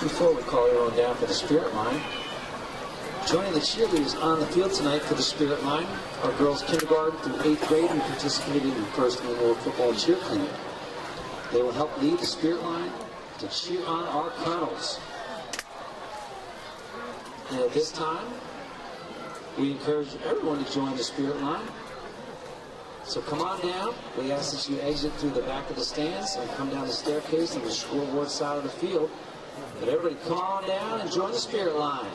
before we call everyone down for the spirit line. Joining the cheerleaders on the field tonight for the spirit line are girls kindergarten through 8th grade who participated in the first annual football and cheer clinic. They will help lead the spirit line to cheer on our colonels. And at this time, we encourage everyone to join the spirit line. So come on down. We ask that you exit through the back of the stands and come down the staircase on the scoreboard side of the field. But everybody come on down and join the spirit line.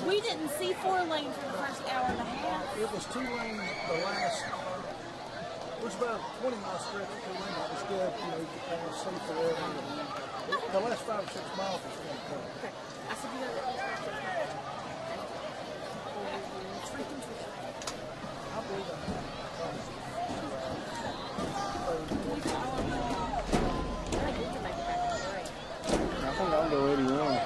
We didn't see 4 lanes for the first hour and a half. It was 2 lanes the last, it was about 20 miles stretch of 2 lanes. It was good, you know, you could kind of see forever. The last 5 or 6 miles was kind of tough. Okay. I said, you know that. I believe that. I think I'll go 81.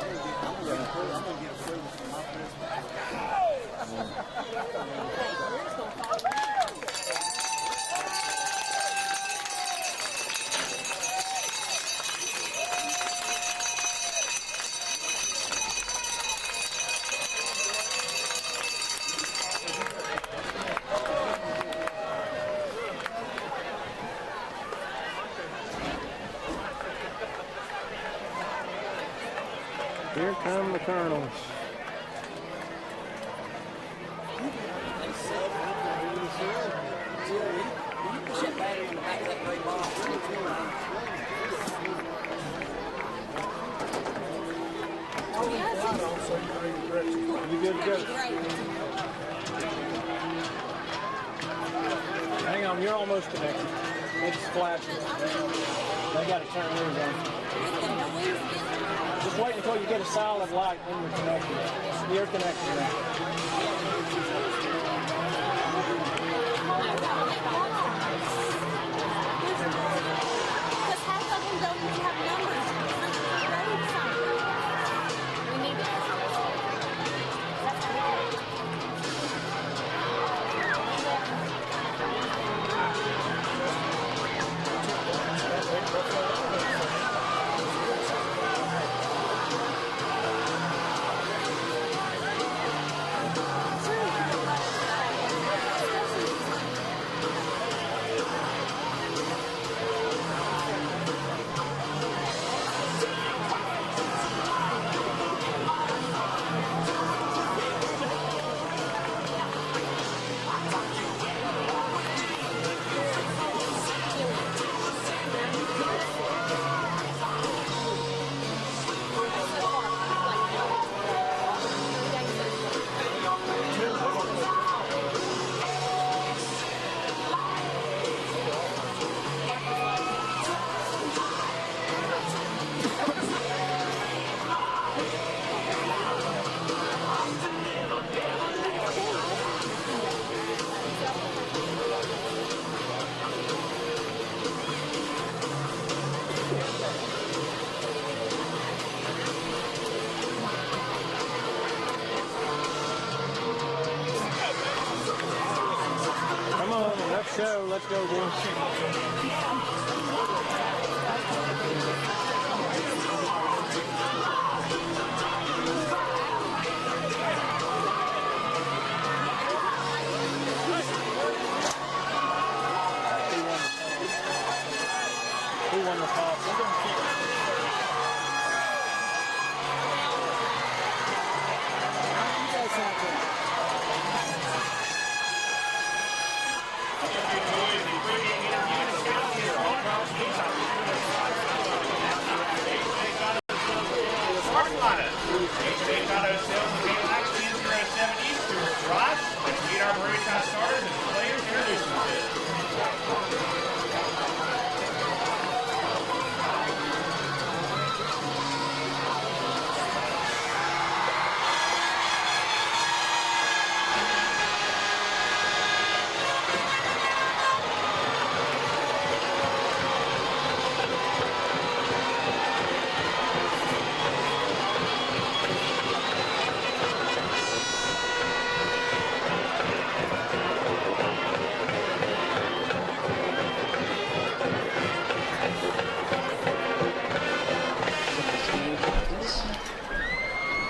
Here come the Colonels. You good to go? Hang on, you're almost connected. It's flashing. They got to turn theirs on. Just wait until you get a solid light when you're connected. You're connected now. go. Let's go, boys. Who won the toss? Let's meet our Maroon Tide starters as the players introduce themselves.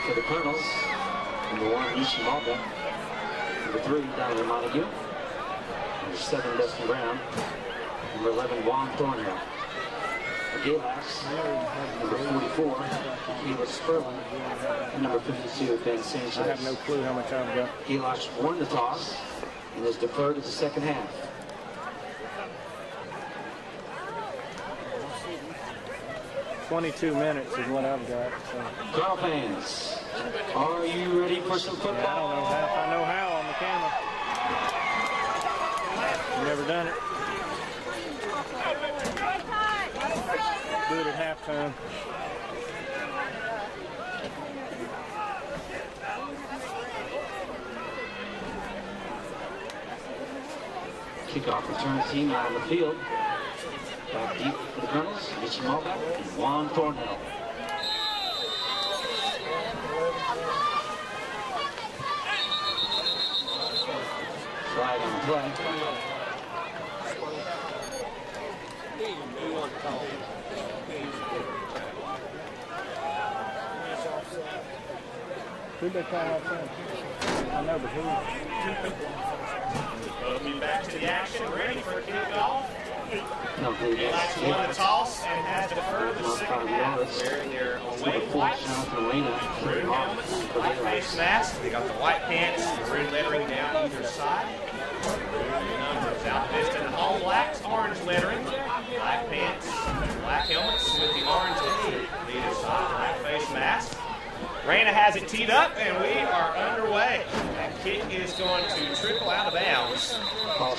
For the Colonels, number 1, NFHS. Number 3, Donovan Montague. Number 7, Destin Brown. Number 11, Juan Thornhill. For Galax, number 44, Sterling. And number 52, Ben Sanchez. I have no clue how much I've got. Galax won the toss and is deferred to the second half. $22 minutes is what I've got. So. Colonel fans, are you ready for some football? Yeah, I don't know how. I know how on the camera. Never done it. Do it at halftime. Kickoff return team out on the field. Back deep for the Colonels, NFHS and Juan Thornhill. Flag on the play. Who'd they call outside? I know, but who? We'll be back to the action, ready for kickoff. No, Galax won the toss and has deferred the second half. Wearing their away whites, maroon helmets, white face masks. They got the white pants, maroon lettering down either side. Numbers Altavista and all blacks, orange lettering, black pants, black helmets with the orange A either side, white face mask. Raina has it teed up, and we are underway. That kick is going to trickle out of bounds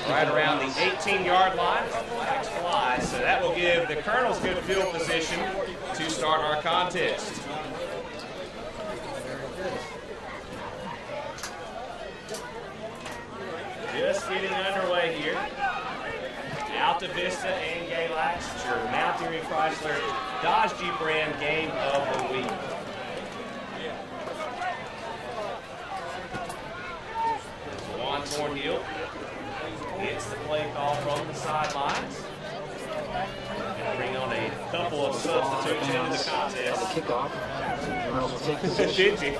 right around the 18-yard line. Flags fly, so that will give the Colonels good field position to start our contest. Just getting underway here. Altavista and Galax, your Mount Erie Chrysler Dodge Jeep Ram game of the week. Juan Thornhill gets the play call from the sidelines. And bring on a couple of substitutes into the contest. The kickoff. Colonels will take position. Did you?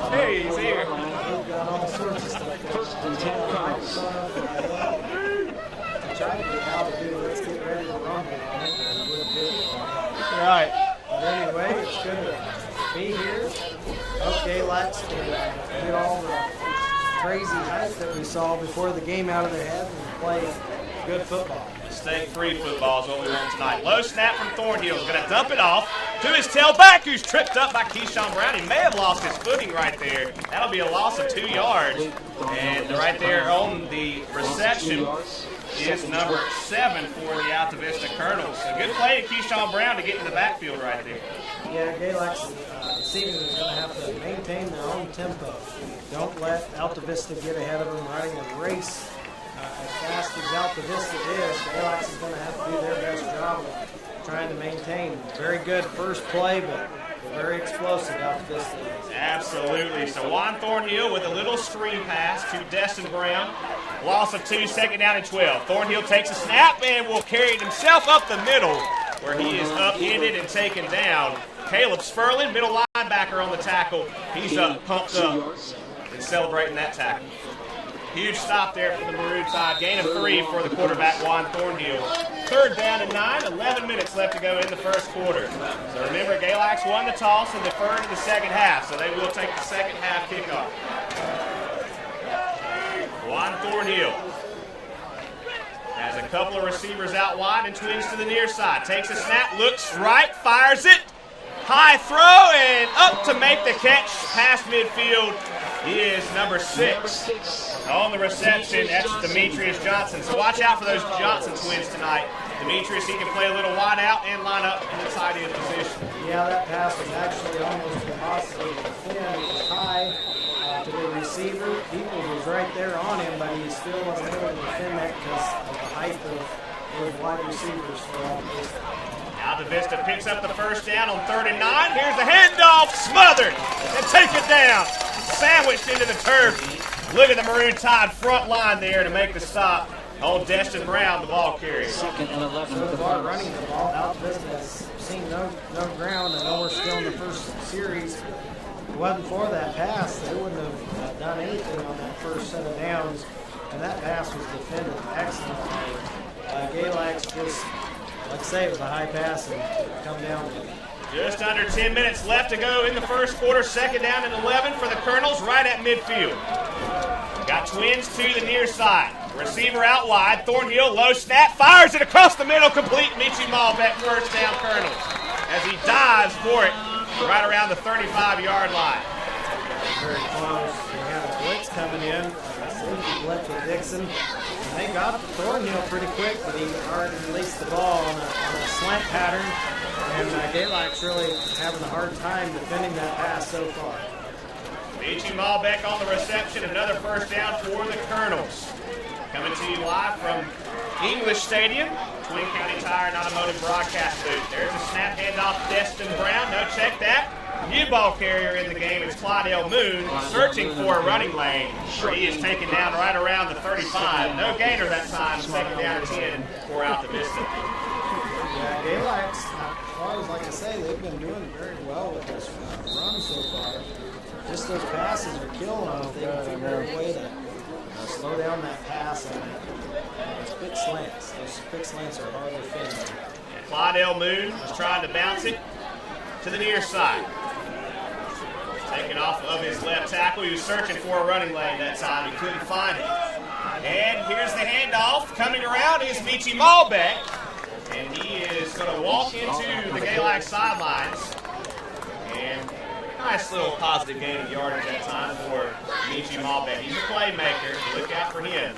Hey, he's here. First and 10 Colonels. Right. But anyway, it's good to be here. Okay, let's get all the crazy hype that we saw before the game out of their head and play good football. Mistake-free football is what we want tonight. Low snap from Thornhill. He's going to dump it off to his tailback, who's tripped up by Keyshawn Brown. He may have lost his footing right there. That'll be a loss of 2 yards. And right there on the reception is number 7 for the Altavista Colonels. A good play to Keyshawn Brown to get in the backfield right there. Yeah, Galax receiving is going to have to maintain their own tempo. Don't let Altavista get ahead of them riding a race. As fast as Altavista is, Galax is going to have to do their best job of trying to maintain. Very good first play, but very explosive Altavista is. Absolutely. So Juan Thornhill with a little screen pass to Destin Brown. Loss of 2, second down and 12. Thornhill takes a snap and will carry it himself up the middle, where he is upended and taken down. Caleb Sperlin, middle linebacker on the tackle. He's up, pumped up, and celebrating that tackle. Huge stop there for the Maroon Tide. Gain of 3 for the quarterback, Juan Thornhill. Third down and 9, 11 minutes left to go in the first quarter. So remember, Galax won the toss and deferred to the second half, so they will take the second half kickoff. Juan Thornhill has a couple of receivers out wide and twins to the near side. Takes a snap, looks right, fires it. High throw and up to make the catch past midfield is number 6. On the reception, that's Demetrius Johnson. So watch out for those Johnson twins tonight. Demetrius, he can play a little wide out and line up in the tight end position. Yeah, that pass was actually almost impossible to defend. It was high to the receiver. Eagles was right there on him, but he still wasn't able to defend that because of the height of those wide receivers for Altavista. Altavista picks up the first down on 3rd and 9. Here's the handoff, smothered, and take it down. Sandwiched into the turf. Look at the Maroon Tide front line there to make the stop on Destin Brown, the ball carrier. 2nd and 11. So far running the ball, Altavista has seen no ground. I know we're still in the first series. If it wasn't for that pass, they wouldn't have done anything on that first set of downs. And that pass was defended excellently. Galax just, like I say, it was a high pass and come down with it. Just under 10 minutes left to go in the first quarter. 2nd down and 11 for the Colonels right at midfield. Got twins to the near side. Receiver out wide. Thornhill, low snap, fires it across the middle, complete. Michi Malbeck, first down Colonels, as he dives for it right around the 35-yard line. Very close. They had a blitz coming in. Safety blitz with Dixon. And they got Thornhill pretty quick, but he already released the ball on a slant pattern. And Galax really having a hard time defending that pass so far. Michi Malbeck on the reception. Another first down for the Colonels. Coming to you live from English Stadium, Twin County Tire and Automotive Broadcast booth. There's a snap handoff to Destin Brown. No, check that. New ball carrier in the game is Claudel Moon, searching for a running lane, where he is taken down right around the 35. No gainer that time. 2nd down and 10 for Altavista. Yeah, Galax, as far as like I say, they've been doing very well with this run so far. Just those passes are killing them. If they can figure out a way to slow down that pass and those quick slants. Those quick slants are hard to defend. Claudel Moon was trying to bounce it to the near side. Taken off of his left tackle. He was searching for a running lane that time. He couldn't find it. And here's the handoff. Coming around is Michi Malbeck. And he is going to walk into the Galax sidelines. And nice little positive gain of yardage that time for Michi Malbeck. He's a playmaker. Look out for him.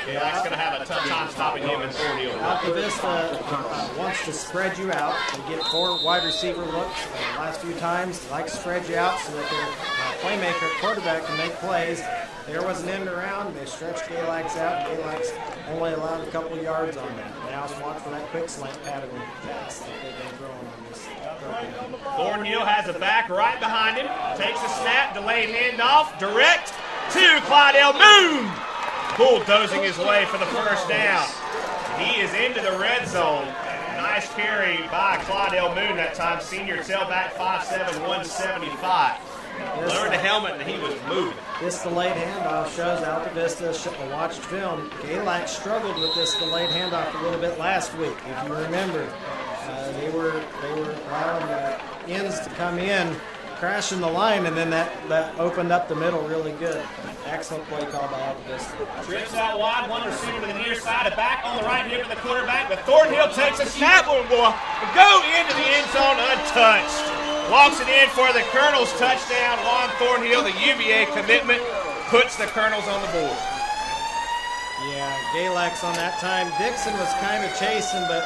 Galax going to have a tough time stopping him in Thornhill. Altavista wants to spread you out and get 4 wide receiver looks. The last few times, they like to spread you out so that their playmaker at quarterback can make plays. There was an end around. They stretched Galax out, and Galax only allowed a couple of yards on them. Now watch for that quick slant pattern pass that they've been throwing on this program. Thornhill has a back right behind him. Takes a snap, delayed handoff, direct to Claudel Moon. Bulldozing his way for the first down. He is into the red zone. Nice carry by Claudel Moon that time. Senior tailback, 5'7", 175. Lowered the helmet and he was moving. This delayed handoff shows Altavista watched film. Galax struggled with this delayed handoff a little bit last week. If you remember, they were allowing the ends to come in, crashing the line, and then that opened up the middle really good. Excellent play call by Altavista. Trips out wide, one receiver to the near side, a back on the right hip of the quarterback, but Thornhill takes a snap and will go into the end zone untouched. Walks it in for the Colonels' touchdown. Juan Thornhill, the UVA commitment, puts the Colonels on the board. Yeah, Galax on that time. Dixon was kind of chasing, but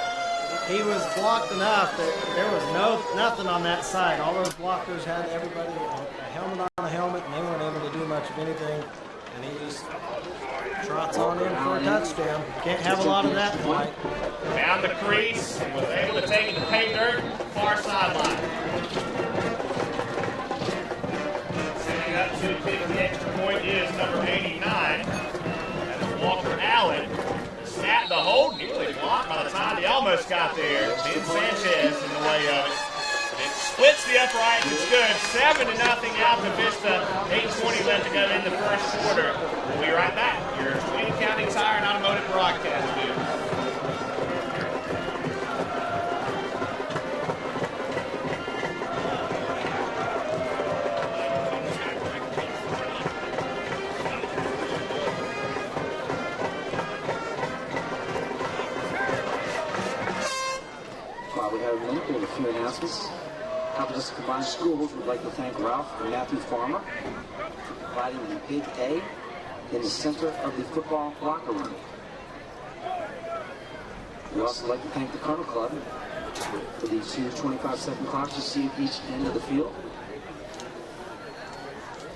he was blocked enough that there was nothing on that side. All those blockers had everybody a helmet on a helmet, and they weren't able to do much of anything. And he just trots on in for a touchdown. Can't have a lot of that tonight. Found the crease and was able to take it to pay dirt, far sideline. Setting up to kick the extra point is number 89. That is Walker Allen. Snapped the hold, nearly blocked by the time they almost got there. Ben Sanchez in the way of it. It splits the uprights. It's good. 7-0 Altavista. 8:20 left to go in the first quarter. We'll be right back. Your Wayne County Tire and Automotive broadcast booth. While we have a minute, we have a few announcements. Altavista Combined Schools would like to thank Ralph and Matthew Farmer for providing the Big A in the center of the football locker room. We'd also like to thank the Colonel Club for the two 25-second clocks you see at each end of the field.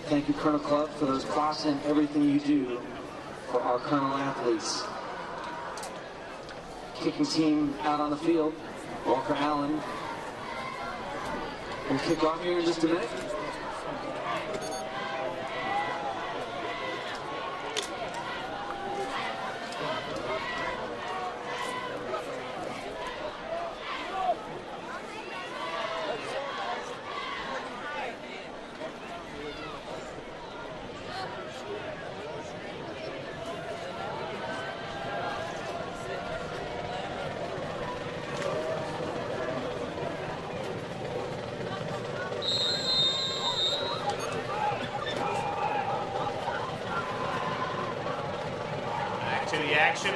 Thank you, Colonel Club, for those clocks and everything you do for our Colonel athletes. Kicking team out on the field, Walker Allen will kick off here in just a minute.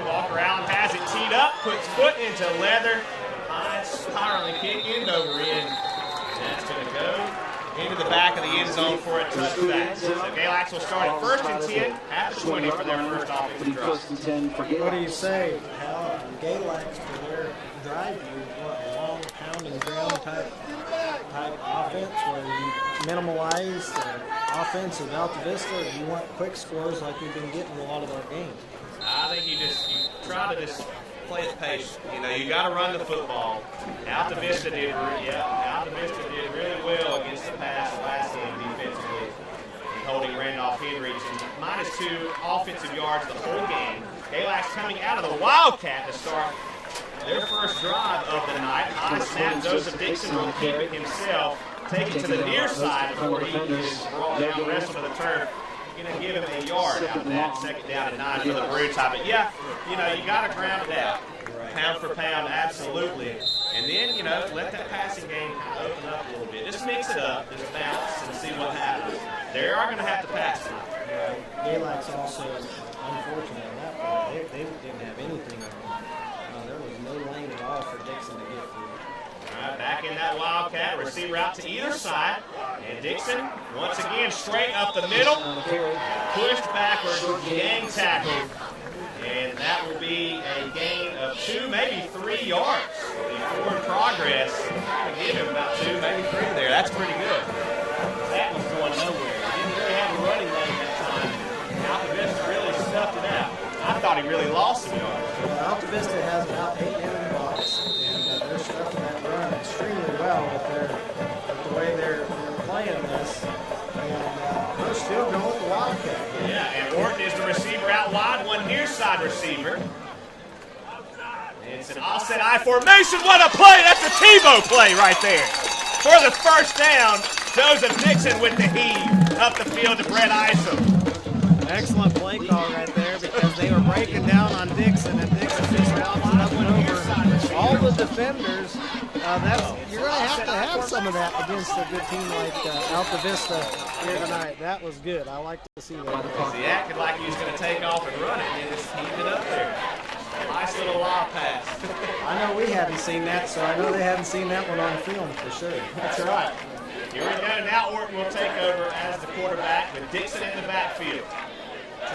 Walker Allen has it teed up, puts foot into leather. High spiraling kick, end over end. That's going to go into the back of the end zone for a touchback. So Galax will start at 1st and 10 at the 20 for their first offensive drive. What do you say? How Galax for their drive, you want a long pounding ground type offense where you minimalize the offense of Altavista, or you want quick scores like we've been getting in a lot of our games? I think you try to just play it patient. You know, you got to run the football. Altavista did really well against the pass last game defensively, holding Randolph Henry to -2 offensive yards the whole game. Galax coming out of the Wildcat to start their first drive of the night. High snap, Joseph Dixon will keep it himself, take it to the near side before he is brought down the rest of the turf. Going to give him a yard out of that. 2nd down and 9 for the Maroon Tide. But yeah, you know, you got to ground it out. Pound for pound, absolutely. And then, you know, let that passing game kind of open up a little bit. Just mix it up, just bounce and see what happens. They are going to have to pass it. Galax also, unfortunate in that part, they didn't have anything on. There was no lane at all for Dixon to get through. All right, back in that Wildcat, receiver out to either side. And Dixon, once again, straight up the middle. Pushed backwards, gang tackled. And that will be a gain of 2, maybe 3 yards. The forward progress, I give him about 2, maybe 3 there. That's pretty good. That was going nowhere. He didn't really have a running lane that time. Altavista really stuffed it out. I thought he really lost some yards. Altavista has about 8 enemy blocks, and they're stuffing that run extremely well with the way they're playing this. And they're still going with the Wildcat. Yeah, and Orton is the receiver out wide, one near side receiver. It's an offset I formation. What a play! That's a Tebow play right there. For the first down, Joseph Dixon with the heave up the field to Brett Isom. Excellent play call right there because they were breaking down on Dixon, and Dixon just bounced it up and over all the defenders. You're going to have some of that against a good team like Altavista here tonight. That was good. I like to see that. He acted like he was going to take off and run it, and just heaved it up there. Nice little lob pass. I know we haven't seen that, so I know they haven't seen that one on film for sure. That's right. Here we go. Now Orton will take over as the quarterback with Dixon in the backfield.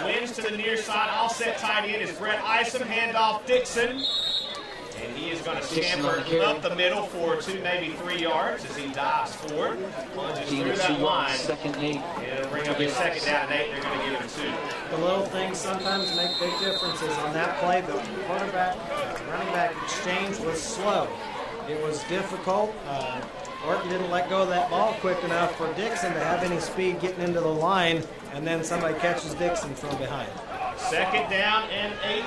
Twins to the near side. Offset tight end is Brett Isom. Handoff Dixon. And he is going to scamper up the middle for 2, maybe 3 yards as he dives forward. Plunges through that line. It'll bring up his 2nd down and 8. They're going to give him 2. The little things sometimes make big differences. On that play, the quarterback, running back exchange was slow. It was difficult. Orton didn't let go of that ball quick enough for Dixon to have any speed getting into the line, and then somebody catches Dixon from behind. 2nd down and 8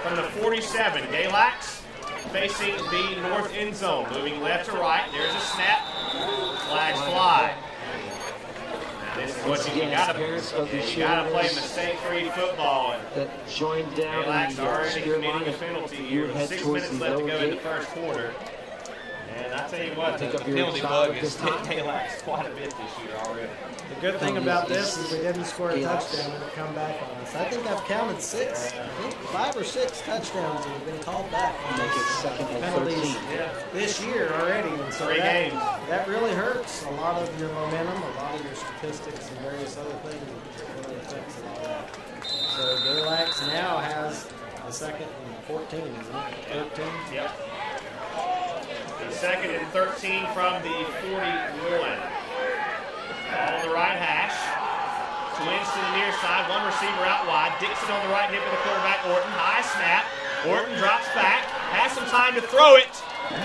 from the 47. Galax facing the north end zone, moving left to right. There's a snap. Flags fly. Now this is what you gotta play mistake-free football. That joined down. Galax already committing a penalty here with 6 minutes left to go in the first quarter. And I tell you what, the penalty bug has hit Galax quite a bit this year already. The good thing about this is we didn't score a touchdown and it come back on us. I think I've counted 6. I think 5 or 6 touchdowns that have been called back on these penalties this year already. And so 3 games. That really hurts a lot of your momentum, a lot of your statistics, and various other things. It really affects a lot of that. So Galax now has the 2nd and 14, isn't it? 13? Yep. The 2nd and 13 from the 41. Ball on the right hash. Twins to the near side. One receiver out wide. Dixon on the right hip of the quarterback. Orton. High snap. Orton drops back. Has some time to throw it.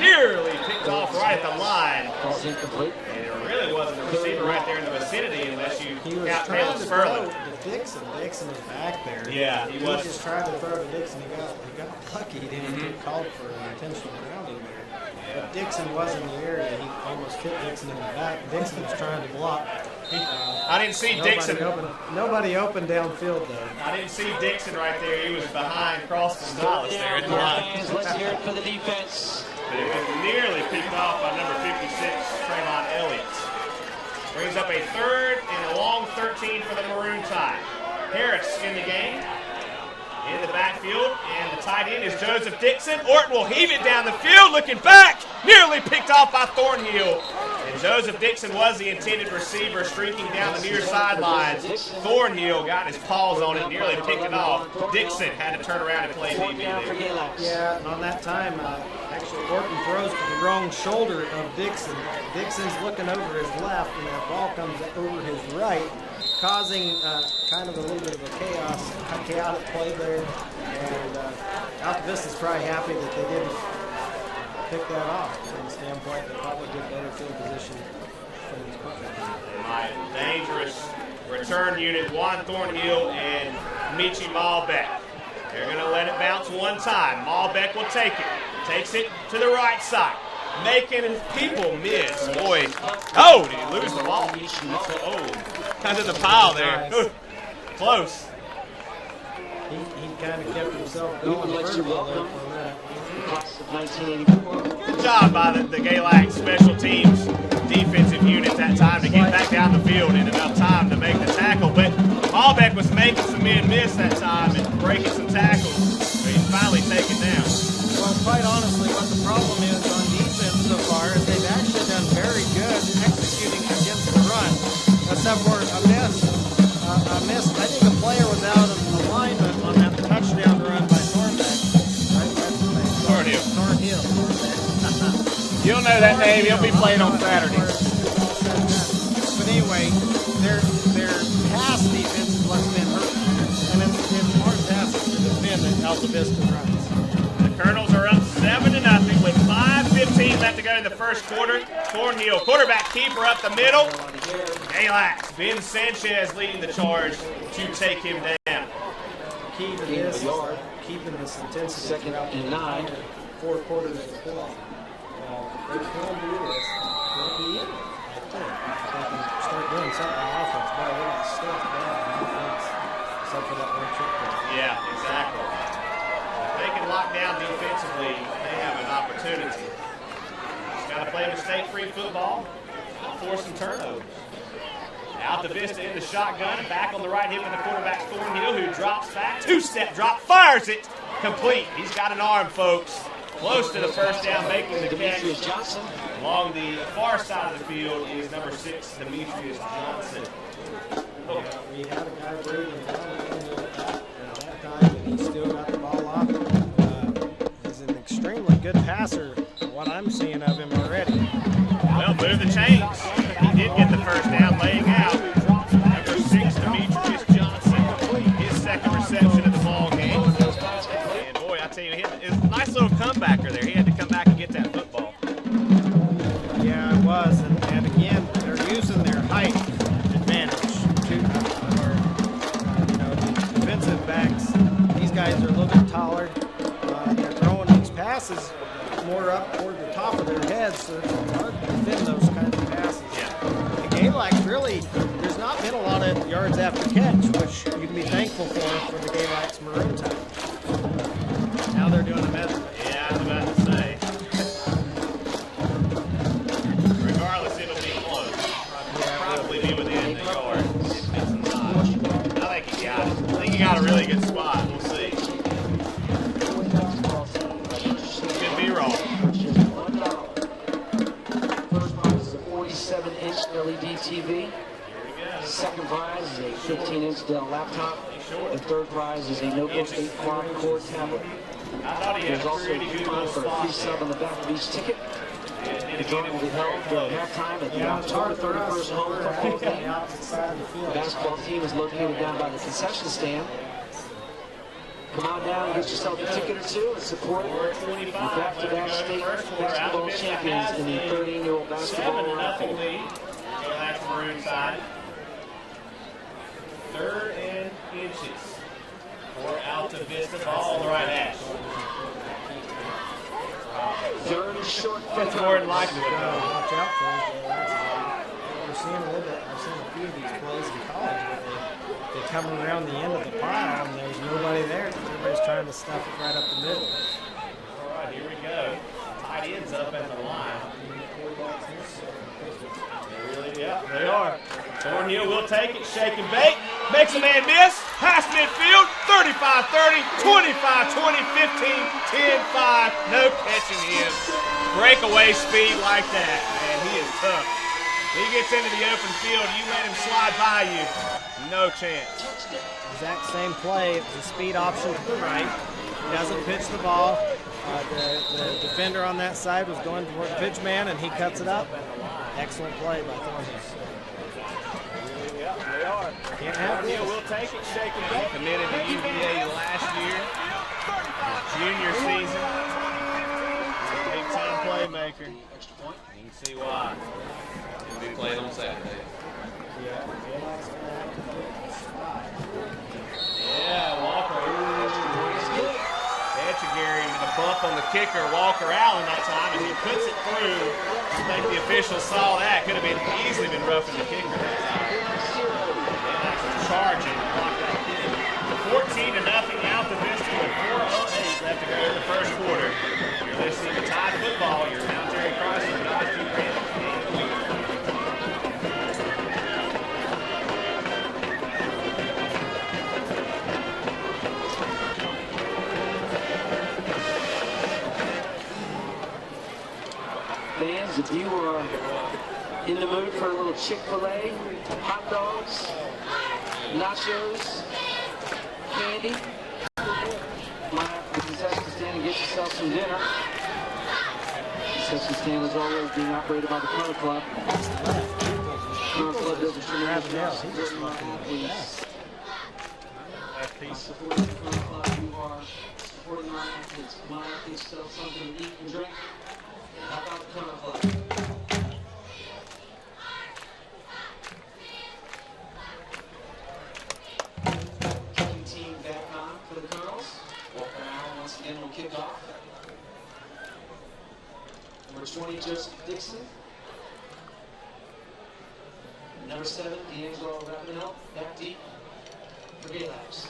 Nearly picked off right at the line. Ball's incomplete. And it really wasn't a receiver right there in the vicinity unless you count trying Taylor to Spurlin. throw to Dixon. Dixon was back there. Yeah, he was. Just tried to throw to Dixon. He got lucky. He didn't get called for an intentional grounding there. But Dixon was in the area. He almost hit Dixon in the back. Dixon was trying to block. I didn't see Dixon. Nobody open downfield though. I didn't see Dixon right there. He was behind Croston Dallas there at the line. Let's hear it for the defense. But it was nearly picked off by number 56, Trayvon Elliott. Brings up a 3rd and a long 13 for the Maroon Tide. Harris in the game. In the backfield, and the tight end is Joseph Dixon. Orton will heave it down the field, looking back, nearly picked off by Thornhill. And Joseph Dixon was the intended receiver, streaking down the near sideline. Thornhill got his paws on it, nearly picked it off. Dixon had to turn around and play DB there. Yeah, and on that time, actually Orton throws to the wrong shoulder of Dixon. Dixon's looking over his left, and that ball comes over his right, causing kind of a little bit of a chaotic play there. And Altavista's probably happy that they didn't pick that off from the standpoint they probably get better field position from his quarterback. My dangerous return unit, Juan Thornhill and Michi Malbec. They're going to let it bounce one time. Malbec will take it. Takes it to the right side. Making people miss. Boy. Oh, did he lose the ball? Oh, kind of the pile there. Ooh, close. He kind of kept himself going there for that. Class of 1984. Good job by the Galax special teams defensive unit that time to get back down the field in enough time to make the tackle. But Malbec was making some men miss that time and breaking some tackles. But he's finally taken down. Well, quite honestly, what the problem is on defense so far is they've actually done very good executing against the run, except for a miss. I think a player was out of alignment on that touchdown run by Thornhill. You'll know that name. He'll be playing on Saturday. But anyway, their pass defense is what's been hurt, and it's hard passes to defend that Altavista runs. The Colonels are up 7-0 with 5:15 left to go in the first quarter. Thornhill, quarterback keeper up the middle. Galax, Ben Sanchez leading the charge to take him down. Key to this is keeping this intensity. 2nd and 9. 4 quarters of play. They can do this. They'll be in it. I think. If they can start doing something on offense, boy, they got stuff bad on offense, except for that one trick play. Yeah, exactly. If they can lock down defensively, they have an opportunity. Just got to play mistake-free football, force some turnovers. Altavista in the shotgun, and back on the right hip of the quarterback, Thornhill, who drops back, 2-step drop, fires it, complete. He's got an arm, folks. Close to the first down, making the catch. Along the far side of the field is number 6, Demetrius Johnson. We had a guy breathing down at that time, and he still got the ball off. He's an extremely good passer, what I'm seeing of him already. Well, move the chains. He did get the first down, laying out. Number 6, Demetrius Johnson, his 2nd reception of the ball game. And boy, I tell you, it was a nice little comebacker there. He had to come back and get that football. Yeah, it was, and again, they're using their height advantage. Defensive backs passes more up toward the top of their heads, so it's hard to defend those kinds of passes. The Galax really, there's not been a lot of yards after catch, which you can be thankful for the Galax Maroon Tide. Now they're doing a medley. Yeah, I was about to say. Regardless, it'll be close. Probably be within the yard. If it's not. I think he got it. I think he got a really good spot. We'll see. Could be wrong. First prize is a 47-inch LED TV. Second prize is a 15-inch Dell laptop. The third prize is a notebook 8 quad tablet. I thought he had There's a also a pretty good coupon little for a free spot sub on the back of each ticket. there. The drawing will be held during halftime at the October 31st home football game. The basketball team is located down by the concession stand. Come on down and get yourself a ticket or two and support the back-to-back state basketball champions in the 3rd annual basketball 7-0 raffle. lead. That's Maroon Tide. 3rd and inches for Altavista. Ball on the right hash. Third and short, That's fifth more than round. likely. Watch out for them. We're seeing a little bit. I've seen a few of these plays in college where they come around the end of the pile and there's nobody there. Everybody's trying to stuff it right up the middle. All right, here we go. Tight ends up at the line. They are. Thornhill will take it, shake and bake. Makes a man miss. Past midfield. 35-30, 25-20, 15-10-5. No catching him. Breakaway speed like that. Man, he is tough. He gets into the open field. You let him slide by you. No chance. Exact same play. It's a speed option to the right. He doesn't pitch the ball. The defender on that side was going toward the pitch man, and he cuts it up. Excellent play by Thornhill. They are. Can't have this. Thornhill will take it, shake and bake. Committed to UVA last year. Junior season. Big time playmaker. You can see why. He'll be playing on Saturday. Yeah, Walker. Etchegary with a bump on the kicker, Walker Allen that time, and he puts it through. I think the officials saw that. Could have been easily been roughing the kicker that time. Charging. 14-0 Altavista with 4:08 left to go in the first quarter. You're listening to Tide Football. Your Mount Terry Chrysler Dodge Jeep Ram game of the week. Fans, if you are in the mood for a little Chick-fil-A, hot dogs, nachos, candy, come on out to the concession stand and get yourself some dinner. The concession stand is always being operated by the Color Club. Color Club does a tremendous job supporting our athletes. By supporting the Color Club, you are supporting our athletes. Come on out, get yourself something to eat and drink. How about the Color Club? Kicking team back on for the girls. Walker Allen once again will kick off. Number 20, Joseph Dixon. Number 7, D'Angelo Rapinel, back deep for Galax.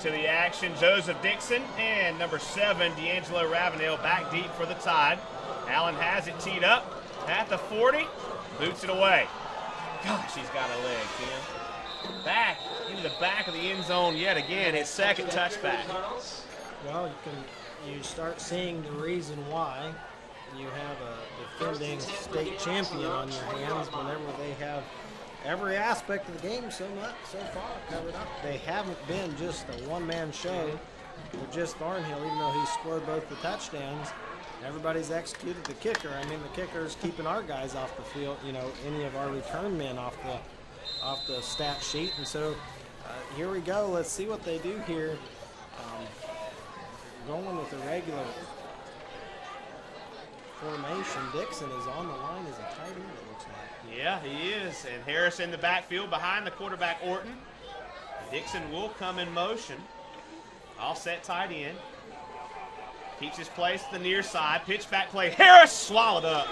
To the action, Joseph Dixon and number 7, D'Angelo Ravenel back deep for the Tide. Allen has it teed up at the 40, boots it away. Gosh, he's got a leg, Tim. Back into the back of the end zone yet again, his second touchback. Well, you start seeing the reason why you have a defending state champion on your hands whenever they have every aspect of the game so far covered up. They haven't been just a one-man show with just Thornhill, even though he scored both the touchdowns. Everybody's executed the kicker. I mean, the kicker's keeping our guys off the field, you know, any of our return men off the stat sheet. And so Here we go. Let's see what they do here. Going with a regular formation. Dixon is on the line as a tight end, it looks like. Yeah, he is. And Harris in the backfield behind the quarterback, Orton. Dixon will come in motion. All set tight end. Keeps his place to the near side. Pitch back play. Harris swallowed up.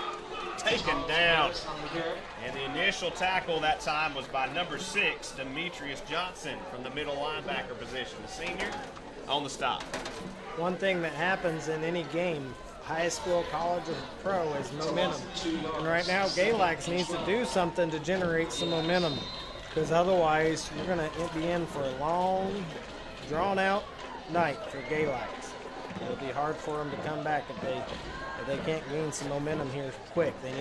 Taken down. And the initial tackle that time was by number 6, Demetrius Johnson from the middle linebacker position. The senior on the stop. One thing that happens in any game, high school, college, or pro, is momentum. And right now, Galax needs to do something to generate some momentum, because otherwise you're going to be in for a long, drawn-out night for Galax. It'll be hard for them to come back if they can't gain some momentum here quick. They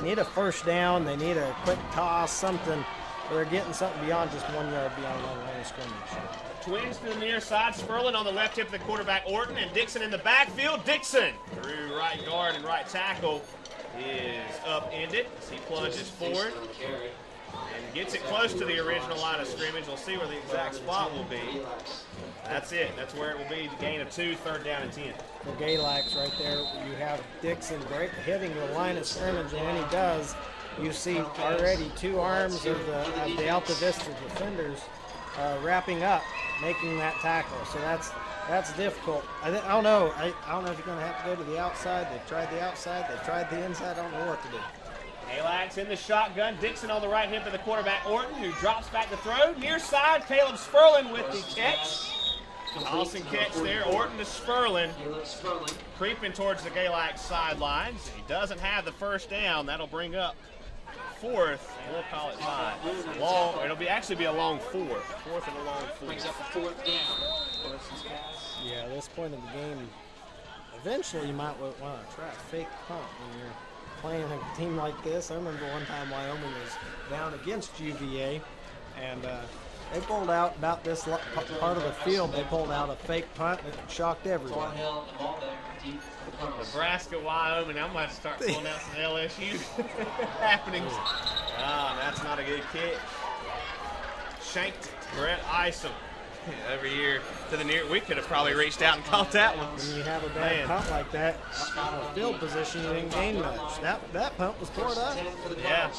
need a first down. They need a quick toss, something. They're getting something beyond just 1 yard beyond the line of scrimmage. Twins to the near side. Sperlin on the left hip of the quarterback, Orton, and Dixon in the backfield. Dixon through right guard and right tackle is upended as he plunges forward and gets it close to the original line of scrimmage. We'll see where the exact spot will be. That's it. That's where it will be. The gain of 2, 3rd down and 10. For Galax right there, you have Dixon hitting the line of scrimmage, and when he does, you see already 2 arms of the Altavista defenders wrapping up, making that tackle. So that's difficult. I don't know. I don't know if you're going to have to go to the outside. They've tried the outside. They've tried the inside. I don't know what to do. Galax in the shotgun. Dixon on the right hip of the quarterback, Orton, who drops back to throw. Near side, Caleb Sperlin with the catch. Awesome catch there. Orton to Sperlin. Creeping towards the Galax sidelines. He doesn't have the first down. That'll bring up 4th. We'll call it 5. Long. It'll actually be a long 4. 4th and a long 4. Brings up a 4th down. Yeah, at this point in the game, eventually you might want to try a fake punt when you're playing a team like this. I remember one time Wyoming was down against UVA, and they pulled out about this part of the field. They pulled out a fake punt that shocked everyone. Thornhill, the ball there, deep. Nebraska, Wyoming. I'm going to start pulling out some LSU happenings. That's not a good kick. Shanked Brett Isom. Every year to the near, we could have probably reached out and caught that one. When you have a bad punt like that, out of field position, you didn't gain much. That punt was tore up. Yeah.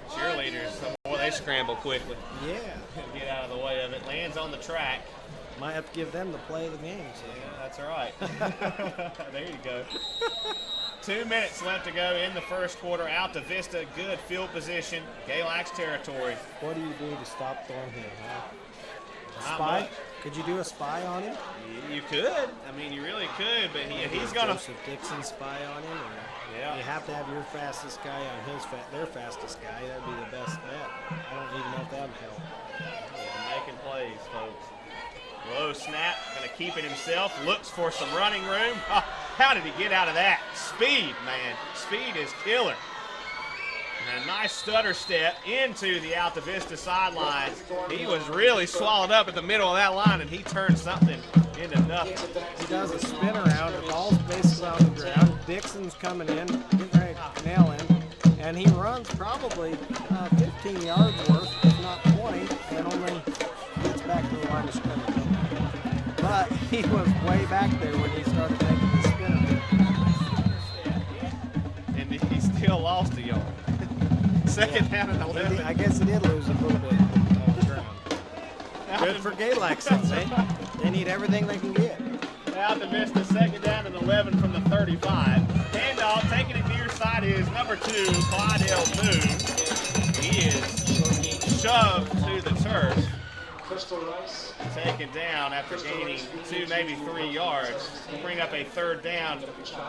Cheerleaders, boy, they scramble quickly. Yeah. Get out of the way of it. Lands on the track. Might have to give them the play of the game. So. Yeah, that's all right. There you go. 2 minutes left to go in the first quarter. Altavista, good field position. Galax territory. What do you do to stop Thornhill, huh? Spy? Could you do a spy on him? You could. I mean, you really could, but he's going to. Joseph Dixon spy on him? Or yeah. You have to have your fastest guy on their fastest guy. That'd be the best bet. I don't even know if that would help. Yeah, making plays, folks. Low snap, going to keep it himself. Looks for some running room. How did he get out of that? Speed, man. Speed is killer. And a nice stutter step into the Altavista sideline. He was really swallowed up at the middle of that line, and he turned something into nothing. He does a spin around. The ball's basically on the ground. Dixon's coming in, getting ready to nail him. And he runs probably 15 yards worth, if not 20, and only gets back to the line of scrimmage. But he was way back there when he started making the spin. And he still lost a yard. Second down and 11. I guess he did lose a little bit on the ground. Good for Galax, though. They need everything they can get. Altavista, second down and 11 from the 35. Handoff, taking it near side is number 2, Clydell Moon. He is shoved to the turf. Taken down after gaining 2, maybe 3 yards. Bring up a 3rd down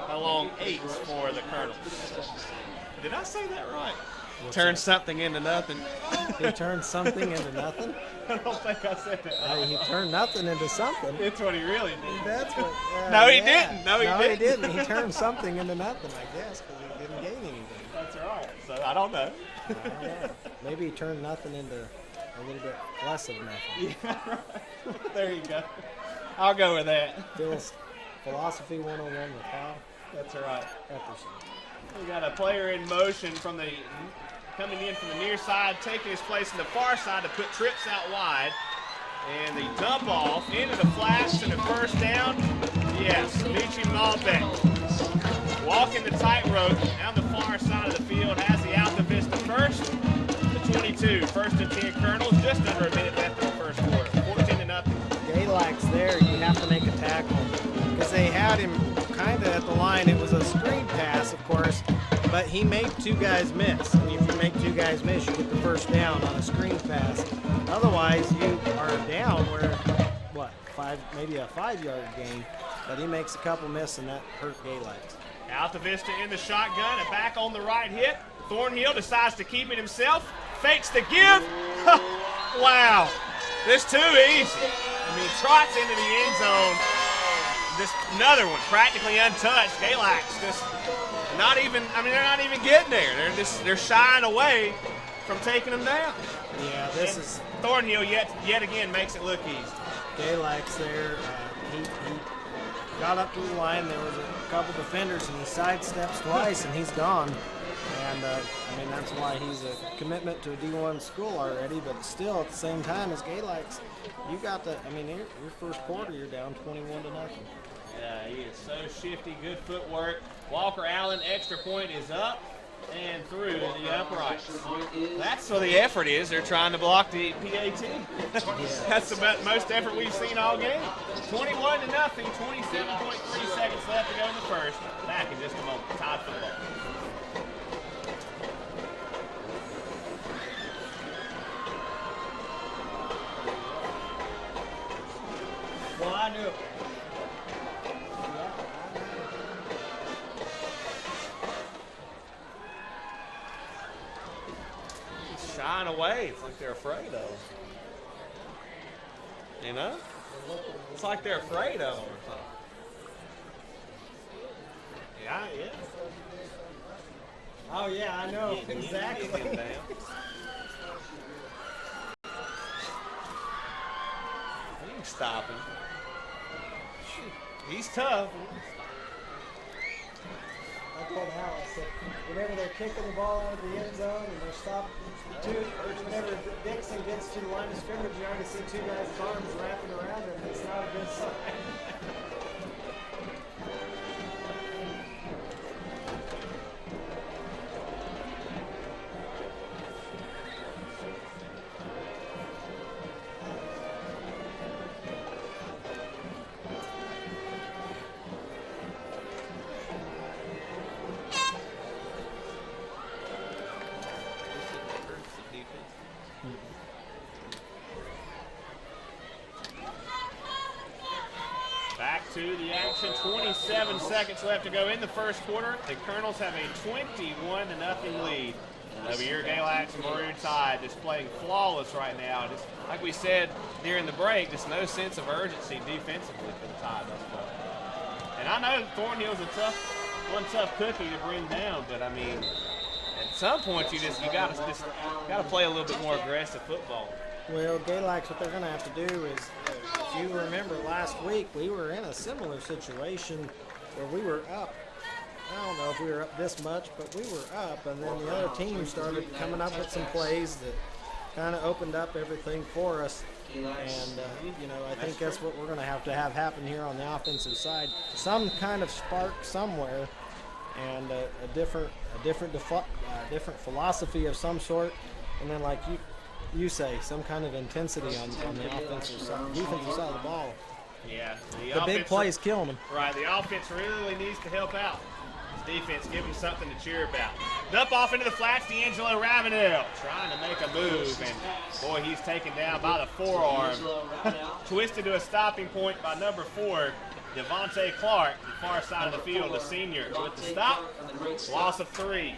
along 8 for the Colonel. Did I say that right? Turn something into nothing. He turned something into nothing? I don't think I said that right. He turned nothing into something. That's what he really did. That's what. No, he didn't. No, he didn't. He turned something into nothing, I guess, because he didn't gain anything. That's right. So I don't know. I don't know. Maybe he turned nothing into a little bit less of nothing. Yeah, right. There you go. I'll go with that. Phil's Philosophy 101 with Hal. That's right. Epperson. We got a player in motion from the coming in from the near side, taking his place in the far side to put trips out wide. And the dump off into the flats and the first down. Yes, Michi Malbec walking the tightrope down the far side of the field, has the Altavista first. The 22, first and 10 Colonels, just under a minute left in the first quarter. 14-0. Galax there, you have to make a tackle because they had him kind of at the line. It was a screen pass, of course, but he made two guys miss. And if you make two guys miss, you get the first down on a screen pass. Otherwise, you are down where, what, maybe a 5-yard gain, but he makes a couple miss, and that hurt Galax. Altavista in the shotgun and back on the right hit. Thornhill decides to keep it himself, fakes the give. Wow, this too easy. I mean, trots into the end zone. Just another one, practically untouched. Galax just not even, they're not even getting there. They're shying away from taking them down. Yeah, this is Thornhill yet again makes it look easy. Galax there. He got up to the line. There was a couple defenders, and he sidesteps twice, and he's gone. And that's why he's a commitment to a D1 school already. But still, at the same time as Galax, you got the. Your first quarter, you're down 21-0. Yeah, he is so shifty. Good footwork. Walker Allen, extra point is up and through the upright. That's where the effort is. They're trying to block the PAT. That's the most effort we've seen all game. 21-0, 27.3 seconds left to go in the first. Back in just a moment. Tide football. Well, I knew it. Shying away. It's like they're afraid of him. You know? It's like they're afraid of him or something. Yeah. Oh, yeah, I know. Exactly. You can stop him. He's tough. I told Hal, I said, whenever they're kicking the ball out of the end zone and they're stopped, whenever Dixon gets to the line of scrimmage, you already see two guys' arms wrapping around him. It's not a good sign. Back to the action. 27 seconds left to go in the first quarter. The Colonels have a 21-0 lead over your Galax Maroon Tide, displaying flawless right now. Just like we said during the break, just no sense of urgency defensively for the Tide thus far. And I know Thornhill's one tough cookie to bring down, but I mean, at some point you gotta play a little bit more aggressive football. Well, Galax, what they're going to have to do is, if you remember last week, we were in a similar situation where we were up. I don't know if we were up this much, but we were up, and then the other team started coming up with some plays that kind of opened up everything for us. And, I think that's what we're going to have happen here on the offensive side. Some kind of spark somewhere, and a different philosophy of some sort, and then like you say, some kind of intensity on the defensive side of the ball. Yeah. The big plays killing them. Right. The offense really needs to help out. This defense, give them something to cheer about. Dump off into the flats, D'Angelo Ravenel trying to make a move, and boy, he's taken down by the forearm. Twisted to a stopping point by number 4, Devontae Clark, the far side of the field, the senior, with the stop. Loss of 3.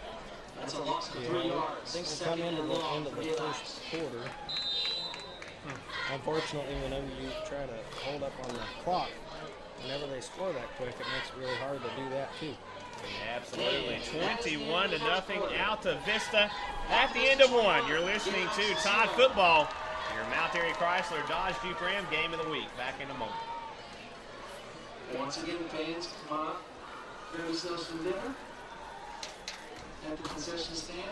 That's a loss of 3 yards. I think we'll come into the end of the first quarter. Unfortunately, whenever you try to hold up on the clock, whenever they score that quick, it makes it really hard to do that too. Absolutely. 21-0 Altavista at the end of one. You're listening to Tide Football, your Mount Airy Chrysler Dodge Jeep Ram game of the week. Back in a moment. Once again, fans, come on. Grab yourselves some dinner at the concession stand.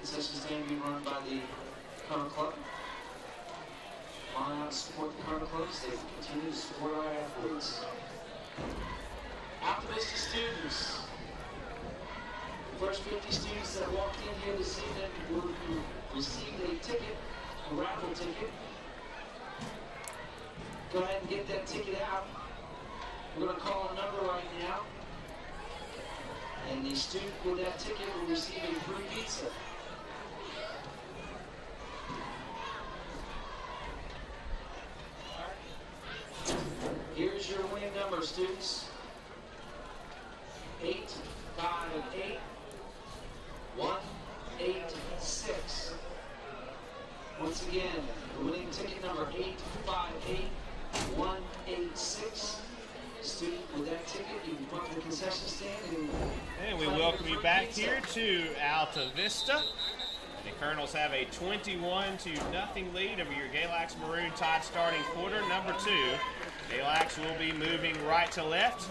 concession stand being run by the Colonel Club. Come on out and support the Colonel Clubs. They continue to support our athletes. Altavista students. The first 50 students that walked in here this evening will receive a ticket, a raffle ticket. Go ahead and get that ticket out. We're going to call a number right now. And the student with that ticket will receive a free pizza. Here's your winning number, students. 858 186. Once again, the winning ticket number 858 186. Student with that ticket, you can come to the concession stand and we welcome you back here to Altavista. The Colonels have a 21-0 lead over your Galax Maroon Tide starting quarter number 2. Galax will be moving right to left,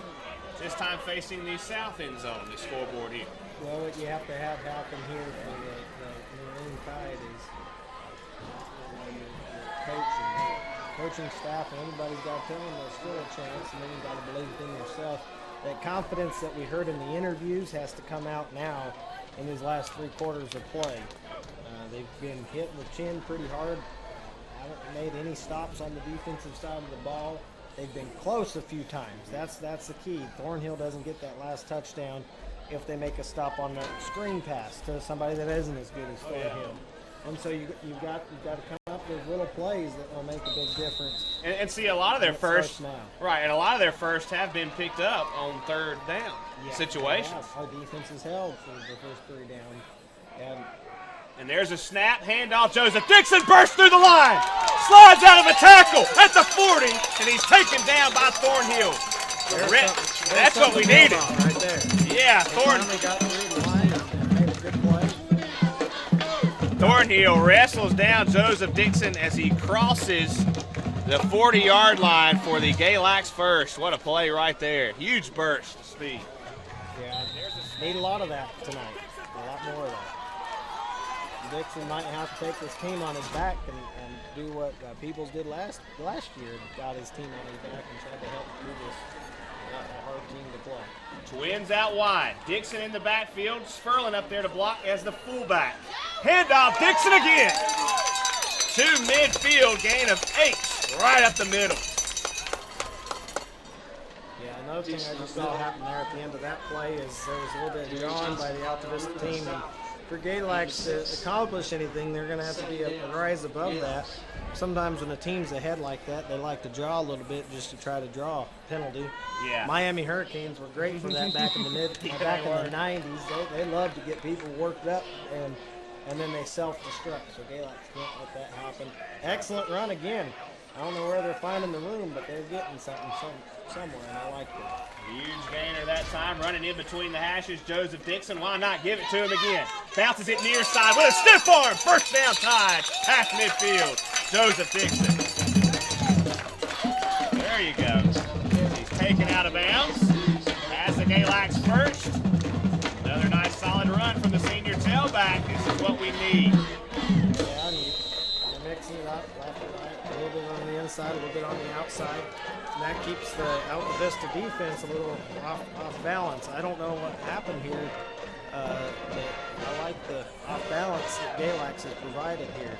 this time facing the south end zone, the scoreboard here. Well, what you have to have happen here for the Maroon Tide is your coaching staff, and anybody's got to tell them there's still a chance, and then you've got to believe it in yourself. That confidence that we heard in the interviews has to come out now in these last 3 quarters of play. They've been hitting the chin pretty hard. Haven't made any stops on the defensive side of the ball. They've been close a few times. That's the key. Thornhill doesn't get that last touchdown if they make a stop on that screen pass to somebody that isn't as good as Thornhill. And so you've got to come up with little plays that will make a big difference. And see, a lot of their first, right, and a lot of their first have been picked up on 3rd down situations. Our defense is held for the first 3 down. And there's a snap, handoff. Joseph Dixon bursts through the line, slides out of a tackle at the 40, and he's taken down by Thornhill. That's what we needed. Right there. Yeah, Thornhill wrestles down Joseph Dixon as he crosses the 40-yard line for the Galax first. What a play right there. Huge burst of speed. Yeah, need a lot of that tonight. A lot more of that. Dixon might have to take this team on his back and do what Peoples did last year. Got his team on his back and tried to help do this a hard team to play. Twins out wide. Dixon in the backfield. Sperlin up there to block as the fullback. Handoff, Dixon again. To midfield, gain of 8 right up the middle. Yeah, another thing I just saw happen there at the end of that play is there was a little bit of yawn by the Altavista team. And for Galax to accomplish anything, they're going to have to be a rise above that. Sometimes when a team's ahead like that, they like to draw a little bit just to try to draw a penalty. Yeah. Miami Hurricanes were great for that back in the back in the 90s. They love to get people worked up and then they self-destruct. So Galax can't let that happen. Excellent run again. I don't know where they're finding the room, but they're getting something somewhere, and I like that. Huge gainer that time, running in between the hashes. Joseph Dixon, why not give it to him again? Bounces it near side with a stiff arm. First down Tide, half midfield. Joseph Dixon. There you go. He's taken out of bounds. Has the Galax first. Another nice solid run from the senior tailback. This is what we need. Yeah, you're mixing it up left and right. A little bit on the inside, a little bit on the outside. And that keeps the Altavista defense a little off balance. I don't know what happened here. I like the off balance that Galax has provided here.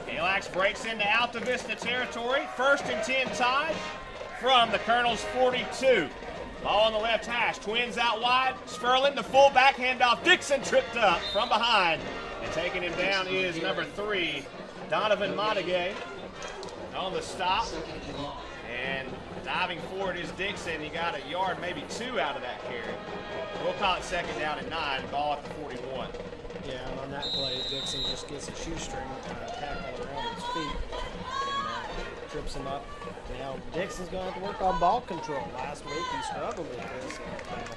Galax breaks into Altavista territory. 1st and 10 Tide from the Colonel's 42. Ball on the left hash. Twins out wide. Sperlin, the fullback, handoff. Dixon tripped up from behind. And taking him down is number 3, Donovan Montague on the stop. And diving forward is Dixon. He got a yard, maybe 2 out of that carry. We'll call it 2nd down and 9. Ball at the 41. Yeah, and on that play, Dixon just gets a shoestring tackle around his feet and trips him up. Now, Dixon's going to have to work on ball control. Last week, he struggled with this,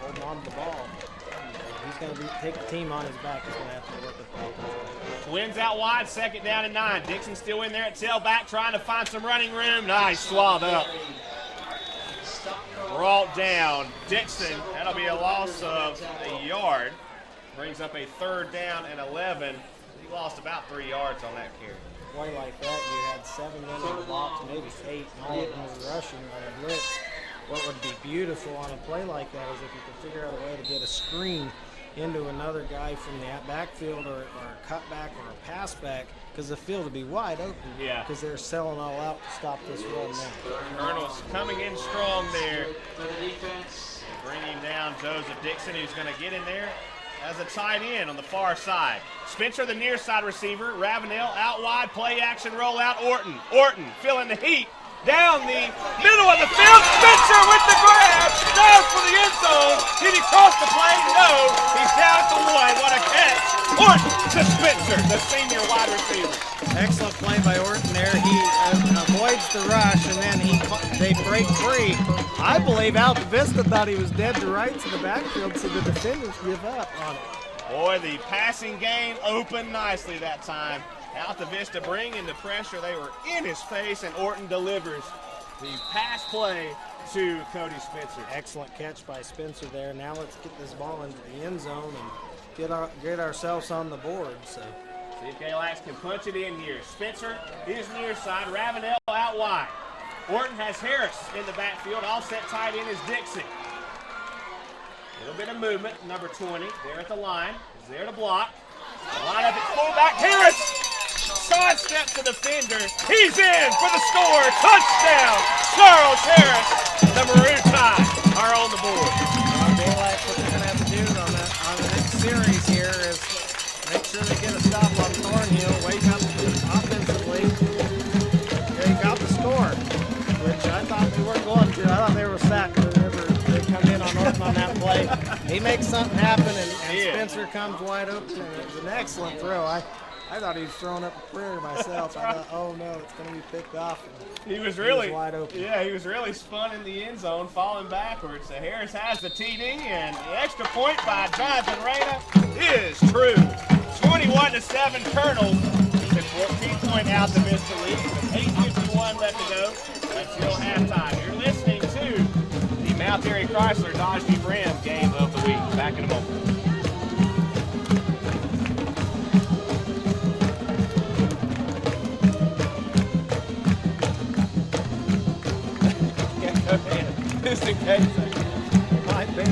holding on to the ball. He's going to take the team on his back. He's going to have to work with ball control. Twins out wide, 2nd down and 9. Dixon still in there at tailback, trying to find some running room. Nice, swallowed up. Brought down. Dixon, that'll be a loss of a yard. Brings up a 3rd down and 11. lost about 3 yards on that carry. Play like that, you had 7 men in the box, maybe 8, and all of them were rushing on a blitz. What would be beautiful on a play like that is if you could figure out a way to get a screen into another guy from the backfield or a cutback or a pass back, because the field would be wide open. Yeah. Because they're selling all out to stop this run now. Colonel's coming in strong there. For the defense. Bringing down Joseph Dixon, who's going to get in there as a tight end on the far side. Spencer, the near side receiver. Ravenel out wide, play action, roll out. Orton feeling the heat. Down the middle of the field. Spencer with the grab. Down for the end zone. Did he cross the plane? No. He's down to 1. What a catch. Orton to Spencer, the senior wide receiver. Excellent play by Orton there. He avoids the rush, and then they break free. I believe Altavista thought he was dead to rights in the backfield, so the defenders give up on it. Boy, the passing game opened nicely that time. Altavista bringing the pressure. They were in his face, and Orton delivers the pass play to Cody Spencer. Excellent catch by Spencer there. Now let's get this ball into the end zone and get ourselves on the board. So see if Galax can punch it in here. Spencer is near side. Ravenel out wide. Orton has Harris in the backfield. Offset tight end is Dixon. Little bit of movement. Number 20 there at the line. Is there to block. Line up at fullback. Harris sidestep to the defender. He's in for the score. Touchdown. Charles Harris. The Maroon Tide are on the board. Galax, what they're going to have to do on the next series here is make sure they get a stop on Thornhill. Wake up offensively. They got the score, which I thought they weren't going to. I thought they were sacked whenever they come in on Orton on that play. He makes something happen, and Spencer comes wide open. And it was an excellent throw. I thought he was throwing up a prayer myself. I thought, oh no, it's going to be picked off. He was really wide open. Yeah, he was really spun in the end zone, falling backwards. So Harris has the TD, and the extra point by Jonathan Reyna is true. 21-7 Colonels. It's a 14-point Altavista lead with 8:51 left to go until halftime. You're listening to the Mount Airy Chrysler Dodge Jeep Ram game of the week. Back in a moment. Just in case. It might be.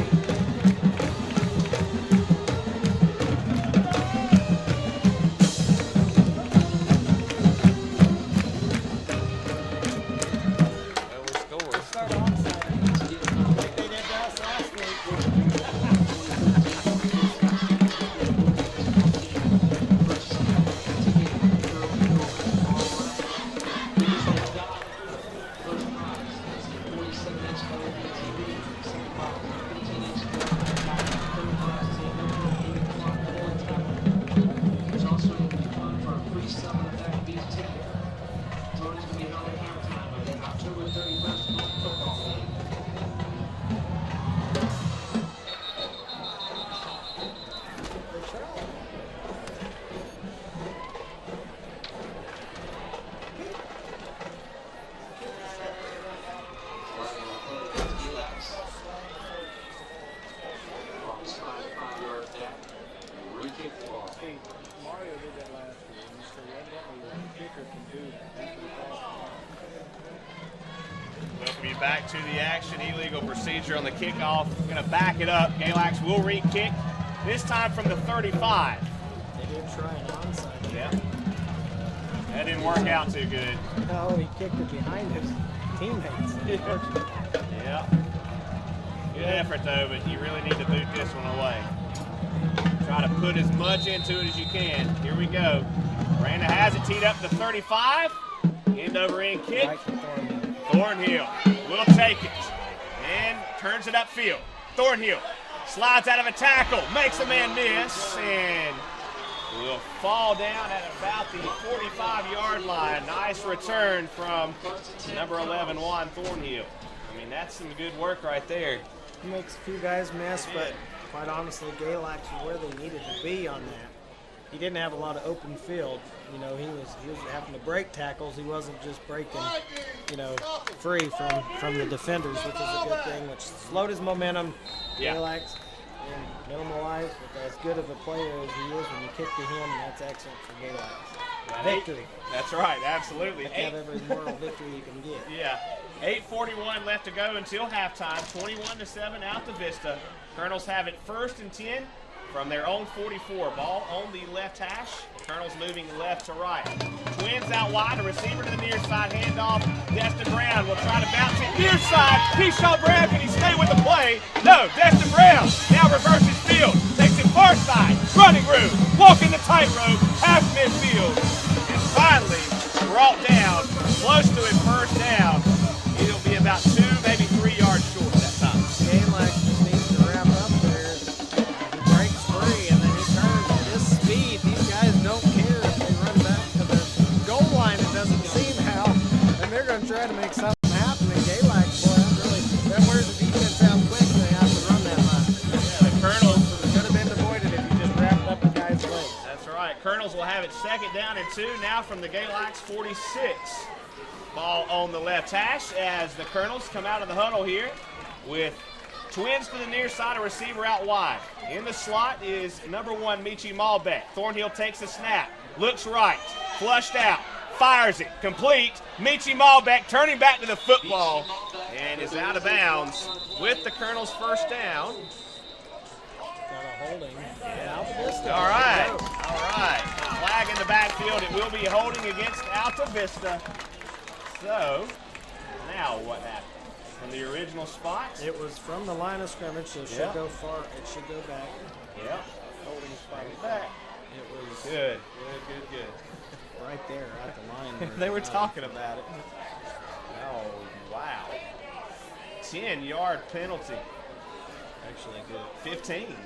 Welcome you back to the action. Illegal procedure on the kickoff. Going to back it up. Galax will re-kick, this time from the 35. They did try an onside. Yeah. That didn't work out too good. No, he kicked it behind his teammates. Yeah. Good effort, though, but you really need to boot this one away. Try to put as much into it as you can. Here we go. Brandon has it teed up to 35. End over end kick. Thornhill will take it and turns it upfield. Thornhill slides out of a tackle, makes a man miss, and will fall down at about the 45-yard line. Nice return from number 11, Juan Thornhill. I mean, that's some good work right there. He makes a few guys miss, but quite honestly, Galax was where they needed to be on that. He didn't have a lot of open field. You know, he was having to break tackles. He wasn't just breaking, you know, free from the defenders, which is a good thing, which slowed his momentum. Yeah. Galax and minimalize, but as good of a player as he is, when you kick to him, that's excellent for Galax. Victory. That's right, absolutely. Have every moral victory you can get. Yeah. 8:41 left to go until halftime. 21-7 Altavista. Colonels have it 1st and 10 from their own 44. Ball on the left hash. Colonels moving left to right. Twins out wide. A receiver to the near side. Handoff. Destin Brown will try to bounce it near side. Keyshawn Brown, can he stay with the play? No. Destin Brown now reverses field. Takes it far side. Running room. Walking the tightrope. Half midfield. And finally brought down. Close to it, first down. It'll be about 2, maybe 3 yards short that time. Galax just needs to wrap up there. He breaks free and then he turns at his speed. These guys don't care if they run back to the goal line, it doesn't seem how. And they're going to try to make something happen. And Galax, boy, that wears the defense out quick and they have to run that line. Yeah, the Colonels could have been avoided if you just wrapped up the guy's legs. That's right. Colonels will have it 2nd down and 2 now from the Galax 46. Ball on the left hash as the Colonels come out of the huddle here with Twins to the near side, a receiver out wide. In the slot is number 1, Michi Malbec. Thornhill takes the snap, looks right, flushed out, fires it, complete. Michi Malbec turning back to the football and is out of bounds with the Colonels' first down. Got a holding. All right. Flag in the backfield. It will be holding against Altavista. So, now what happened? From the original spot? It was from the line of scrimmage, so it should go far. It should go back. Yep. Holding spot back. It was Good. right there at the line. They were talking about it. Oh, wow. 10-yard penalty. Actually good. 15, isn't it?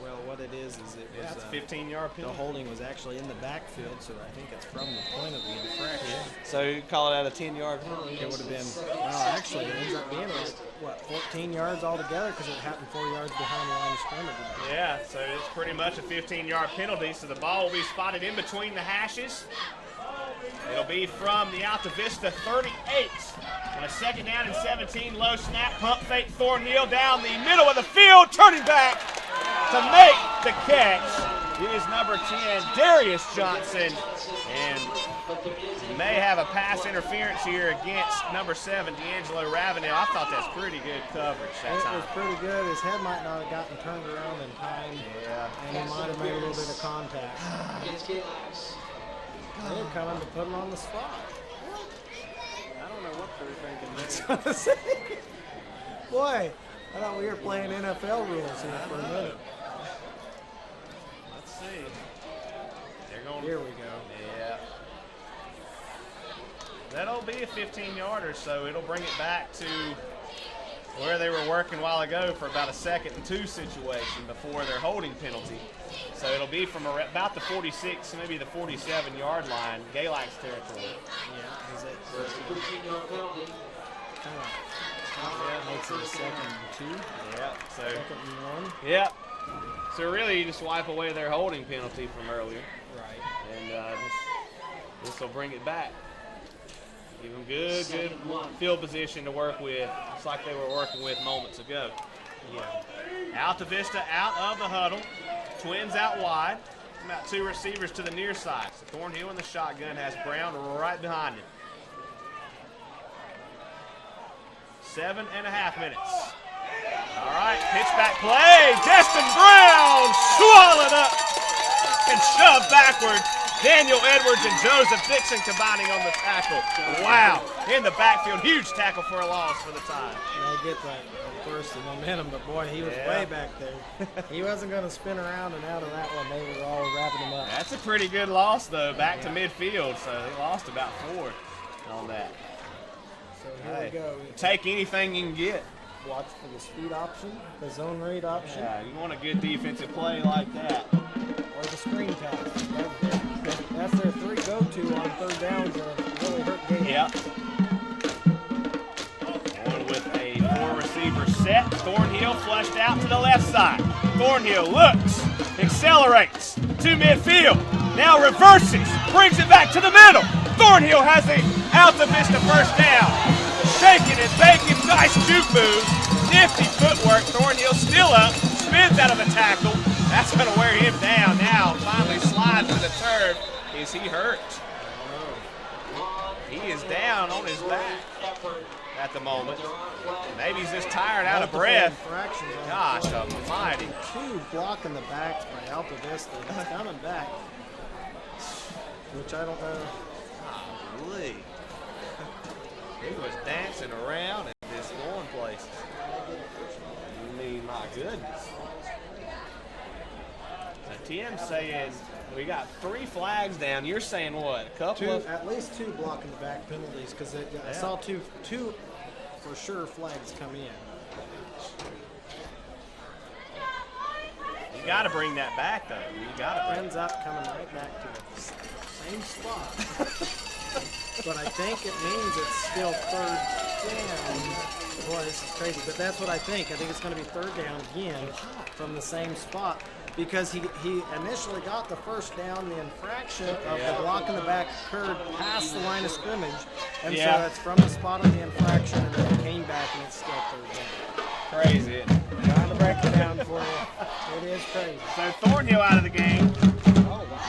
Well, what it is it Yeah, was it's a 15-yard the penalty. holding was actually in the backfield, so I think it's from the point of the infraction. So you call it out a 10-yard penalty? It would have been, well, actually, it ends up being, 14 yards altogether because it happened 4 yards behind the line of scrimmage. Yeah, so it's pretty much a 15-yard penalty, so the ball will be spotted in between the hashes. It'll be from the Altavista 38. On a 2nd down and 17, low snap, pump fake, Thornhill down the middle of the field, turning back to make the catch is number 10, Darius Johnson, and may have a pass interference here against number 7, D'Angelo Ravenel. I thought that's pretty good coverage that time. It was pretty good. His head might not have gotten turned around in time, and he might have made a little bit of contact. They're coming to put him on the spot. I don't know what they're thinking. Boy, I thought we were playing NFL rules here for a minute. Let's see. They're going. Here we go. Yeah. That'll be a 15-yarder, so it'll bring it back to where they were working a while ago for about a 2nd and 2 situation before their holding penalty. So it'll be from about the 46, maybe the 47-yard line, Galax territory. Yeah, is it? That's a 15-yard penalty. Makes it a 2nd and 2. Yeah. So. 2nd and 1. Yeah. So really, you just wipe away their holding penalty from earlier. Right. And this will bring it back. Give them good field position to work with, just like they were working with moments ago. Yeah. Altavista out of the huddle. Twins out wide. About 2 receivers to the near side. So Thornhill in the shotgun has Brown right behind him. 7.5 minutes. All right, pitch back play. Destin Brown swallowed up and shoved backward. Daniel Edwards and Joseph Dixon combining on the tackle. Wow, in the backfield, huge tackle for a loss for the tie. I get that, of course, the momentum, but boy, he was way back there. He wasn't going to spin around and out of that one. They were all wrapping him up. That's a pretty good loss, though, back to midfield, so they lost about 4 on that. So here we go. Take anything you can get. Watch for the speed option, the zone read option, Yeah, you want a good defensive play like that. or the screen pass. That's their 3 go-to on 3rd downs that really hurt games. Yep. Going with a 4-receiver set. Thornhill flushed out to the left side. Thornhill looks, accelerates to midfield. Now reverses, brings it back to the middle. Thornhill has a Altavista first down. Shaking and baking, nice juke move. Nifty footwork. Thornhill still up out of a tackle. That's going to wear him down now. Finally slides to the turf. Is he hurt? He is down on his back at the moment. Maybe he's just tired, out of breath. Gosh almighty. 2 blocking the backs by Altavista. He's coming back, which I don't know. Golly. He was dancing around and just going places. I mean, my goodness. Now, Tim's saying we got 3 flags down. You're saying what? A couple of? At least 2 blocking the back penalties, because I saw two for sure flags come in. You got to bring that back, though. You got to bring Ends up coming right back to the same spot. But I think it means it's still 3rd down. Boy, this is crazy, but that's what I think. I think it's going to be 3rd down again from the same spot, because he initially got the 1st down. The infraction of the block in the back occurred past the line of scrimmage, and so it's from the spot of the infraction, and then it came back, and it's still 3rd down. Crazy. Trying to break it down for you. It is crazy. So Thornhill out of the game.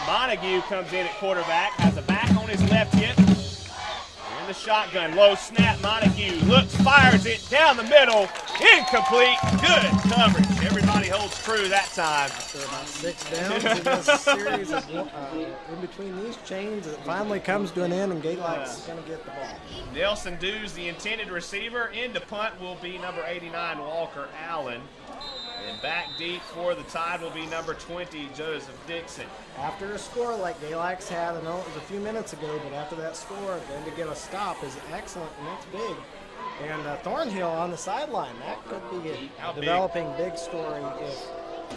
Montague comes in at quarterback, has a back on his left hip. In the shotgun, low snap, Montague looks, fires it down the middle, incomplete, good coverage. Everybody holds true that time. After about 6 downs in this series of in between these chains, it finally comes to an end, and Galax is going to get the ball. Nelson Dews, the intended receiver. Into punt will be number 89, Walker Allen. And back deep for the Tide will be number 20, Joseph Dixon. After a score like Galax had, I know it was a few minutes ago, but after that score, then to get a stop is excellent, and that's big. And Thornhill on the sideline, that could be a developing big story if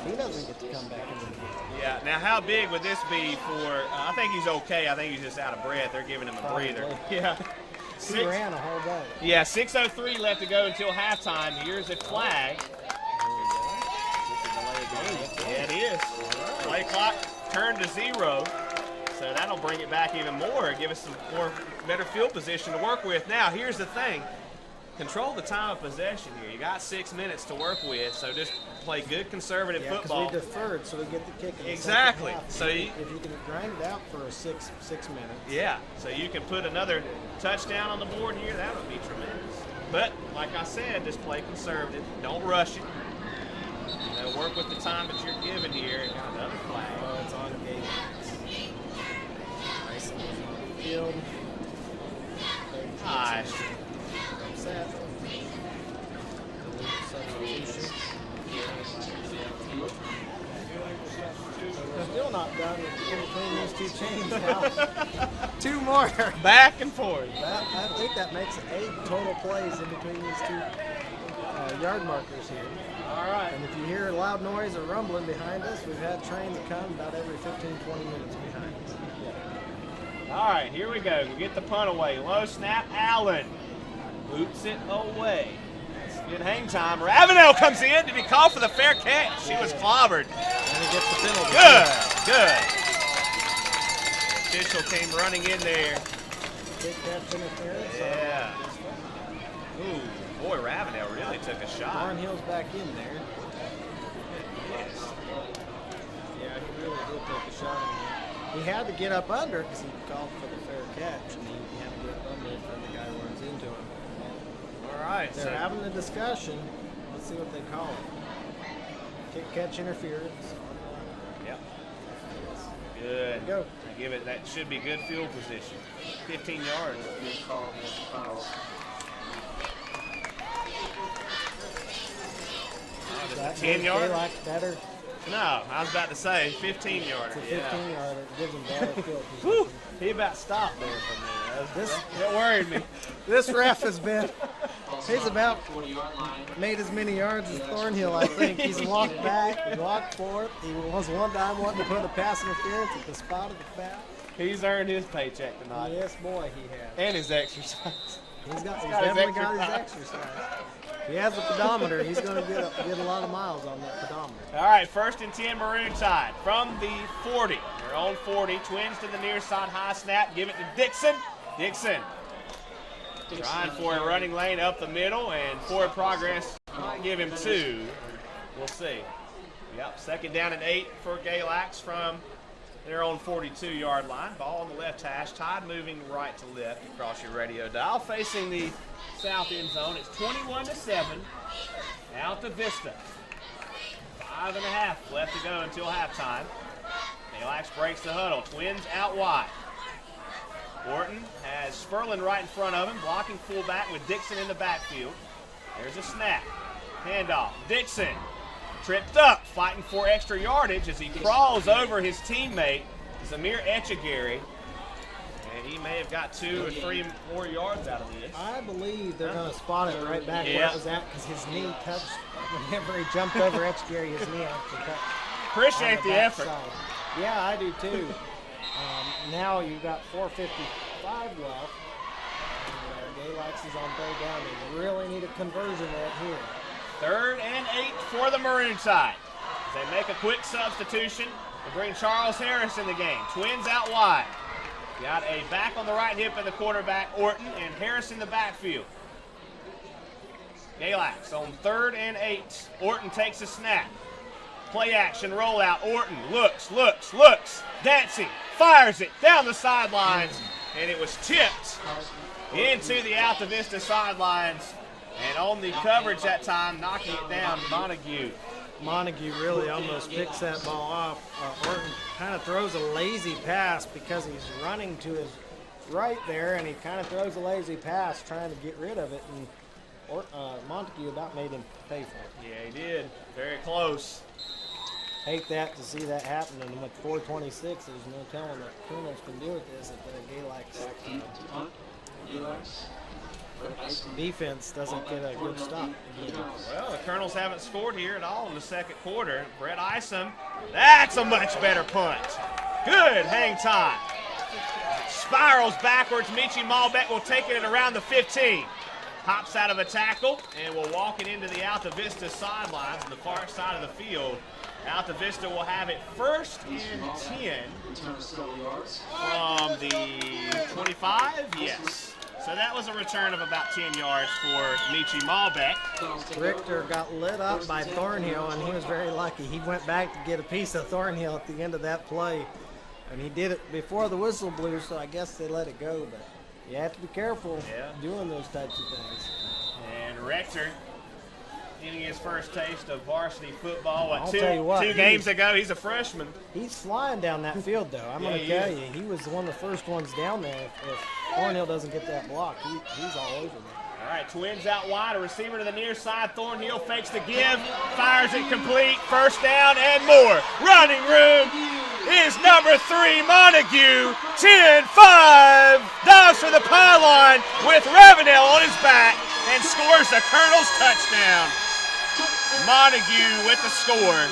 he doesn't get to come back into the game. Yeah, now how big would this be for, I think he's okay. I think he's just out of breath. They're giving him a breather. Yeah. He ran a whole day. Yeah, 6:03 left to go until halftime. Here's a flag. Yeah, it is. Play clock turned to 0, so that'll bring it back even more, give us some more better field position to work with. Now, here's the thing. Control the time of possession here. You got 6 minutes to work with, so just play good conservative football. Because we deferred, so we get the kick in the exactly. second half. So if you can grind it out for 6 minutes. Yeah, so you can put another touchdown on the board here. That would be tremendous. But, like I said, just play conservative. Don't rush it. Work with the time that you're given here. And got another flag. Oh, it's on the game. Nice on the field. Gosh. Set. Substitution. We're still not done in between these 2 chains now. 2 more. Back and forth. I think that makes 8 total plays in between these 2 yard markers here. All right. And if you hear a loud noise or rumbling behind us, we've had trains that come about every 15-20 minutes behind us. All right, here we go. We get the punt away. Low snap, Allen boots it away. That's good hang time. Ravenel comes in. Did he call for the fair catch? She was clobbered. And he gets the penalty. Good. The official came running in there. Big catch interference. Yeah. Ooh. Boy, Ravenel really took a shot. Thornhill's back in there. Yes. Yeah, he really did take a shot. He had to get up under because he called for the fair catch, and he had to get up under it before the guy runs into him. All right. They're having a discussion. Let's see what they call it. Kick catch interference. Yep. Good. Go. Give it. That should be good field position. 15 yards. That 10 yards? like better. No, I was about to say 15 yards. It's a 15 yarder. It gives him better field position. Whew, he about stopped there for me. That worried me. This ref has been, he's about made as many yards as Thornhill, I think. He's walked back, he walked forth. He was one time wanting to put a pass interference at the spot of the foul. He's earned his paycheck tonight. Yes, boy, he has. And his exercise. He's definitely got his exercise. He has a pedometer. He's going to get a lot of miles on that pedometer. All right, 1st and 10 Maroon Tide from the 40. Their own 40. Twins to the near side. High snap. Give it to Dixon. Dixon trying for a running lane up the middle, and forward progress might give him 2. We'll see. Yep, 2nd down and 8 for Galax from their own 42-yard line. Ball on the left hash. Tide moving right to left across your radio dial. Facing the south end zone. It's 21-7. Altavista. 5.5 left to go until halftime. Galax breaks the huddle. Twins out wide. Orton has Sperlin right in front of him, blocking fullback with Dixon in the backfield. There's a snap. Handoff. Dixon tripped up, fighting for extra yardage as he crawls over his teammate, Zamir Etchegary. And he may have got 2 or 3 more yards out of this. I believe they're going to spot it right back where it was at because his knee touched, whenever he jumped over Etchegary, his knee actually touched. Appreciate the effort. Side. Yeah, I do too. Now you've got 4:55 left. Galax is on 3rd down. They really need a conversion right here. 3rd and 8 for the Maroon Tide. As they make a quick substitution to bring Charles Harris in the game. Twins out wide. Got a back on the right hip of the quarterback, Orton, and Harris in the backfield. Galax on 3rd and 8. Orton takes a snap. Play action rollout. Orton looks, dancing, fires it down the sidelines, and it was tipped into the Altavista sidelines. And on the coverage that time, knocking it down, Montague. Montague really almost picks that ball off. Orton kind of throws a lazy pass because he's running to his right there, and he kind of throws a lazy pass trying to get rid of it. And Montague about made him pay for it. Yeah, he did. Very close. Hate that to see that happen, and with 4:26, there's no telling what Colonels can do with this if the Galax defense doesn't get a good stop. Well, the Colonels haven't scored here at all in the 2nd quarter. Brett Isom, that's a much better punt. Good hang time. Spirals backwards. Michi Malbec will take it at around the 15. Hops out of a tackle and will walk it into the Altavista sidelines on the far side of the field. Altavista will have it 1st and 10 from the 25. Yes. So that was a return of about 10 yards for Michi Malbec. Richter got lit up by Thornhill, and he was very lucky. He went back to get a piece of Thornhill at the end of that play, and he did it before the whistle blew, so I guess they let it go. But you have to be careful doing those types of things. And Richter getting his first taste of varsity football. I'll tell you what, two games ago, he's a freshman. He's flying down that field, though. I'm going to tell you, he was one of the first ones down there. If Thornhill doesn't get that block, he's all over there. All right, Twins out wide, a receiver to the near side. Thornhill fakes the give, fires it complete, 1st down and more. Running room is number 3, Montague, 10-5, dives for the pylon with Ravenel on his back and scores the Colonel's touchdown. Montague with the score.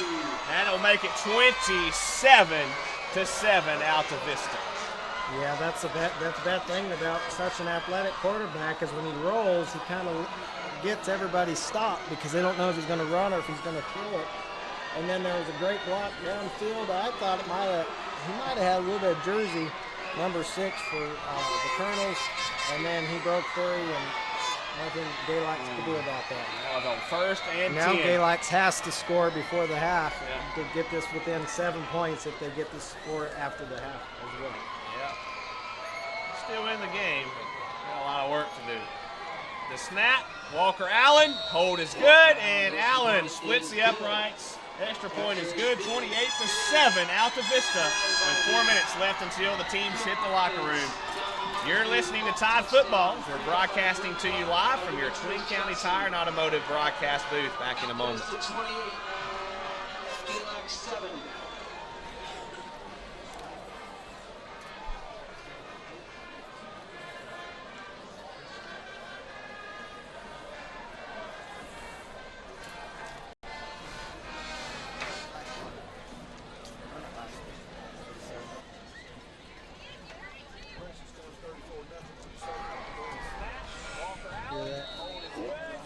That'll make it 27-7 Altavista. Yeah, that's a bad thing about such an athletic quarterback is when he rolls, he kind of gets everybody stopped because they don't know if he's going to run or if he's going to throw it. And then there was a great block downfield. I thought he might have had a little bit of jersey number 6 for the Colonels, and then he broke free, and nothing Galax could do about that. That was on 1st and 10. Now Galax has to score before the half to get this within 7 points if they get the score after the half as well. Still in the game, got a lot of work to do. The snap, Walker Allen, hold is good, and Allen splits the uprights. Extra point is good, 28-7, Altavista, with 4 minutes left until the teams hit the locker room. You're listening to Tide Football. We're broadcasting to you live from your Twin County Tire and Automotive broadcast booth. Back in a moment.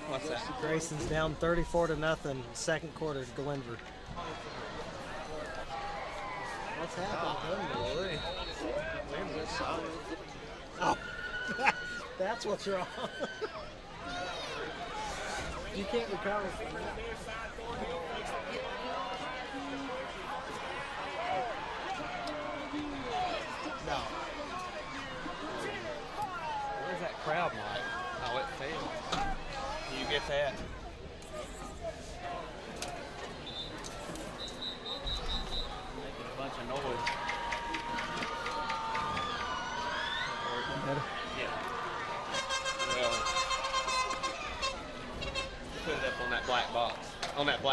What's that? Grayson's down 34-0, 2nd quarter to Glenver. What's happened? Oh, that's what's wrong. You can't recover from that.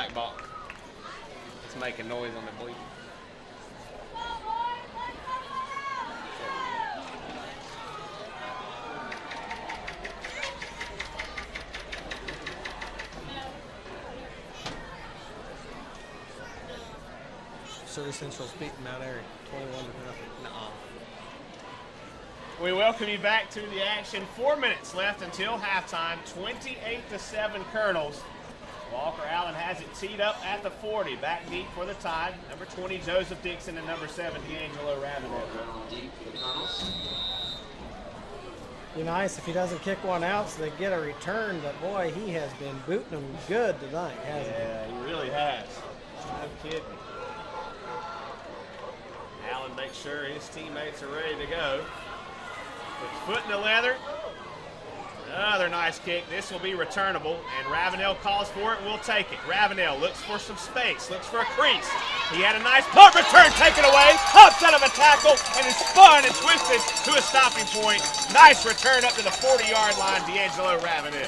black ball. It's making noise on the bleachers. Surrey Central's beating Mount Airy 21-0. We welcome you back to the action. 4 minutes left until halftime. 28-7 Colonels. Walker Allen has it teed up at the 40. Back deep for the Tide. Number 20, Joseph Dixon, and number 7, D'Angelo Ravenel. Be nice if he doesn't kick one out so they get a return, but boy, he has been booting them good tonight, hasn't he? Yeah, he really has. No kidding. Allen makes sure his teammates are ready to go. Puts foot in the leather. Another nice kick. This will be returnable, and Ravenel calls for it. We'll take it. Ravenel looks for some space, looks for a crease. He had a nice punt return taken away. Hops out of a tackle and is spun and twisted to a stopping point. Nice return up to the 40-yard line, D'Angelo Ravenel.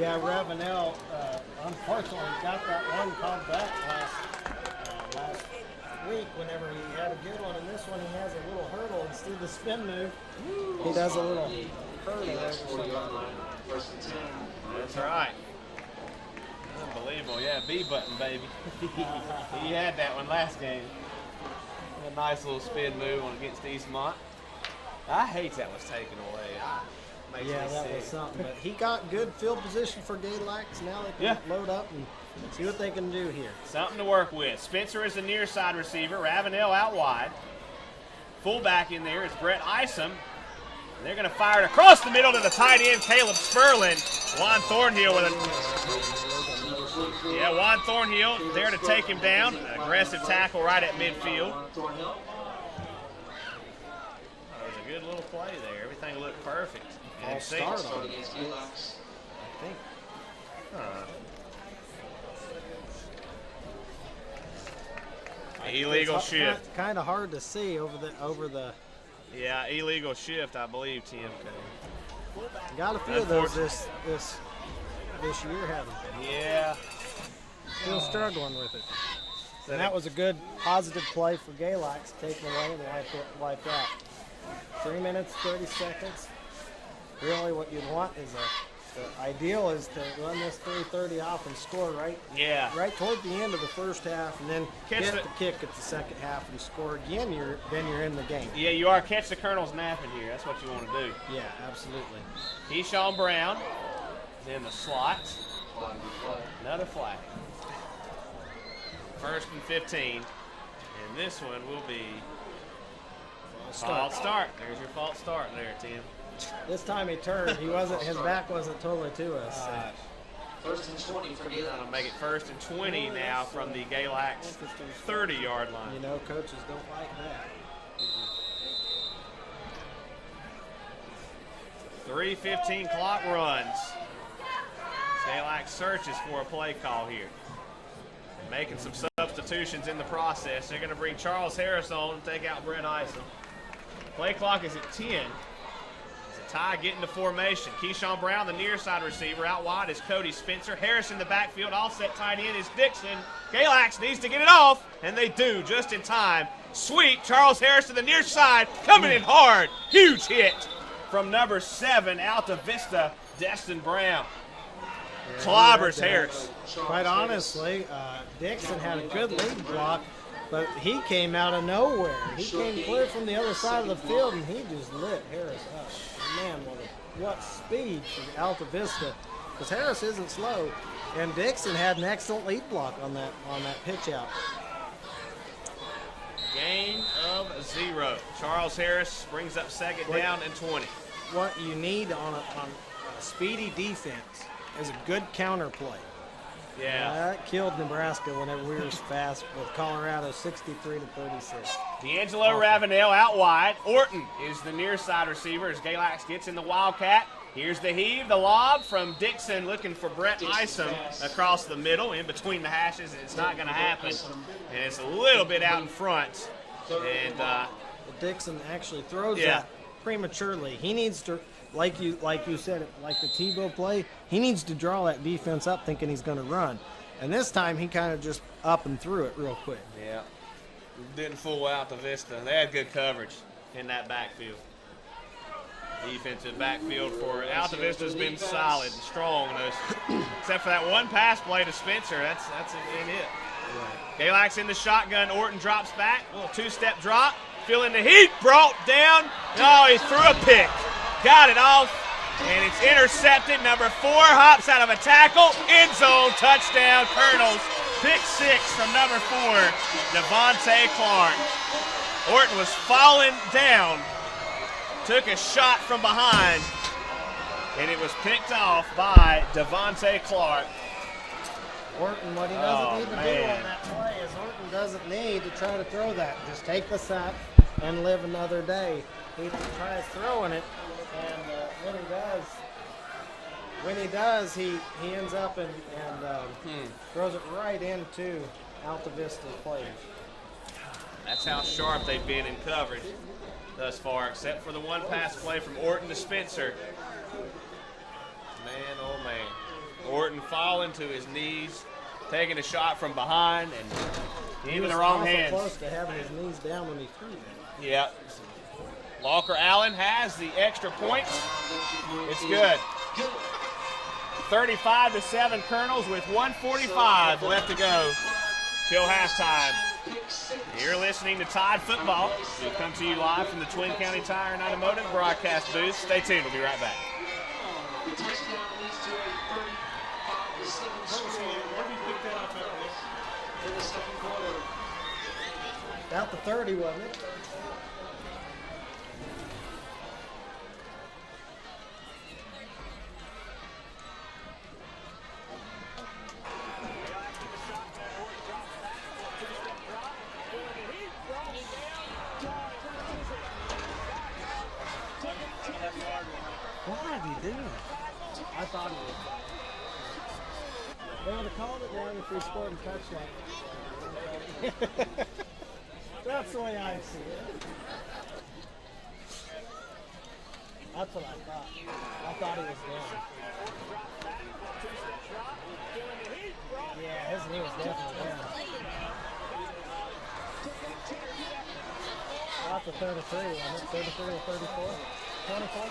Yeah, Ravenel unfortunately got that one called back last week whenever he had a good one, and this one he has a little hurdle instead of the spin move. He does a little hurdle. That's right. Unbelievable. Yeah, B button, baby. He had that one last game. A nice little spin move on against Eastmont. I hate that was taken away. Yeah, that was something. But he got good field position for Galax. Now they can load up and see what they can do here. Something to work with. Spencer is the near side receiver. Ravenel out wide. Fullback in there is Brett Isom. They're going to fire it across the middle to the tight end, Caleb Sperlin. Juan Thornhill with Juan Thornhill there to take him down. An aggressive tackle right at midfield. That was a good little play there. Everything looked perfect. All start on it. I think. Illegal shift. Kind of hard to see over the. Yeah, illegal shift, I believe, Tim. Got a few of those this year, haven't they? Yeah. Still struggling with it. And that was a good positive play for Galax, taken away and wiped out. 3 minutes, 30 seconds. Really, what you'd want is the ideal is to run this 3:30 off and score right toward the end of the first half, and then get the kick at the second half and score again. Then you're in the game. Yeah, you are. Catch the Colonels napping here. That's what you want to do. Yeah, absolutely. Keyshawn Brown is in the slot. Another flag. 1st and 15, and this one will be false start. There's your false start there, Tim. This time he turned. His back wasn't totally to us. 1st and 20 for Galax. I'm going to make it 1st and 20 now from the Galax 30-yard line. You know, coaches don't like that. 3:15 clock runs. Galax searches for a play call here. Making some substitutions in the process. They're going to bring Charles Harris on and take out Brent Isom. Play clock is at 10. Tide getting to formation. Keyshawn Brown, the near side receiver. Out wide is Cody Spencer. Harris in the backfield. Offset tight end is Dixon. Galax needs to get it off, and they do just in time. Sweet. Charles Harris to the near side. Coming in hard. Huge hit from number 7, Altavista, Destin Brown. Clobbers Harris. Quite honestly, Dixon had a good lead block, but he came out of nowhere. He came clear from the other side of the field, and he just lit Harris up. Man, what speed for Altavista, because Harris isn't slow, and Dixon had an excellent lead block on that pitch out. Gain of 0. Charles Harris brings up 2nd down and 20. What you need on a speedy defense is a good counter play. Yeah. That killed Nebraska whenever we were fast with Colorado 63-36. D'Angelo Ravenel out wide. Orton is the near side receiver as Galax gets in the Wildcat. Here's the heave, the lob from Dixon looking for Brett Isom across the middle in between the hashes. It's not going to happen. And it's a little bit out in front. And Dixon actually throws that prematurely. He needs to, like you said, like the Tebow play, he needs to draw that defense up thinking he's going to run. And this time he kind of just up and threw it real quick. Yeah. Didn't fool Altavista. They had good coverage in that backfield. Defensive backfield for Altavista has been solid and strong. Except for that one pass play to Spencer. That's in it. Right. Galax in the shotgun. Orton drops back. A little two-step drop. Feeling the heat. Brought down. Oh, he threw a pick. Got it off. And it's intercepted. Number 4 hops out of a tackle. End zone. Touchdown. Colonels. Pick 6 from number 4, Devontae Clark. Orton was falling down. Took a shot from behind. And it was picked off by Devontae Clark. Orton, what he doesn't need to do on that play is Orton doesn't need to try to throw that. Just take the sack and live another day. He tries throwing it, and when he does, he ends up and throws it right into Altavista players. That's how sharp they've been in coverage thus far, except for the one pass play from Orton to Spencer. Man, oh man. Orton falling to his knees, taking a shot from behind, and in the wrong hands. He was close to having his knees down when he threw that. Yeah. Walker Allen has the extra point. It's good. 35-7 Colonels with 1:45 left to go till halftime. You're listening to Tide Football. We come to you live from the Twin County Tire and Automotive broadcast booth. Stay tuned. We'll be right back. About the 30, wasn't it? What did he do? I thought he was. They would have called it down if he scored a touchdown. That's the way I see it. That's what I thought. I thought he was down. Yeah, his knee was definitely down. About the 33, wasn't it? 33 or 34? 24?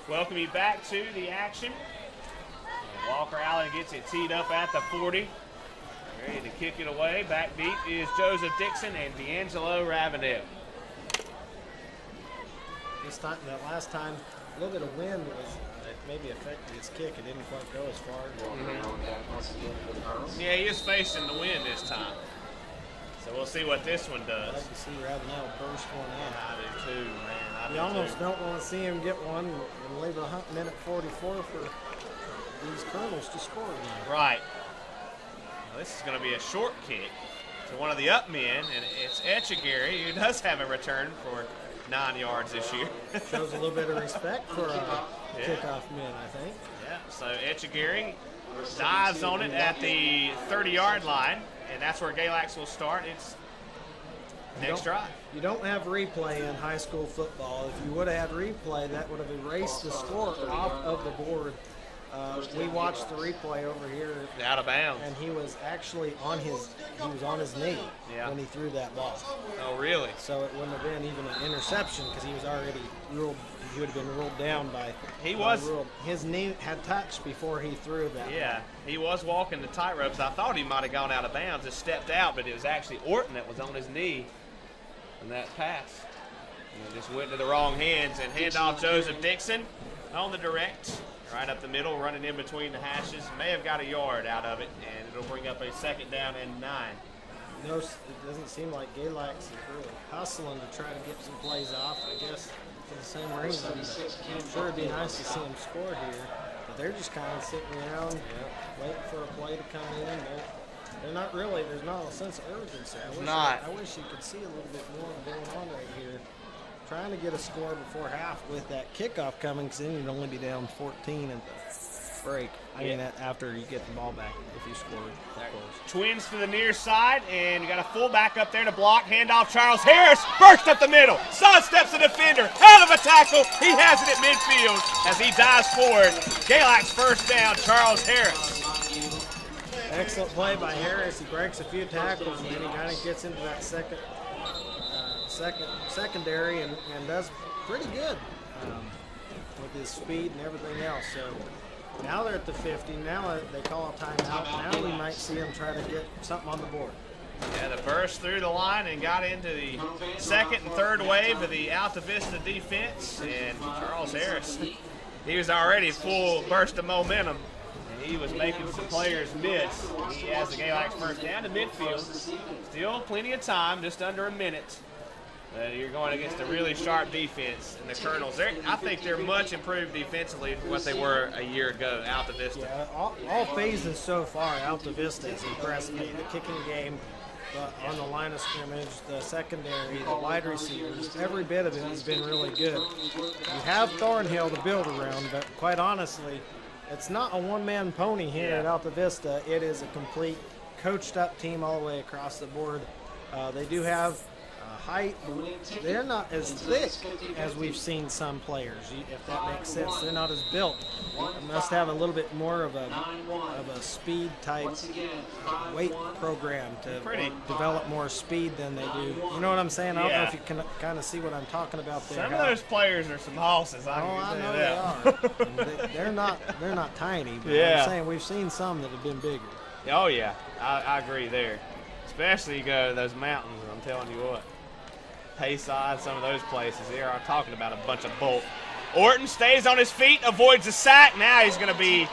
Welcome you back to the action. And Walker Allen gets it teed up at the 40. Ready to kick it away. Back deep is Joseph Dixon and D'Angelo Ravenel. This time, that last time, a little bit of wind was maybe affected his kick. It didn't quite go as far. Yeah, he is facing the wind this time. So we'll see what this one does. I'd like to see Ravenel burst one out. I do too, man. You almost don't want to see him get one and leave a minute 44 for these Colonels to score again. Right. Now this is going to be a short kick to one of the up men, and it's Etchegary, who does have a return for 9 yards this year. Shows a little bit of respect for kickoff men, I think. Yeah, so Etchegary dives on it at the 30-yard line, and that's where Galax will start. It's next drive. You don't have replay in high school football. If you would have had replay, that would have erased the score off of the board. We watched the replay over here. Out of bounds. And he was actually on his knee when he threw that ball. Oh, really? So it wouldn't have been even an interception because he was already ruled. He would have been ruled down by. His knee had touched before he threw that. Yeah, he was walking the tightropes. I thought he might have gone out of bounds, just stepped out, but it was actually Orton that was on his knee in that pass. And it just went to the wrong hands, and handoff Joseph Dixon on the direct. Right up the middle, running in between the hashes. May have got a yard out of it, and it'll bring up a 2nd down and 9. No, it doesn't seem like Galax is really hustling to try to get some plays off, I guess, for the same reason. I'm sure it'd be nice to see them score here, but they're just kind of sitting around waiting for a play to come in. They're not really. There's not a sense of urgency. I wish you could see a little bit more going on right here. Trying to get a score before half with that kickoff coming, because then you'd only be down 14 at the break. I mean, after you get the ball back, if you scored that close. Twins to the near side, and you got a fullback up there to block. Handoff, Charles Harris, burst up the middle. Sidesteps the defender. Hell of a tackle. He has it at midfield as he dives forward. Galax first down, Charles Harris. Excellent play by Harris. He breaks a few tackles, and then he kind of gets into that secondary and does pretty good with his speed and everything else. So now they're at the 50. Now they call a timeout. Now we might see them try to get something on the board. Yeah, the burst through the line and got into the second and third wave of the Altavista defense. And Charles Harris, he was already full burst of momentum. And he was making some players miss. He has the Galax first down to midfield. Still plenty of time, just under a minute. You're going against a really sharp defense. And the Colonels, I think they're much improved defensively from what they were a year ago, Altavista. Yeah, all phases so far, Altavista has impressed me. The kicking game, on the line of scrimmage, the secondary, the wide receivers, every bit of it has been really good. You have Thornhill to build around, but quite honestly, it's not a one-man pony here at Altavista. It is a complete coached-up team all the way across the board. They do have height. They're not as thick as we've seen some players, if that makes sense. They're not as built. They must have a little bit more of a speed type weight program to develop more speed than they do. You know what I'm saying? I don't know if you can kind of see what I'm talking about there. Some of those players are some hosses. I know they are. They're not tiny, but I'm saying we've seen some that have been bigger. Oh yeah, I agree there. Especially you go to those mountains, and I'm telling you what. Payside, some of those places, they are talking about a bunch of bulk. Orton stays on his feet, avoids a sack. Now he's going to be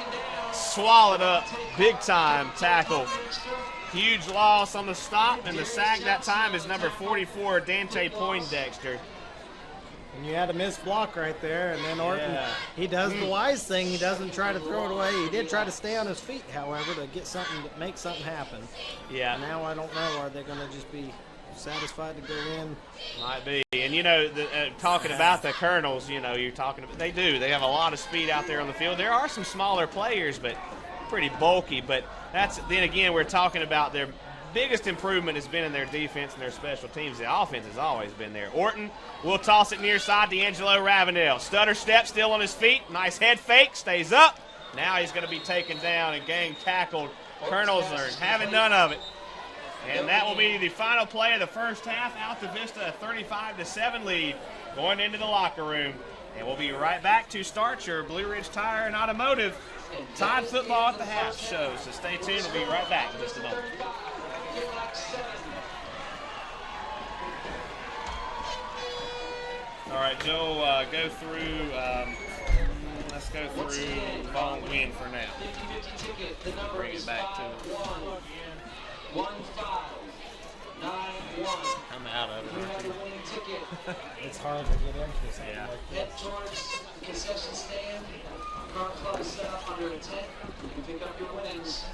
swallowed up. Big time tackle. Huge loss on the stop, and the sack that time is number 44, Dante Poindexter. And you had a missed block right there, and then Orton, he does the wise thing. He doesn't try to throw it away. He did try to stay on his feet, however, to get something, to make something happen. Yeah. And now I don't know, are they going to just be satisfied to go in? Might be. And you know, talking about the Colonels, you know, you're talking about, they have a lot of speed out there on the field. There are some smaller players, but pretty bulky. But then again, we're talking about their biggest improvement has been in their defense and their special teams. The offense has always been there. Orton will toss it near side. D'Angelo Ravenel, stutter step, still on his feet. Nice head fake, stays up. Now he's going to be taken down and gang tackled. Colonels are having none of it. And that will be the final play of the first half. Altavista a 35-7 lead going into the locker room. And we'll be right back to start your Blue Ridge Tire and Automotive Tide Football at the Half show. So stay tuned. We'll be right back in just a moment. All right, Joe, go through. Let's go through Long Win for now. Bring it back to it. 1591. I'm out of it. It's hard to get into something like that. Head towards the concession stand. Car club is set up under a tent. You can pick up your winnings.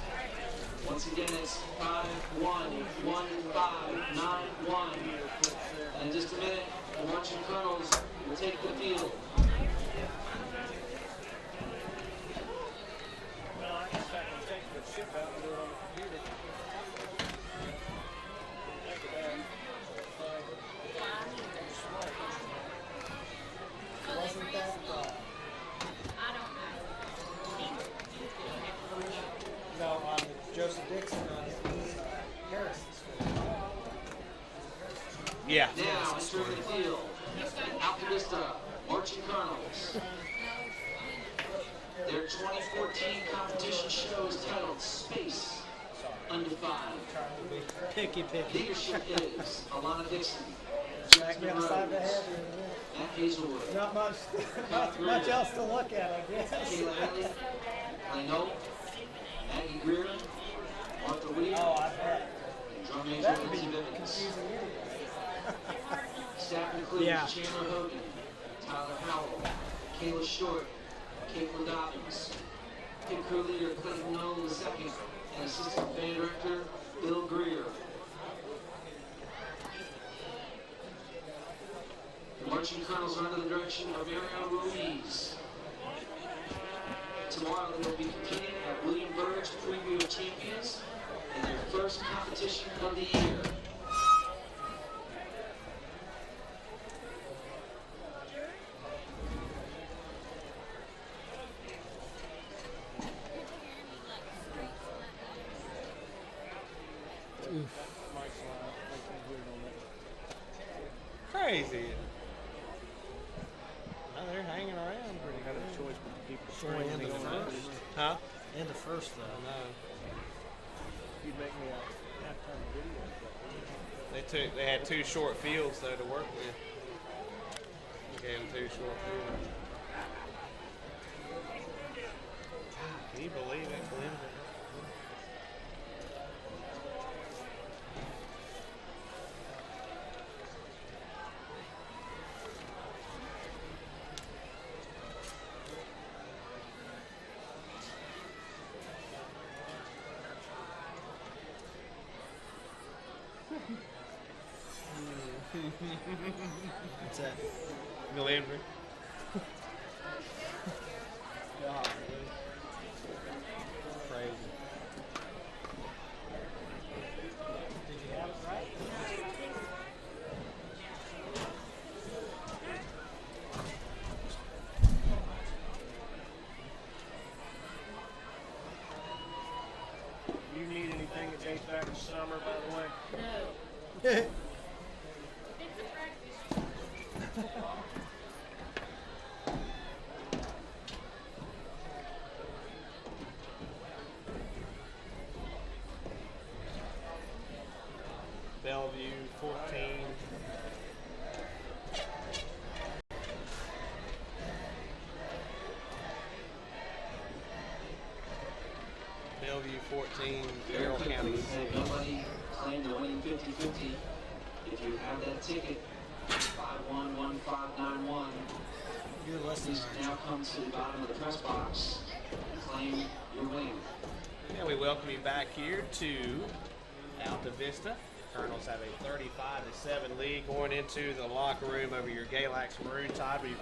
Once again, it's 511591. And in just a minute, the Marching Colonels will take the field. Yeah. Now, entering the field, Altavista Marching Colonels. Their 2014 competition show is titled Space Undefined. Picky. Leadership is Alana Dixon, Back me upside the head. Matt Hazelwood, Not much else to look at, I guess. Kayla Henley, Leno, Maggie Greer, Martha Williams, Oh, I bet. and drum major That would be Lindsay Bivens. confusing anyway. Staff includes Yeah. Chandler Hogan, Tyler Howell, Kayla Short, Caitlin Dobbins, pit crew leader Clayton Nolan II, and assistant band director Bill Greer. The marching colonels are under the direction of Mario Ruiz. Tomorrow they will be competing at LYNCHBURG's Preview of Champions in their first competition of the year. Crazy. Well, they're hanging around pretty good. Choice but to keep the Boy, string and the going. first. Huh? And the first, though. No. You'd make me a halftime video. They had 2 short fields though to work with. Gave them 2 short fields. God, can you believe it? What's that? Glenbury. Crazy. Did you have it right? You need anything that dates back to summer, by the way? No. Bellevue 14. Bellevue 14, Carroll County 6. Nobody claimed the winning 50-50. If you have that ticket, 511591. You're listening. Please now come to the bottom of the press box. Claim your win. And we welcome you back here to Altavista. Colonels have a 35-7 lead going into the locker room over your Galax Maroon Tide. We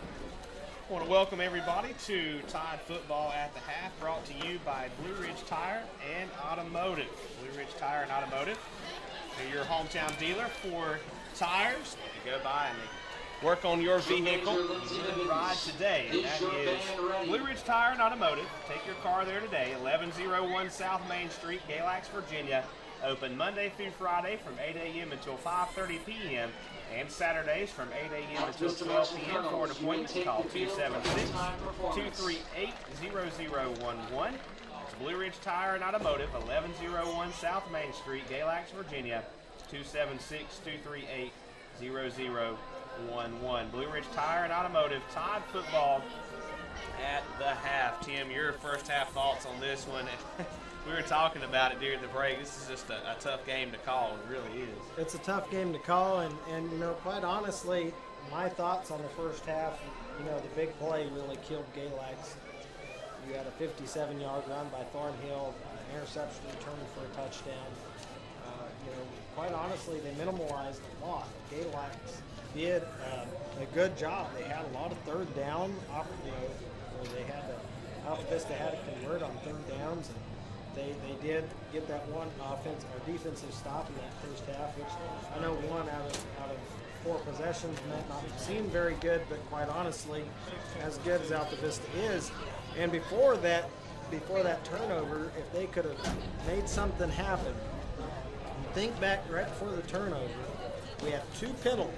want to welcome everybody to Tide Football at the Half, brought to you by Blue Ridge Tire and Automotive. Blue Ridge Tire and Automotive, they're your hometown dealer for tires. You go by and they work on your vehicle. Ride today, and that is Blue Ridge Tire and Automotive. Take your car there today, 1101 South Main Street, Galax, Virginia. Open Monday through Friday from 8 a.m. until 5:30 p.m. and Saturdays from 8 a.m. until 12 p.m. For an appointment, call 276-238-0011. It's Blue Ridge Tire and Automotive, 1101 South Main Street, Galax, Virginia, 276-238-0011. Blue Ridge Tire and Automotive, Tide Football at the half. Tim, your first half thoughts on this one? We were talking about it during the break. This is just a tough game to call. It really is. It's a tough game to call, and you know, quite honestly, my thoughts on the first half, you know, the big play really killed Galax. You had a 57-yard run by Thornhill, an interception return for a touchdown. You know, quite honestly, they minimalized a lot. Galax did a good job. They had a lot of third down, you know, where they had to, Altavista had to convert on third downs, and they did get that one defensive stop in that first half, which I know one out of 4 possessions might not seem very good, but quite honestly, as good as Altavista is. And before that turnover, if they could have made something happen, think back right before the turnover, we had 2 penalties.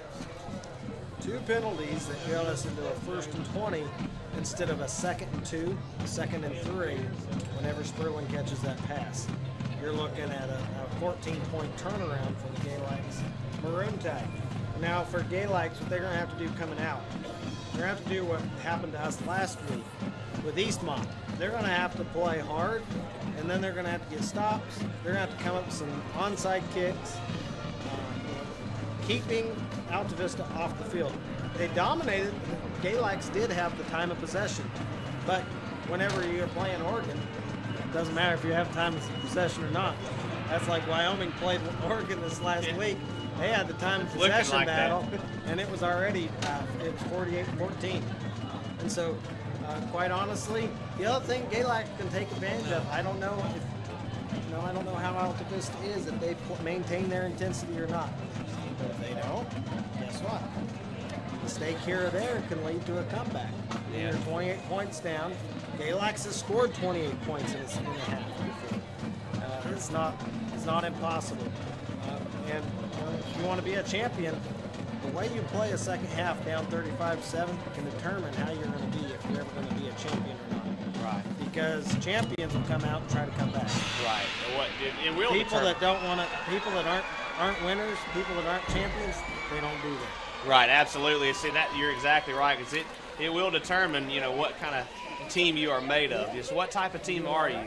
2 penalties that got us into a 1st and 20 instead of a 2nd and 2, a 2nd and 3 whenever Sperling catches that pass. You're looking at a 14-point turnaround for the Galax Maroon Tide. Now for Galax, what they're going to have to do coming out, they're going to have to do what happened to us last week with Eastmont. They're going to have to play hard, and then they're going to have to get stops. They're going to have to come up with some onside kicks, keeping Altavista off the field. They dominated. Galax did have the time of possession, but whenever you're playing Oregon, it doesn't matter if you have time of possession or not. That's like Wyoming played Oregon this last week. They had the time of possession like battle, and it was already it was 48-14. And so, quite honestly, the other thing Galax can take advantage of, I don't know how Altavista is, if they maintain their intensity or not. But if they don't, guess what? A mistake here or there can lead to a comeback. You're 28 points down. Galax has scored 28 points in a half before. It's not impossible. And if you want to be a champion, the way you play a second half down 35-7 can determine how you're going to be, if you're ever going to be a champion or not. Right. Because champions will come out and try to come back. Right. It will People determine. that don't want to, people that aren't winners, people that aren't champions, they don't do that. Right. Absolutely. See, that you're exactly right. Because it will determine, what kind of team you are made of. Just what type of team are you?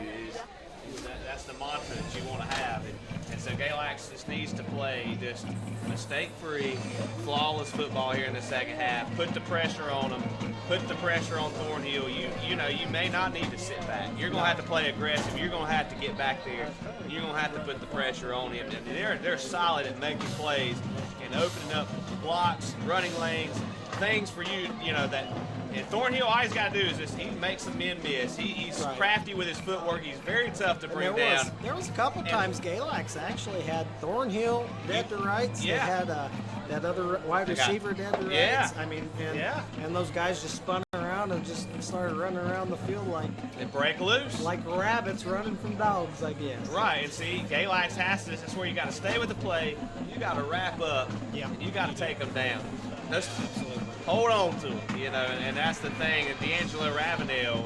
That's the mantra that you want to have. And so Galax just needs to play just mistake-free, flawless football here in the second half. Put the pressure on them. Put the pressure on Thornhill. You may not need to sit back. You're going to have to play aggressive. You're going to have to get back there. You're going to have to put the pressure on him. And they're solid at making plays and opening up blocks, running lanes, things for you, that. And Thornhill, all he's got to do is he makes the men miss. He's crafty with his footwork. He's very tough to bring down. There was a couple times Galax actually had Thornhill dead to rights. Yeah. They had that other wide receiver dead to rights. Yeah. I mean, and those guys just spun around and just started running around the field They break loose. like rabbits running from dogs, I guess. Right, and see, Galax has this. That's where you got to stay with the play. You got to wrap up. Yeah. And you got to take them down. Just hold on to them, and that's the thing. And D'Angelo Ravenel,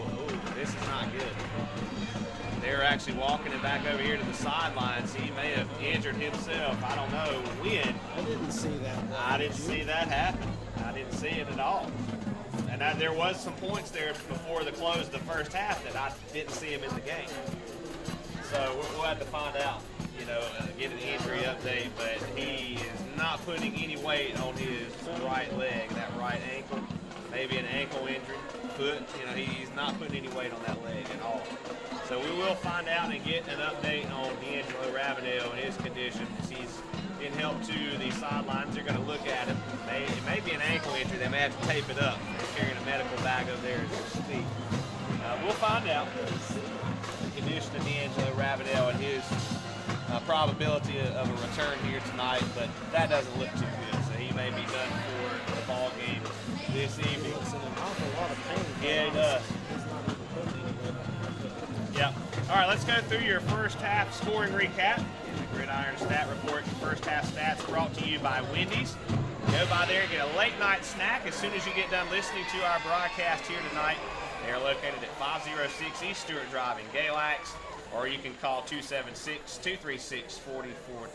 this is not good. They're actually walking it back over here to the sidelines. He may have injured himself. I don't know when. I didn't see that. I didn't see that happen. I didn't see it at all. And there was some points there before the close of the first half that I didn't see him in the game. So we'll have to find out, get an injury update. But he is not putting any weight on his right leg, that right ankle. Maybe an ankle injury, foot. He's not putting any weight on that leg at all. So we will find out and get an update on D'Angelo Ravenel and his condition. He's been helped to the sidelines. They're going to look at him. It may be an ankle injury. They may have to tape it up. They're carrying a medical bag over there as we speak. We'll find out the condition of D'Angelo Ravenel and his probability of a return here tonight, but that doesn't look too good. So he may be done for the ball game this evening. It's in an awful lot of pain. Yeah, he does. He's not even putting anywhere. Yep. All right, let's go through your first half scoring recap. The Gridiron Stat Report. First half stats brought to you by Wendy's. Go by there and get a late night snack as soon as you get done listening to our broadcast here tonight. They are located at 506 East Stewart Drive in Galax, or you can call 276-236-4410.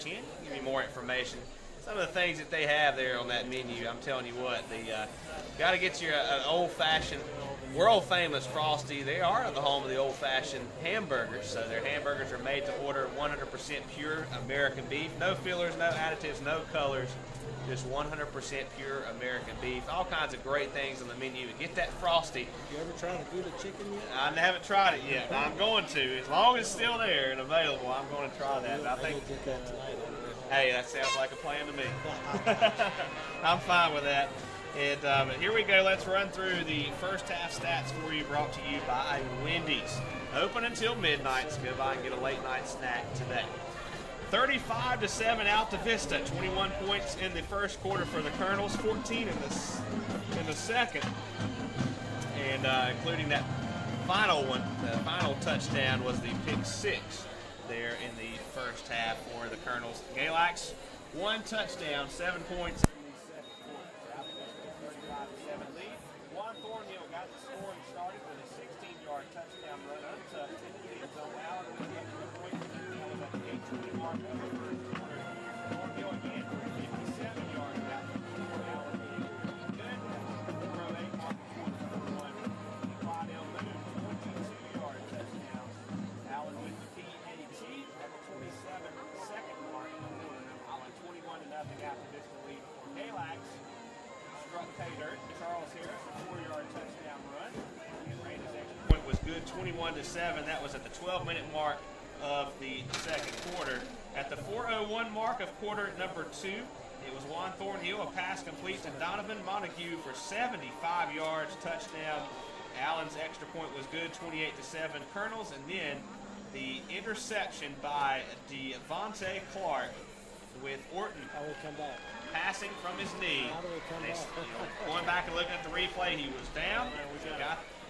Give you more information. Some of the things that they have there on that menu, I'm telling you what, got to get you an old-fashioned, world-famous Frosty. They are the home of the old-fashioned hamburgers, so their hamburgers are made to order, 100% pure American beef. No fillers, no additives, no colors. Just 100% pure American beef. All kinds of great things on the menu. Get that Frosty. You ever tried the Gouda chicken yet? I haven't tried it yet. I'm going to. As long as it's still there and available, I'm going to try that. I think. Get that tonight. Hey, that sounds like a plan to me. I'm fine with that. And here we go. Let's run through the first half stats for you, brought to you by Wendy's. Open until midnight, so go by and get a late night snack today. 35-7 Altavista, 21 points in the first quarter for the Colonels, 14 in the second, and including that final one. The final touchdown was the pick six there in the first half for the Colonels. Galax, 1 touchdown, 7 points in the second quarter. Altavista 35-7 lead. Juan Thornhill got the scoring started with a 16-yard touchdown run untouched in the end zone. Allen with the extra point. That was at the 18 mark of the first quarter. Thornhill again for a 57-yard out. Allen being good. Throw 8 mark one. Waddell Moon, 22-yard touchdown. Allen with the PAT at the 27-second mark. Allen 21-0 after this lead for Galax. Struck pay dirt. Charles Harris, a 4-yard touchdown run. His extra point was good, 21-7. That was at the 12-minute mark of the second quarter. At the 4:01 mark of quarter number 2, it was Juan Thornhill, a pass complete to Donovan Montague for 75 yards, touchdown. Allen's extra point was good, 28-7 Colonels, and then the interception by Devontae Clark with Orton passing from his knee. Going back and looking at the replay, he was down.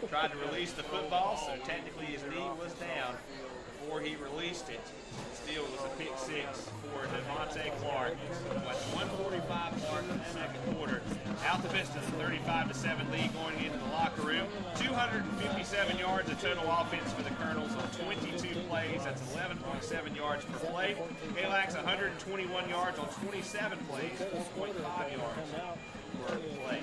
He tried to release the football, so technically his knee was down before he released it. Still, it was a pick 6 for Devontae Clark. With 1:45 mark in the second quarter, Altavista 35-7 lead going into the locker room. 257 yards of total offense for the Colonels on 22 plays. That's 11.7 yards per play. Galax 121 yards on 27 plays, 4.5 yards per play.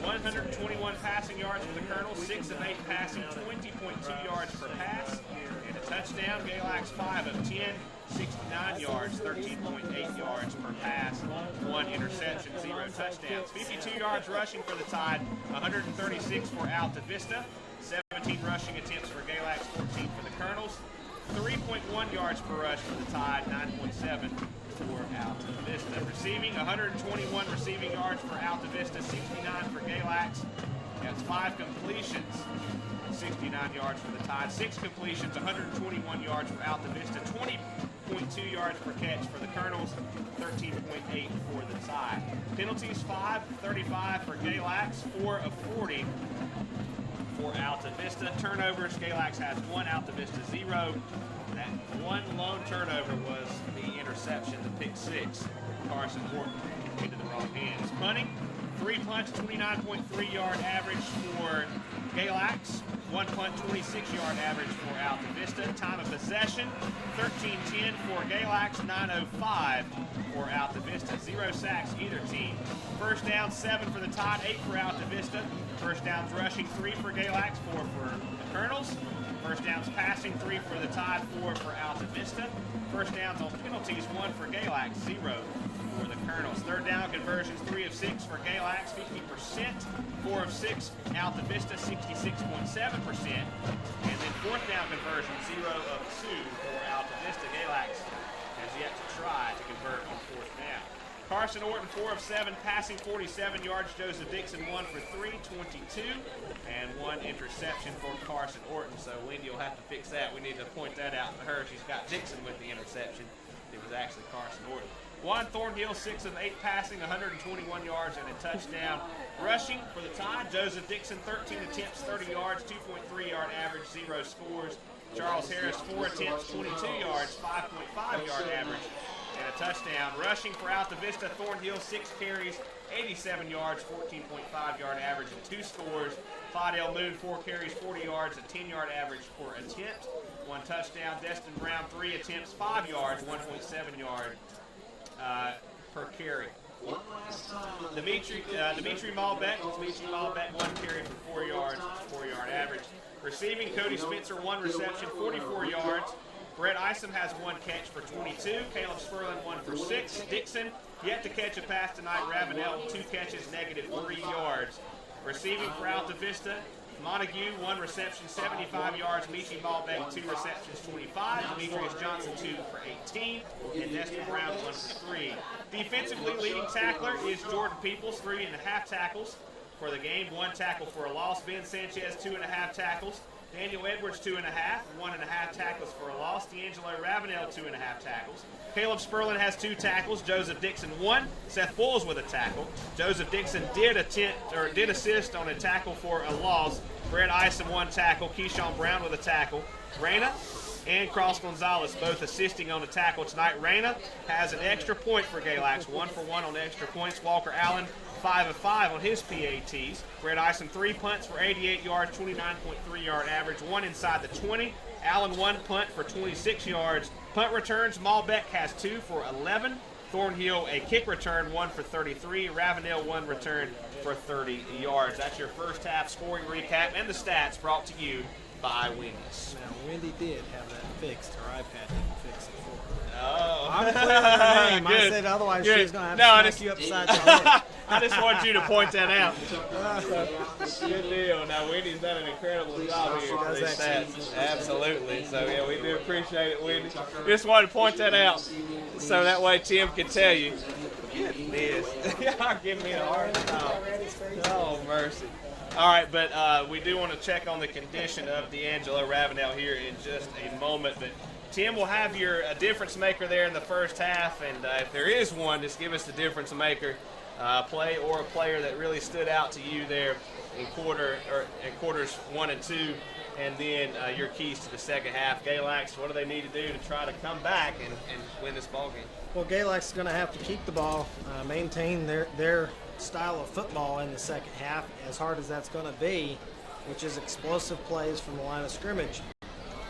121 passing yards for the Colonels, 6 of 8 passing, 20.2 yards per pass. And a touchdown, Galax 5 of 10, 69 yards, 13.8 yards per pass. 1 interception, 0 touchdowns. 52 yards rushing for the Tide, 136 for Altavista. 17 rushing attempts for Galax, 14 for the Colonels. 3.1 yards per rush for the Tide, 9.7 for Altavista. Receiving, 121 receiving yards for Altavista, 69 for Galax. That's 5 completions, 69 yards for the Tide. 6 completions, 121 yards for Altavista, 20.2 yards per catch for the Colonels, 13.8 for the Tide. Penalties, 5, 35 for Galax, 4 of 40 for Altavista. Turnovers, Galax has 1, Altavista 0. That one lone turnover was the interception, the pick 6. Carson Horton into the wrong hands. Punting, 3 punts, 29.3 yard average for Galax. 1 punt, 26 yard average for Altavista. Time of possession, 13:10 for Galax, 9:05 for Altavista. 0 sacks either team. First down, 7 for the Tide, 8 for Altavista. First downs rushing, 3 for Galax, 4 for the Colonels. First downs passing, 3 for the Tide, 4 for Altavista. First downs on penalties, 1 for Galax, 0 for the Colonels. Third down conversions, 3 of 6 for Galax, 50%. 4 of 6, Altavista, 66.7%. And then fourth down conversion, 0 of 2 for Altavista. Galax has yet to try to convert on fourth down. Carson Orton, 4 of 7, passing 47 yards. Joseph Dixon, 1 for 3, 22. And 1 interception for Carson Orton. So Wendy will have to fix that. We need to point that out to her. She's got Dixon with the interception. It was actually Carson Orton. Juan Thornhill, 6 of 8 passing, 121 yards and a touchdown. Rushing for the Tide, Joseph Dixon, 13 attempts, 30 yards, 2.3 yard average, 0 scores. Charles Harris, 4 attempts, 22 yards, 5.5 yard average, and a touchdown. Rushing for Altavista, Thornhill, 6 carries, 87 yards, 14.5 yard average, and 2 scores. Fidel Moon, 4 carries, 40 yards, a 10 yard average per attempt. 1 touchdown. Destin Brown, 3 attempts, 5 yards, 1.7 yard per carry. Dimitri Malbec, 1 carry for 4 yards, 4 yard average. Receiving, Cody Spencer, 1 reception, 44 yards. Brett Isom has 1 catch for 22. Caleb Sperlin, 1 for 6. Dixon, yet to catch a pass tonight. Ravenel, 2 catches, -3 yards. Receiving for Altavista, Montague, 1 reception, 75 yards. Michi Malbec, 2 receptions, 25. Demetrius Johnson, 2 for 18. And Destin Brown, 1 for 3. Defensively, leading tackler is Jordan Peoples, 3.5 tackles for the game. 1 tackle for a loss. Ben Sanchez, 2.5 tackles. Daniel Edwards, 2.5. 1.5 tackles for a loss. D'Angelo Ravenel, 2.5 tackles. Caleb Sperlin has 2 tackles. Joseph Dixon, 1. Seth Bulls with a tackle. Joseph Dixon did assist on a tackle for a loss. Brett Isom, 1 tackle. Keyshawn Brown with a tackle. Reyna and Cross Gonzalez both assisting on a tackle tonight. Reyna has an extra point for Galax, 1 for 1 on extra points. Walker Allen, 5 of 5 on his PATs. Brett Isom, 3 punts for 88 yards, 29.3 yard average, 1 inside the 20. Allen, 1 punt for 26 yards. Punt returns, Malbec has 2 for 11. Thornhill, a kick return, 1 for 33. Ravenel, 1 return for 30 yards. That's your first half scoring recap and the stats brought to you by Wendy's. Now, Wendy did have that fixed. Her iPad didn't fix it for her. Oh. I'm clear on her name. I Good. said otherwise Good. she's going to No, I have to just- smack you upside the head. I just want you to point that out. Good deal. Now, Wendy's done an incredible job here. She does These excellent. stats. Absolutely. So, yeah, we do appreciate it, Wendy. Just wanted to point that out so that way Tim can tell you. Goodness. Y'all giving me a hard time. Oh, mercy. All right, but we do want to check on the condition of D'Angelo Ravenel here in just a moment. But Tim will have your difference maker there in the first half, and if there is one, just give us the difference maker play or a player that really stood out to you there in quarters 1 and 2, and then your keys to the second half. Galax, what do they need to do to try to come back and win this ball game? Well, Galax is going to have to keep the ball, maintain their style of football in the second half, as hard as that's going to be, which is explosive plays from the line of scrimmage.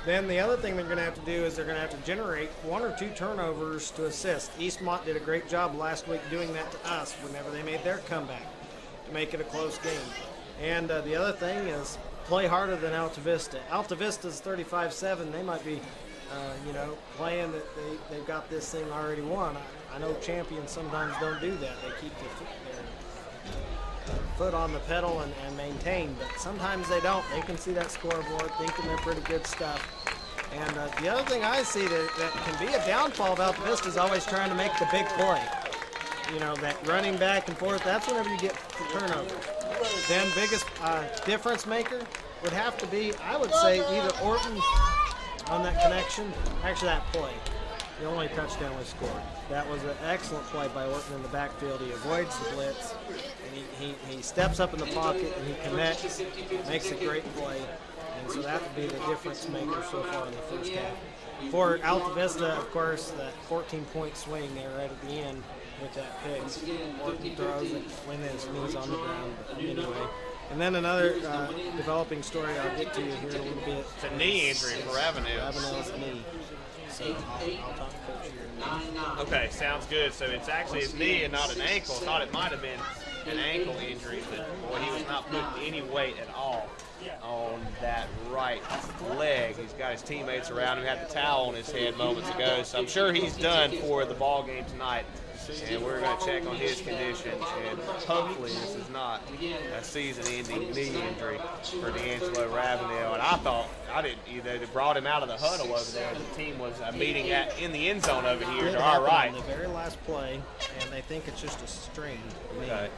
Then the other thing they're going to have to do is they're going to have to generate 1 or 2 turnovers to assist. Eastmont did a great job last week doing that to us whenever they made their comeback to make it a close game. And the other thing is play harder than Altavista. Altavista's 35-7. They might be, playing that they've got this thing already won. I know champions sometimes don't do that. They keep their foot on the pedal and maintain, but sometimes they don't. They can see that scoreboard thinking they're pretty good stuff. And the other thing I see that can be a downfall of Altavista is always trying to make the big play. You know, that running back and forth, that's whenever you get the turnovers. Then biggest difference maker would have to be, I would say, either Orton on that connection, actually that play. The only touchdown we scored. That was an excellent play by Orton in the backfield. He avoids the blitz, and he steps up in the pocket, and he connects, makes a great play. And so that would be the difference maker so far in the first half. For Altavista, of course, that 14-point swing there right at the end with that pick. Orton throws it when his knee's on the ground. But anyway. And then another developing story I'll get to you here in a little bit. It's a knee injury for Ravenel. Ravenel's knee. So I'll talk to Coach here in a minute. Okay, sounds good. So it's actually his knee and not an ankle. I thought it might have been an ankle injury, but boy, he was not putting any weight at all on that right leg. He's got his teammates around him. He had the towel on his head moments ago, so I'm sure he's done for the ball game tonight. And we're going to check on his condition, and hopefully this is not a season-ending knee injury for D'Angelo Ravenel. And they brought him out of the huddle over there. The team was meeting in the end zone over here to our right. The very last play, and they think it's just a strained knee. Okay.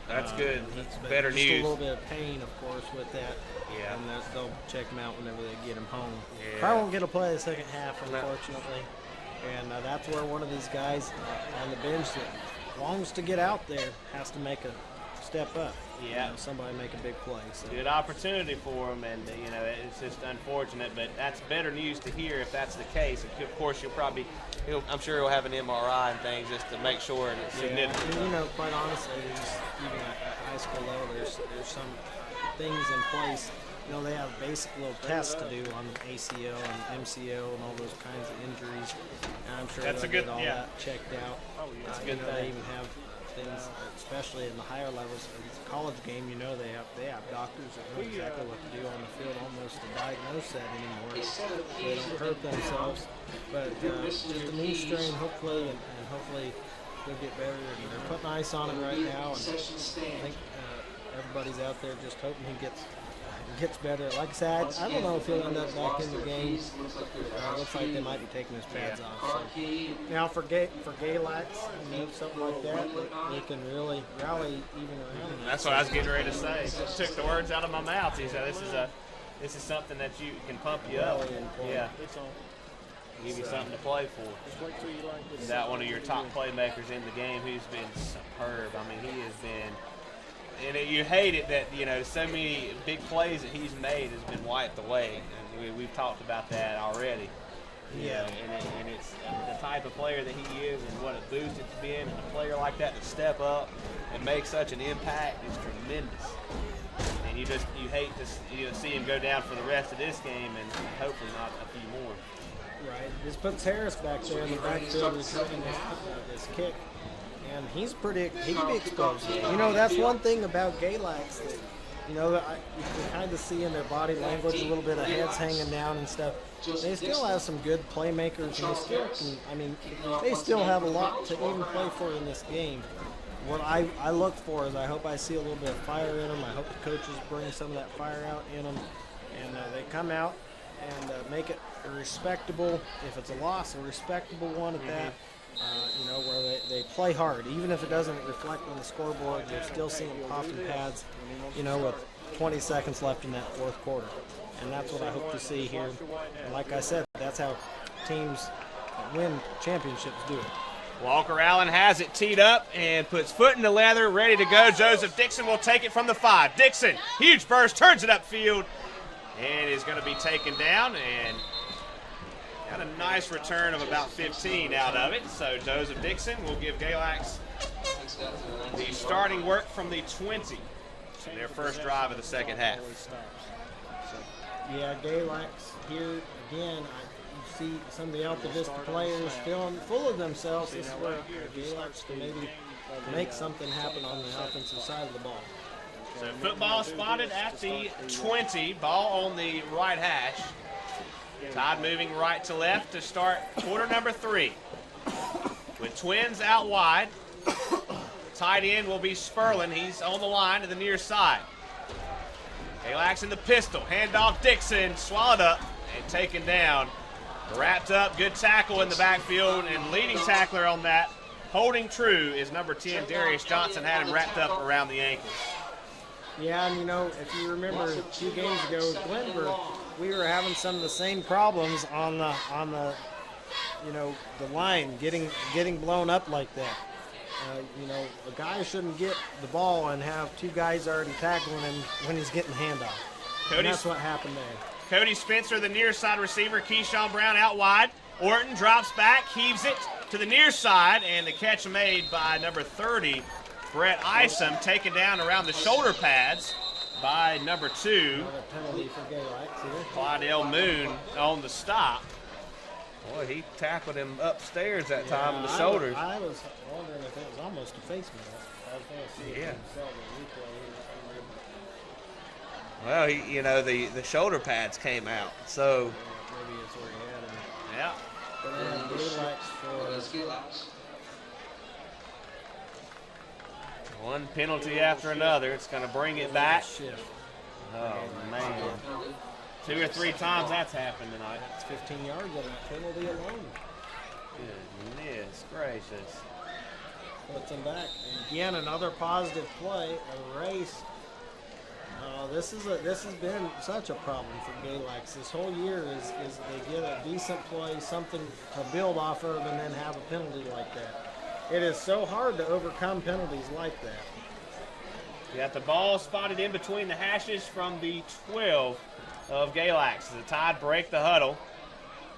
That's good. That's better just news. A little bit of pain, of course, with that. Yeah. And they'll check him out whenever they get him home. Yeah. Probably won't get a play the second half, unfortunately. And that's where one of these guys on the bench that longs to get out there has to make a step up. Yeah. Somebody make a big play. So. Good opportunity for him, and it's just unfortunate, but that's better news to hear if that's the case. Of course, I'm sure he'll have an MRI and things just to make sure it's significant. And, quite honestly, even at high school level, there's some things in place. They have basic little tests to do on ACL and MCL and all those kinds of injuries. And I'm sure they'll get all that checked out. That's a good thing. They even have things, especially in the higher levels. It's a college game, they have doctors that know exactly what to do on the field almost to diagnose that anymore. They don't hurt themselves. But just a knee strain, hopefully, and hopefully they'll get better. And they're putting ice on him right now, and I think everybody's out there just hoping he gets better. Like I said, I don't know if he'll end up back in the game. Looks like they might be taking his pads off. So. Now for Galax, something like that, they can really rally even around that. That's what I was getting ready to say. Just took the words out of my mouth. He said, "This is something that you can pump you up." Yeah. Give you something to play for. Is that one of your top playmakers in the game who's been superb? I mean, he has been. And you hate it that, so many big plays that he's made has been wiped away. And we've talked about that already. Yeah. And it's the type of player that he is and what a boost it's been. And a player like that to step up and make such an impact is tremendous. And you hate to see him go down for the rest of this game and hopefully not a few more. Right. This puts Harris back there in the backfield returning this kick. And he can be explosive. That's one thing about Galax that you know, you can kind of see in their body language a little bit of heads hanging down and stuff. They still have some good playmakers, and they still can, I mean, they still have a lot to even play for in this game. What I look for is I hope I see a little bit of fire in them. I hope the coaches bring some of that fire out in them, and they come out and make it a respectable, if it's a loss, a respectable one at that. You know, where they play hard. Even if it doesn't reflect on the scoreboard, you're still seeing popping pads, you know, with 20 seconds left in that fourth quarter. And that's what I hope to see here. And like I said, that's how teams win championships do it. Walker Allen has it teed up and puts foot in the leather, ready to go. Joseph Dixon will take it from the 5. Dixon, huge burst, turns it upfield, and is going to be taken down, and got a nice return of about 15 out of it. So Joseph Dixon will give Galax the starting work from the 20 in their first drive of the second half. Yeah, Galax here again. You see some of the Altavista players feeling full of themselves. This is where Galax can maybe make something happen on the offensive side of the ball. So football spotted at the 20, ball on the right hash. Tide moving right to left to start quarter number 3. With Twins out wide, tight end will be Sperlin. He's on the line to the near side. Galax in the pistol, handoff Dixon, swallowed up and taken down. Wrapped up, good tackle in the backfield, and leading tackler on that, holding true, is number 10, Darius Johnson. Had him wrapped up around the ankles. Yeah, and you know, if you remember a few games ago with LYNCHBURG, we were having some of the same problems on the you know, the line getting blown up like that. You know, a guy shouldn't get the ball and have 2 guys already tackling him when he's getting the handoff. And that's what happened there. Cody Spencer, the near side receiver. Keyshawn Brown out wide. Orton drops back, heaves it to the near side, and the catch made by number 30, Brett Isom, taken down around the shoulder pads by number 2, Another penalty for Galax here. Claudel Moon on the stop. Boy, he tackled him upstairs that time in the shoulders. I was wondering if it was almost a face mask. I was going to see if he saw the replay here. Well, you know, the shoulder pads came out, so. Maybe it's where he had him. Yeah. But Galax for one penalty after another. It's going to bring it back. shift. Oh, man. 2 or 3 times that's happened tonight. It's 15 yards on that penalty alone. Goodness gracious. Puts him back. And again, another positive play, a race. This has been such a problem for Galax this whole year is they get a decent play, something to build off of, and then have a penalty like that. It is so hard to overcome penalties like that. You got the ball spotted in between the hashes from the 12 of Galax. The Tide break the huddle.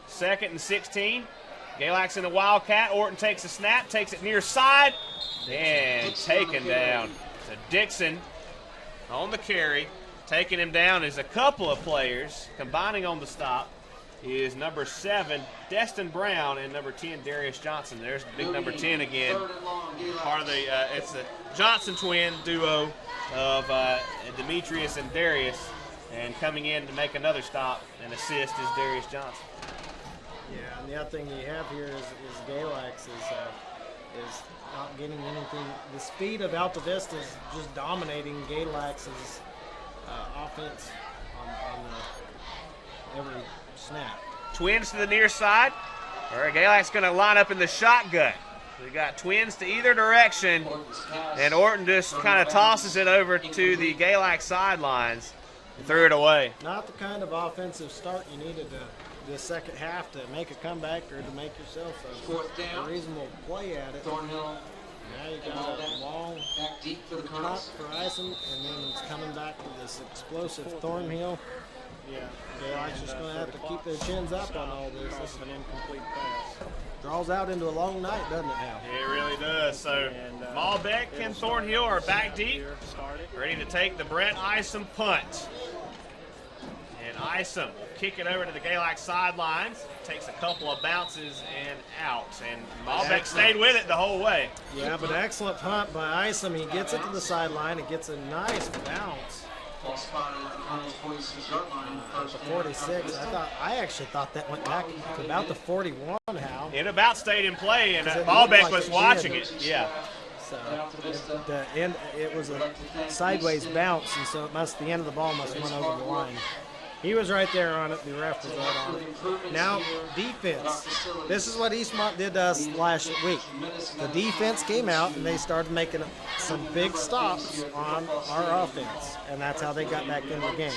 2nd and 16. Galax in the Wildcat. Orton takes a snap, takes it near side, and taken down. So Dixon on the carry. Taking him down is a couple of players. Combining on the stop is number 7, Destin Brown, and number 10, Darius Johnson. There's big number 10 again. Part of the, it's the Johnson twin duo of Demetrius and Darius. And coming in to make another stop and assist is Darius Johnson. Yeah, and the other thing you have here is Galax is not getting anything. The speed of Altavista is just dominating Galax's offense on every snap. Twins to the near side. All right, Galax going to line up in the shotgun. We got twins to either direction, and Orton just kind of tosses it over to the Galax sidelines and threw it away. Not the kind of offensive start you needed the second half to make a comeback or to make yourself a reasonable play at it. Thornhill. Now you got a long Back deep for the punt cross. for Ison, and then it's coming back to this explosive Thornhill. Yeah, Galax just going to have to keep their chins up on all this. This is an incomplete pass. Draws out into a long night, doesn't it now? It really does. So Malbec and Thornhill are back deep, ready to take the Brett Isom punt. And Isom will kick it over to the Galax sidelines. Takes a couple of bounces and out. And Malbec stayed with it the whole way. Yeah, but excellent punt by Isom. He gets it to the sideline. It gets a nice bounce Ball spotted at the Cardinals 46-yard line. First The down. 46. I actually thought that went back to about the 41. Hal. It about stayed in play, and It Ballbeck looked like was it watching did. it. Yeah. So the end, it was a sideways bounce, and so the end of the ball must have went over the line. He was right there on it. The ref was right on it. Now, defense. This is what Eastmont did to us last week. The defense came out, and they started making some big stops on our offense, and that's how they got back in the game.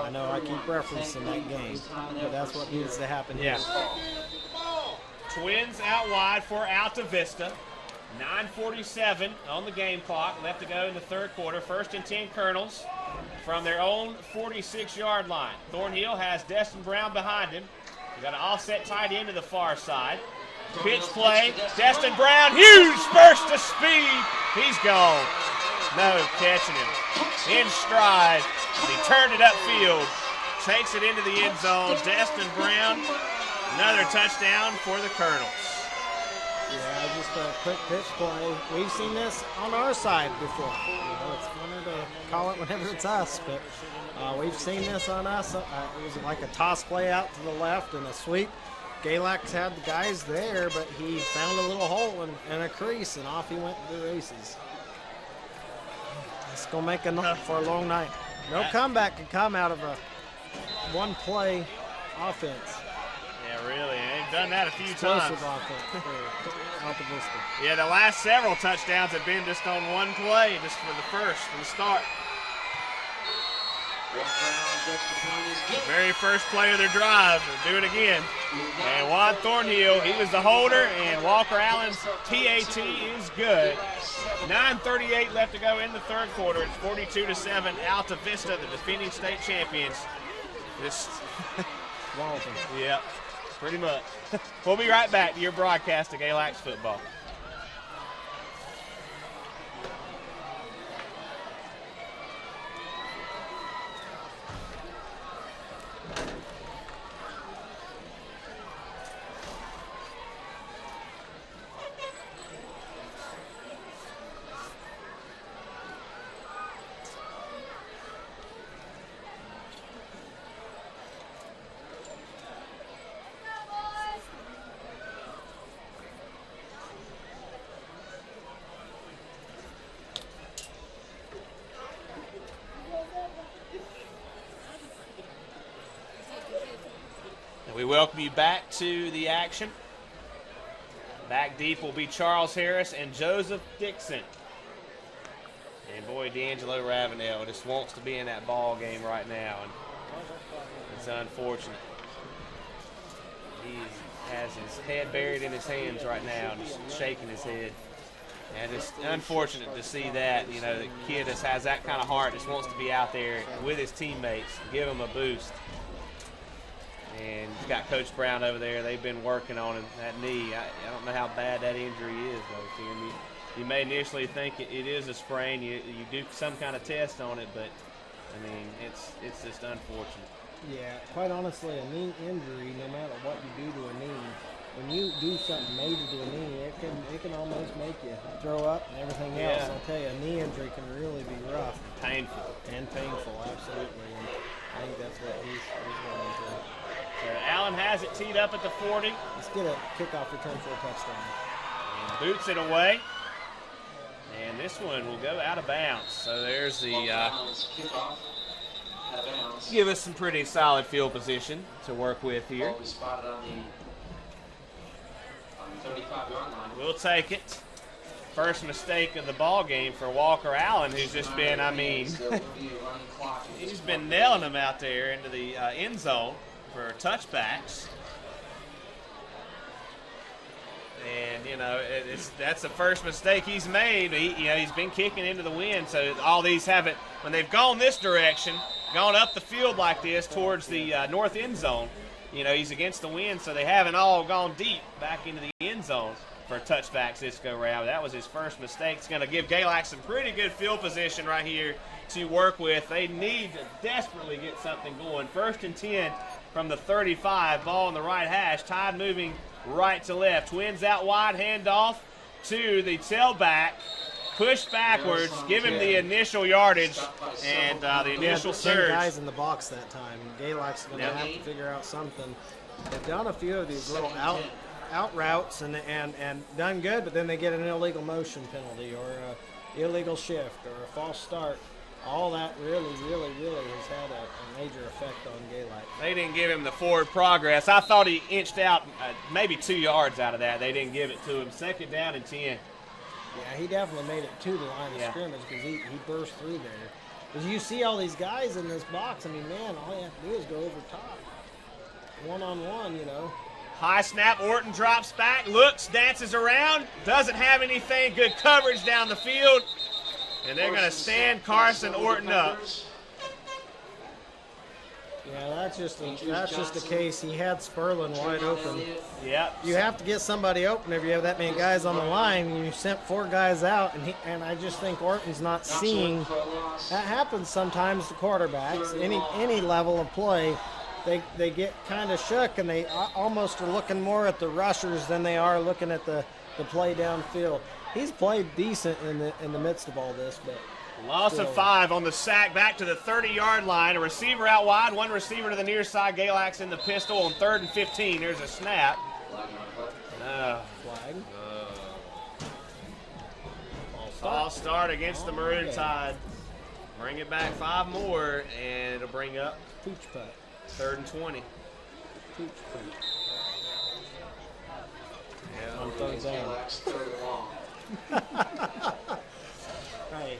I know I keep referencing that game, but that's what needs to happen here. Yeah. Twins out wide for Altavista. 9:47 on the game clock. Left to go in the third quarter. 1st and 10 Colonels from their own 46-yard line. Thornhill has Destin Brown behind him. We got an offset tight end to the far side. Pitch play. Destin Brown, huge burst of speed. He's gone. No catching him. In stride. He turned it upfield. Takes it into the end zone. Destin Brown, another touchdown for the Colonels. Yeah, just a quick pitch play. We've seen this on our side before. It's funny to call it whenever it's us, but we've seen this on us. It was like a toss play out to the left and a sweep. Galax had the guys there, but he found a little hole and a crease, and off he went to the races. It's going to make a for a long night. No comeback can come out of a one-play offense. Yeah, really. They've done that a few Explosive times. offense for Altavista. Yeah, the last several touchdowns have been just on one play, just for the start. The very first play of their drive. They'll do it again. And Juan Thornhill, he was the holder, and Walker Allen's PAT is good. 9:38 left to go in the third quarter. It's 42-7. Altavista, the defending state champions. Walton. Yep, pretty much. We'll be right back to your broadcast of Galax football. We welcome you back to the action. Back deep will be Charles Harris and Joseph Dixon. And boy, D'Angelo Ravenel just wants to be in that ball game right now, and it's unfortunate. He has his head buried in his hands right now and just shaking his head. And it's unfortunate to see that. You know, the kid just has that kind of heart, just wants to be out there with his teammates, give them a boost. And he's got Coach Brown over there. They've been working on him, that knee. I don't know how bad that injury is, though, Tim. You may initially think it is a sprain. You do some kind of test on it, but, I mean, it's just unfortunate. Yeah, quite honestly, a knee injury, no matter what you do to a knee, when you do something major to a knee, it can almost make you throw up and everything else. I'll tell you, a knee injury can really be rough. Painful. And painful, absolutely. And I think that's what he's going through. So Allen has it teed up at the 40. Let's get a kickoff return for a touchdown. And boots it away. And this one will go out of bounds. So there's the give us some pretty solid field position to work with here. We'll take it. First mistake of the ball game for Walker Allen, who's just been, I mean, he's been nailing them out there into the end zone for touchbacks. And, you know, that's the first mistake he's made. He's been kicking into the wind, so all these haven't, when they've gone this direction, gone up the field like this towards the north end zone, you know, he's against the wind, so they haven't all gone deep back into the end zone for touchbacks this go-round. That was his first mistake. It's going to give Galax some pretty good field position right here to work with. They need to desperately get something going. 1st and 10 from the 35, ball on the right hash. Tide moving right to left. Twins out wide, handoff to the tailback. push backwards, give him the initial yardage and the initial 10 surge. guys in the box that time. Galax is going to have to figure out something. They've done a few of these little out routes and done good, but then they get an illegal motion penalty or an illegal shift or a false start. All that really has had a major effect on Galax. They didn't give him the forward progress. I thought he inched out maybe 2 yards out of that. They didn't give it to him. 2nd down and 10. Yeah, he definitely made it to the line of scrimmage because he burst through there. Because you see all these guys in this box, I mean, man, all you have to do is go over top. One-on-one, you know. High snap, Orton drops back, looks, dances around, doesn't have anything, good coverage down the field. And they're going to stand Carson Orton up. Yeah, that's just a case. He had Sperlin wide open. Yep. You have to get somebody open if you have that many guys on the line. And you sent 4 guys out, and I just think Orton's not seeing. That happens sometimes to quarterbacks. Any level of play, they get kind of shook, and they almost are looking more at the rushers than they are looking at the play downfield. He's played decent in the midst of all this, but loss of 5 on the sack, back to the 30-yard line. A receiver out wide, 1 receiver to the near side. Galax in the pistol on 3rd and 15. There's a snap. flag. False start against the Maroon Tide. Bring it back 5 more, and it'll bring up Pooch putt. 3rd and 20. Pooch putt. Yeah. On 3rd down. Hey,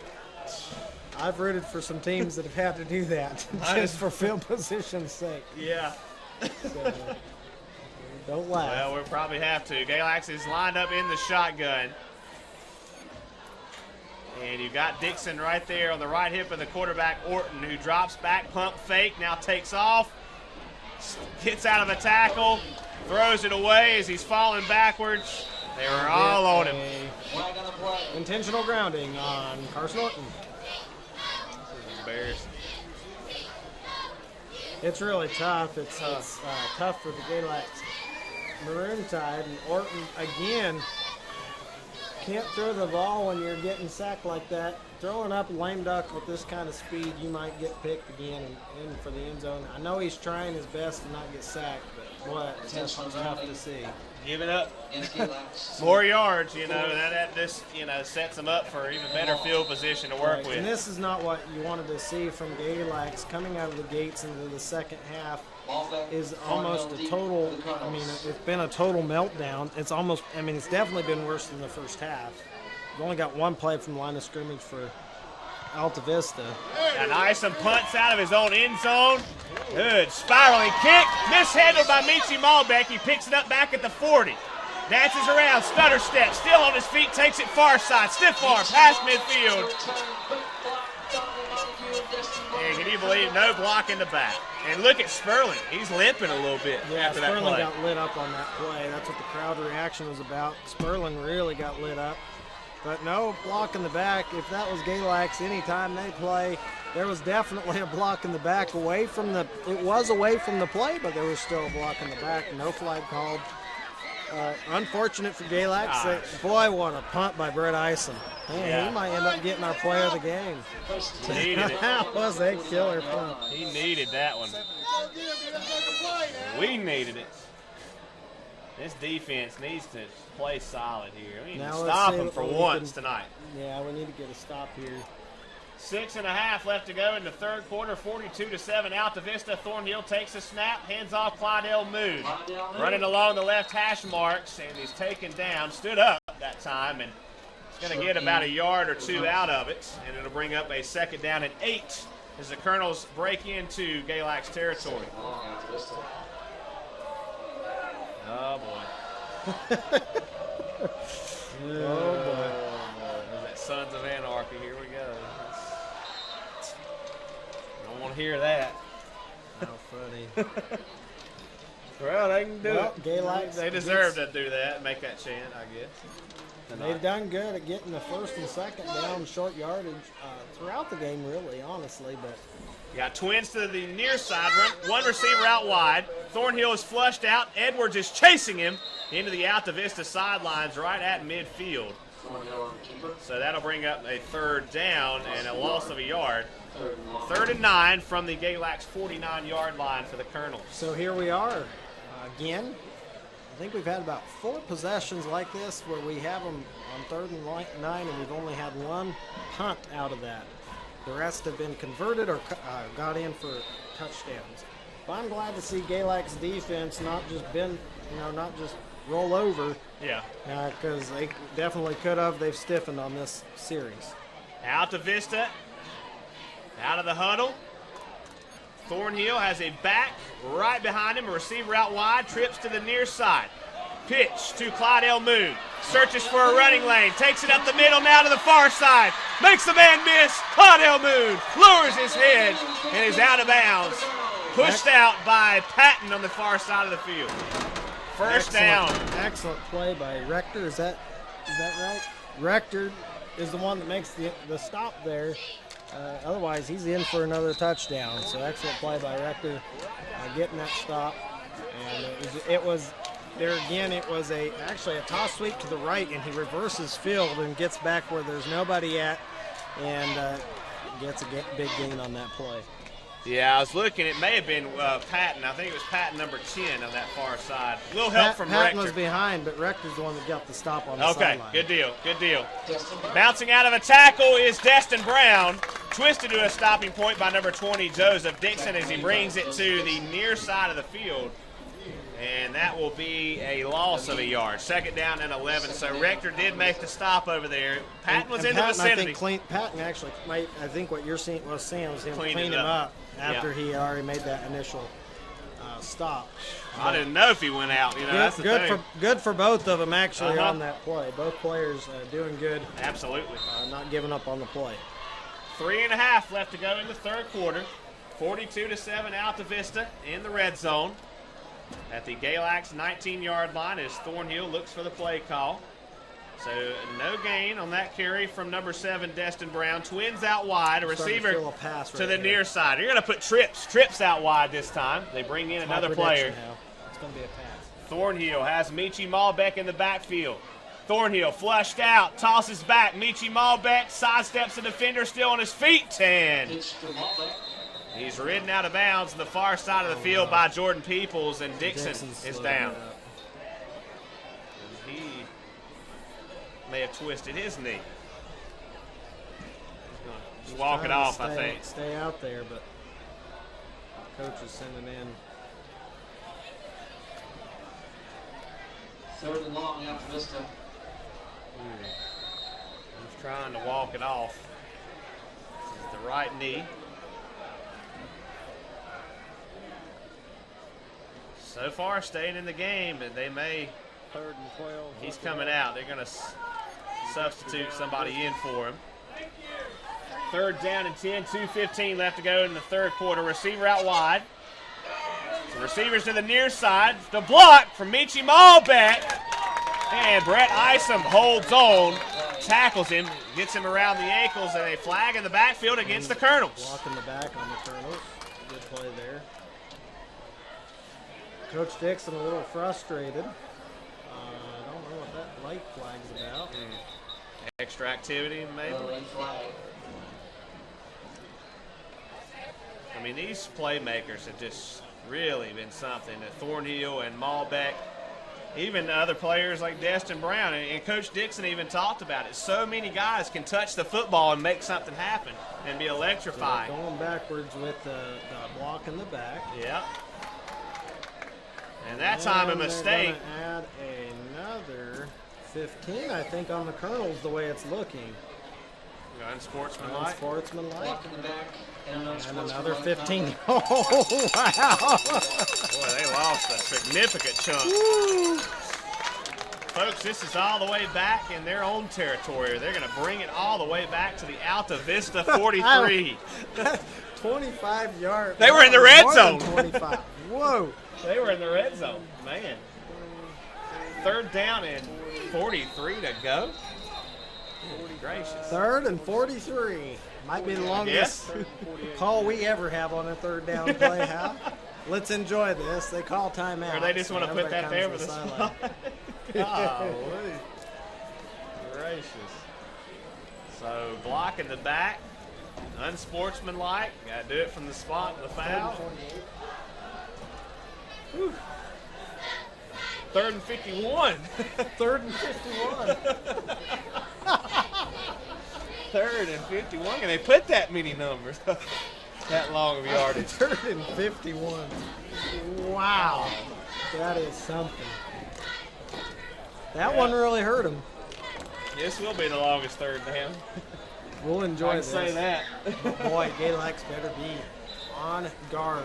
I've rooted for some teams that have had to do that just for field position's sake. Yeah. So, don't laugh. Well, we'll probably have to. Galax is lined up in the shotgun. And you've got Dixon right there on the right hip of the quarterback, Orton, who drops back, pump fake, now takes off, gets out of a tackle, throws it away as he's falling backwards. They were all on him. Intentional grounding on Carson Orton. This is embarrassing. It's really tough. It's tough for the Galax Maroon Tide, and Orton again can't throw the ball when you're getting sacked like that. Throwing up a lame duck with this kind of speed, you might get picked again and in for the end zone. I know he's trying his best to not get sacked, but what it's tough to see. Giving up more yards, that just sets them up for even better field position to work with. And this is not what you wanted to see from Galax coming out of the gates into the second half. Is almost a total. I mean, it's been a total meltdown. It's almost. I mean, it's definitely been worse than the first half. We've only got 1 play from the line of scrimmage for Altavista. And Isom punts out of his own end zone. Good spiraling kick. Mishandled by Michi Malbeck. He picks it up back at the 40. Dances around, stutter step, still on his feet, takes it far side, stiff arm, past midfield. And can you believe no block in the back? And look at Sperling. He's limping a little bit after that play. Sperling got lit up on that play. That's what the crowd reaction was about. Sperling really got lit up. But no block in the back. If that was Galax, anytime they play, there was definitely a block in the back away from the – it was away from the play, but there was still a block in the back. No flag called. Unfortunate for Galax. Boy, what a punt by Brett Isom. Man, he might end up getting our play of the game. Needed it. That was a killer punt. He needed that one. We needed it. This defense needs to play solid here. We need to stop them for once tonight. Yeah, we need to get a stop here. 6.5 left to go in the third quarter, 42-7. Altavista. Thornhill takes a snap, hands off Clydell Moon. Running along the left hash marks, and he's taken down, stood up that time, and he's going to get about a yard or 2 out of it, and it'll bring up a 2nd down and 8 as the Colonels break into Galax territory. Oh, boy. Oh, boy. There's that Sons of Anarchy. Here we go. Don't want to hear that. How funny. Well, they can do it. Galax They deserve to do that and make that chant, I guess. They've done good at getting the 1st and 2nd down short yardage throughout the game, really, honestly. But you got Twins to the near side, 1 receiver out wide. Thornhill is flushed out. Edwards is chasing him into the Altavista sidelines right at midfield. Thornhill on the keeper. So that'll bring up a 3rd down and a loss of a yard. 3rd and long. 3rd and 9 from the Galax 49-yard line for the Colonels. So here we are again. I think we've had about 4 possessions like this where we have them on 3rd and 9, and we've only had 1 punt out of that. The rest have been converted or got in for touchdowns. But I'm glad to see Galax defense not just not just roll over. Yeah. Because they definitely could have. They've stiffened on this series. Altavista out of the huddle. Thornhill has a back right behind him, a receiver out wide, trips to the near side. Pitch to Clydell Moon. Searches for a running lane, takes it up the middle, now to the far side. Makes the man miss. Clydell Moon lowers his head and is out of bounds. Pushed out by Patton on the far side of the field. First down. Excellent play by Rector. Is that right? Rector is the one that makes the stop there. Otherwise, he's in for another touchdown. So excellent play by Rector getting that stop. And it was there again. It was actually a toss sweep to the right, and he reverses field and gets back where there's nobody at, and gets a big gain on that play. Yeah, I was looking. It may have been Patton. I think it was Patton number 10 on that far side. A little help from Patton Rector. was behind, but Rector's the one that got the stop on the sideline. Okay, good deal, good deal. Bouncing out of a tackle is Destin Brown. Twisted to a stopping point by number 20, Joseph Dixon, as he brings it to the near side of the field. And that will be a loss of a yard. 2nd down and 11. So Rector did make the stop over there. Patton was in the vicinity. Patton actually, I think what you're seeing was him clean him up after he already made that initial stop. I didn't know if he went out. That's the thing. Good for both of them actually on that play. Both players doing good. Absolutely. Not giving up on the play. 3.5 left to go in the 3rd quarter. 42-7 Altavista in the red zone. At the Galax 19-yard line as Thornhill looks for the play call. So no gain on that carry from number 7, Destin Brown. Twins out wide, a receiver to the near side. You're going to put Trips out wide this time. They bring in another player. It's going to be a pass. Thornhill has Michi Malbeck in the backfield. Thornhill flushed out, tosses back. Michi Malbeck sidesteps the defender, still on his feet, and he's ridden out of bounds on the far side of the field by Jordan Peoples, and Dixon is down. And he may have twisted his knee. He's going to walk it off, I think. Stay out there, but coach is sending in. 3rd and long, Altavista. He's trying to walk it off. This is the right knee. So far, staying in the game, and they may. 3rd and 12. He's coming out. They're going to substitute somebody in for him. 3rd down and 10, 2:15 left to go in the 3rd quarter. Receiver out wide. So receivers to the near side. The block from Michi Malbeck. And Brett Isom holds on, tackles him, gets him around the ankles, and a flag in the backfield against the Colonels. Blocking the back on the Colonels. Good play there. Coach Dixon a little frustrated. I don't know what that light flag's about. Extra activity, maybe. I mean, these playmakers have just really been something. Thornhill and Malbeck, even other players like Destin Brown, and Coach Dixon even talked about it. So many guys can touch the football and make something happen and be electrifying. So going backwards with the block in the back. Yep. And that time a mistake. They're going to add another 15, I think, on the Colonels the way it's looking. Unsportsmanlike. Unsportsmanlike. And another 15. Oh, wow. Boy, they lost a significant chunk. Woo. Folks, this is all the way back in their own territory. They're going to bring it all the way back to the Altavista 43. 25 yards. They were in the red zone. 25. Whoa. They were in the red zone, man. 3rd down and 43 to go. Gracious. 3rd and 43. Might be the longest call we ever have on a 3rd down play. How? Let's enjoy this. They call timeout. Or they just want to put that there for the sideline. Golly. gracious. So block in the back, unsportsmanlike. Got to do it from the spot of the foul. Whew. 3rd and 51. 3rd and 51. 3rd and 51. Can they put that many numbers? That long of yardage. 3rd and 51. Wow. That is something. That one really hurt him. This will be the longest 3rd down. We'll enjoy I can this. say that. But boy, Galax better be on guard.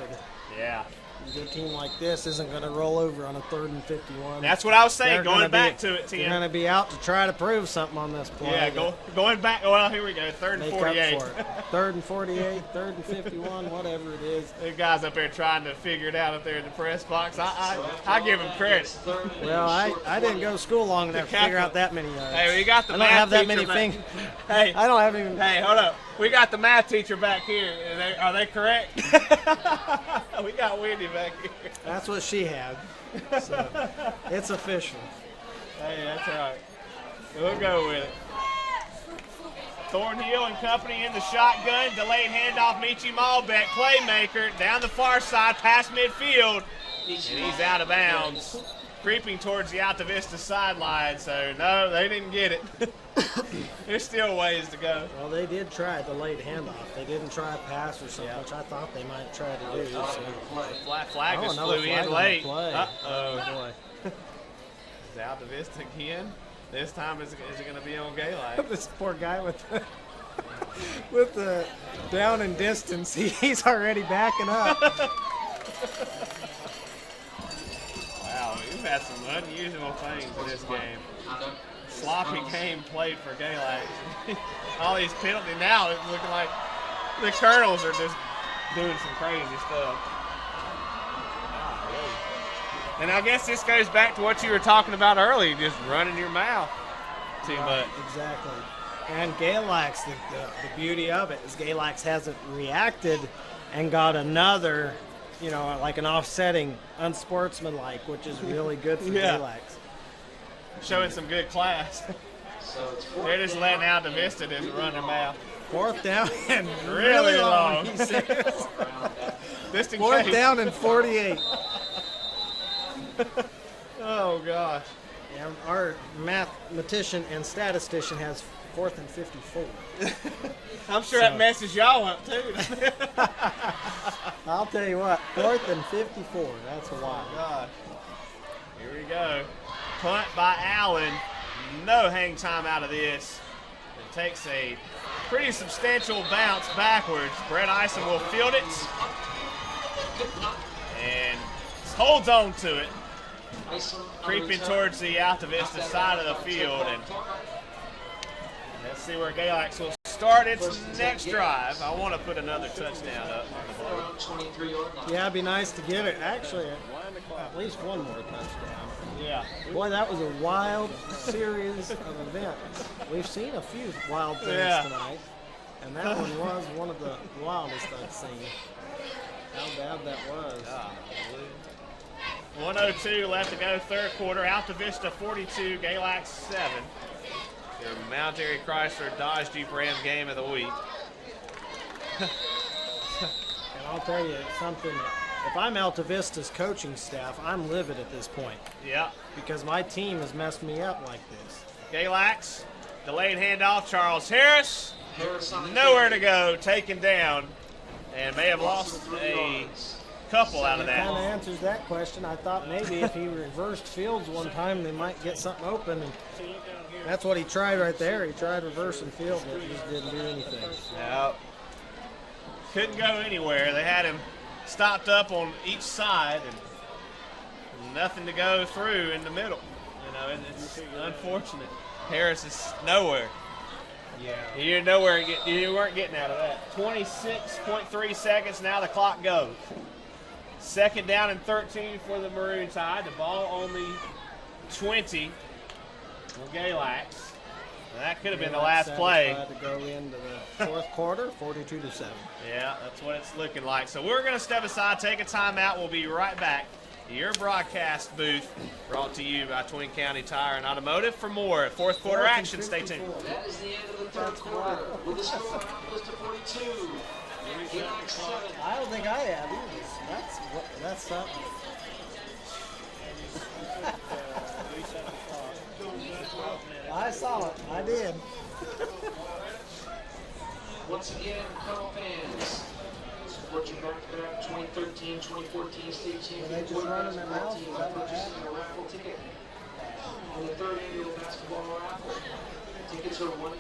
Yeah. A good team like this isn't going to roll over on a 3rd and 51. That's what I was saying, They're going gonna back be, to it, Tim. They're going to be out to try to prove something on this play. Yeah, going back. Well, here we go. 3rd and Make 48. up for it. 3rd and 48, 3rd and 51, whatever it is. The guys up there trying to figure it out up there in the press box. I give them credit. Well, I didn't go to school long enough to figure out that many yards. Hey, we got the I math don't have that teacher many back. fingers. Hey, I don't have even. Hey, hold up. We got the math teacher back here. Are they correct? We got Wendy back here. That's what she had. So it's official. Hey, that's right. We'll go with it. Thornhill and company in the shotgun. Delayed handoff. Michi Malbeck, playmaker, down the far side, past midfield. And he's out of bounds. Creeping towards the Altavista sideline. So, no, they didn't get it. There's still ways to go. Well, they did try a delayed handoff. They didn't try a pass or something, which I thought they might try to do. So. Flag just another flew flag in on the late. play. Uh-oh. Boy. It's Altavista again. This time, is it going to be on Galax? This poor guy with the down and distance, he's already backing up. Wow, we've had some unusual things in this game. Sloppy game played for Galax. All these penalties now, it's looking like the Colonels are just doing some crazy stuff. And I guess this goes back to what you were talking about earlier, just running your mouth too much. Exactly. And Galax, the beauty of it is Galax hasn't reacted and got another, like an offsetting, unsportsmanlike, which is really good for Galax. Showing some good class. They're just letting Altavista just run their mouth. 4th down and Really long. he says. Just in 4th case. down and 48. Oh, gosh. And our mathematician and statistician has 4th and 54. I'm sure that messes y'all up, too. I'll tell you what, 4th and 54. That's a while. God. Here we go. Punt by Allen. No hang time out of this. It takes a pretty substantial bounce backwards. Brett Ison will field it. And holds on to it. Creeping towards the Altavista side of the field. And let's see where Galax will start its next drive. I want to put another touchdown up on the board. Yeah, it'd be nice to get it. Actually, at least one more touchdown. Yeah. Boy, that was a wild series of events. We've seen a few wild things tonight, and that one was one of the wildest I've seen. How bad that was. 1:02 left to go, 3rd quarter. Altavista 42, Galax 7. Your Mount Airy Chrysler Dodge Jeep Ram game of the week. And I'll tell you something. If I'm Altavista's coaching staff, I'm livid at this point. Yeah. Because my team has messed me up like this. Galax, delayed handoff, Charles Harris. Nowhere to go, taken down, and may have lost a couple out of That that. kind of answers that question. I thought maybe if he reversed fields one time, they might get something open. And that's what he tried right there. He tried reversing field, but it just didn't do anything. No. Couldn't go anywhere. They had him stopped up on each side and nothing to go through in the middle. It's unfortunate. Harris is nowhere. Yeah. You weren't getting out of that. 26.3 seconds, now the clock goes. 2nd down and 13 for the Maroon Tide. The ball on the 20 for Galax. And that could have been the last play. To go into the 4th quarter, 42-7. Yeah, that's what it's looking like. So we're going to step aside, take a timeout. We'll be right back your broadcast booth, brought to you by Twin County Tire and Automotive. For more fourth quarter action, stay tuned. That is the end of the third quarter with the score close to 42. Galax 7. I don't think I have either. That's something. I saw it. I did. Once again, Colonel fans, support your back-to-back 2013, 2014 state champion. They just running their mouths team by about that. purchasing a raffle ticket on the third annual basketball raffle. Tickets are $1.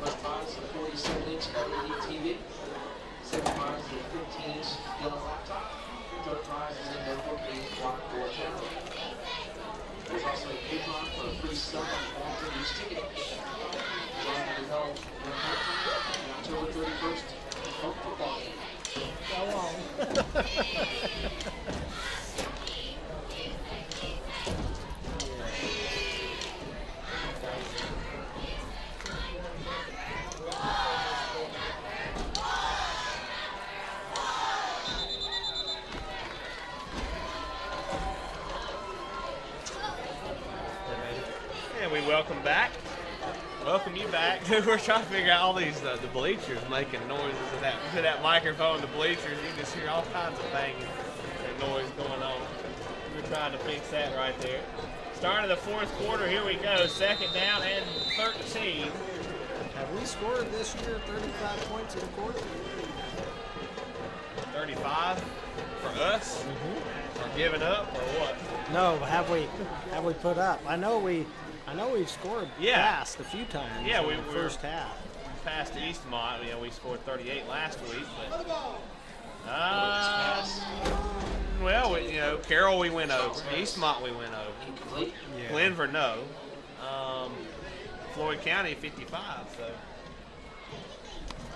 First prize is a 47-inch LED TV. Second prize is a 15-inch yellow laptop. Third prize is a notebook 8-block door channel. There's also a coupon for a free sub on each ticket. John will be held on October 31st for football game. Go on. And we welcome back. Welcome you back. We're trying to figure out all these the bleachers making noises to that microphone. The bleachers, you just hear all kinds of things and noise going on. We're trying to fix that right there. Start of the fourth quarter. Here we go. Second down and 13. Have we scored this year 35 points in a quarter? 35 for us? Or giving up or what? No, have we put up? I know we've scored fast a few times. Yeah, in the first half. Past Eastmont. You know, we scored 38 last week, but well, you know, Carroll we went over, Eastmont we went over, Glenver no, Floyd County 55. So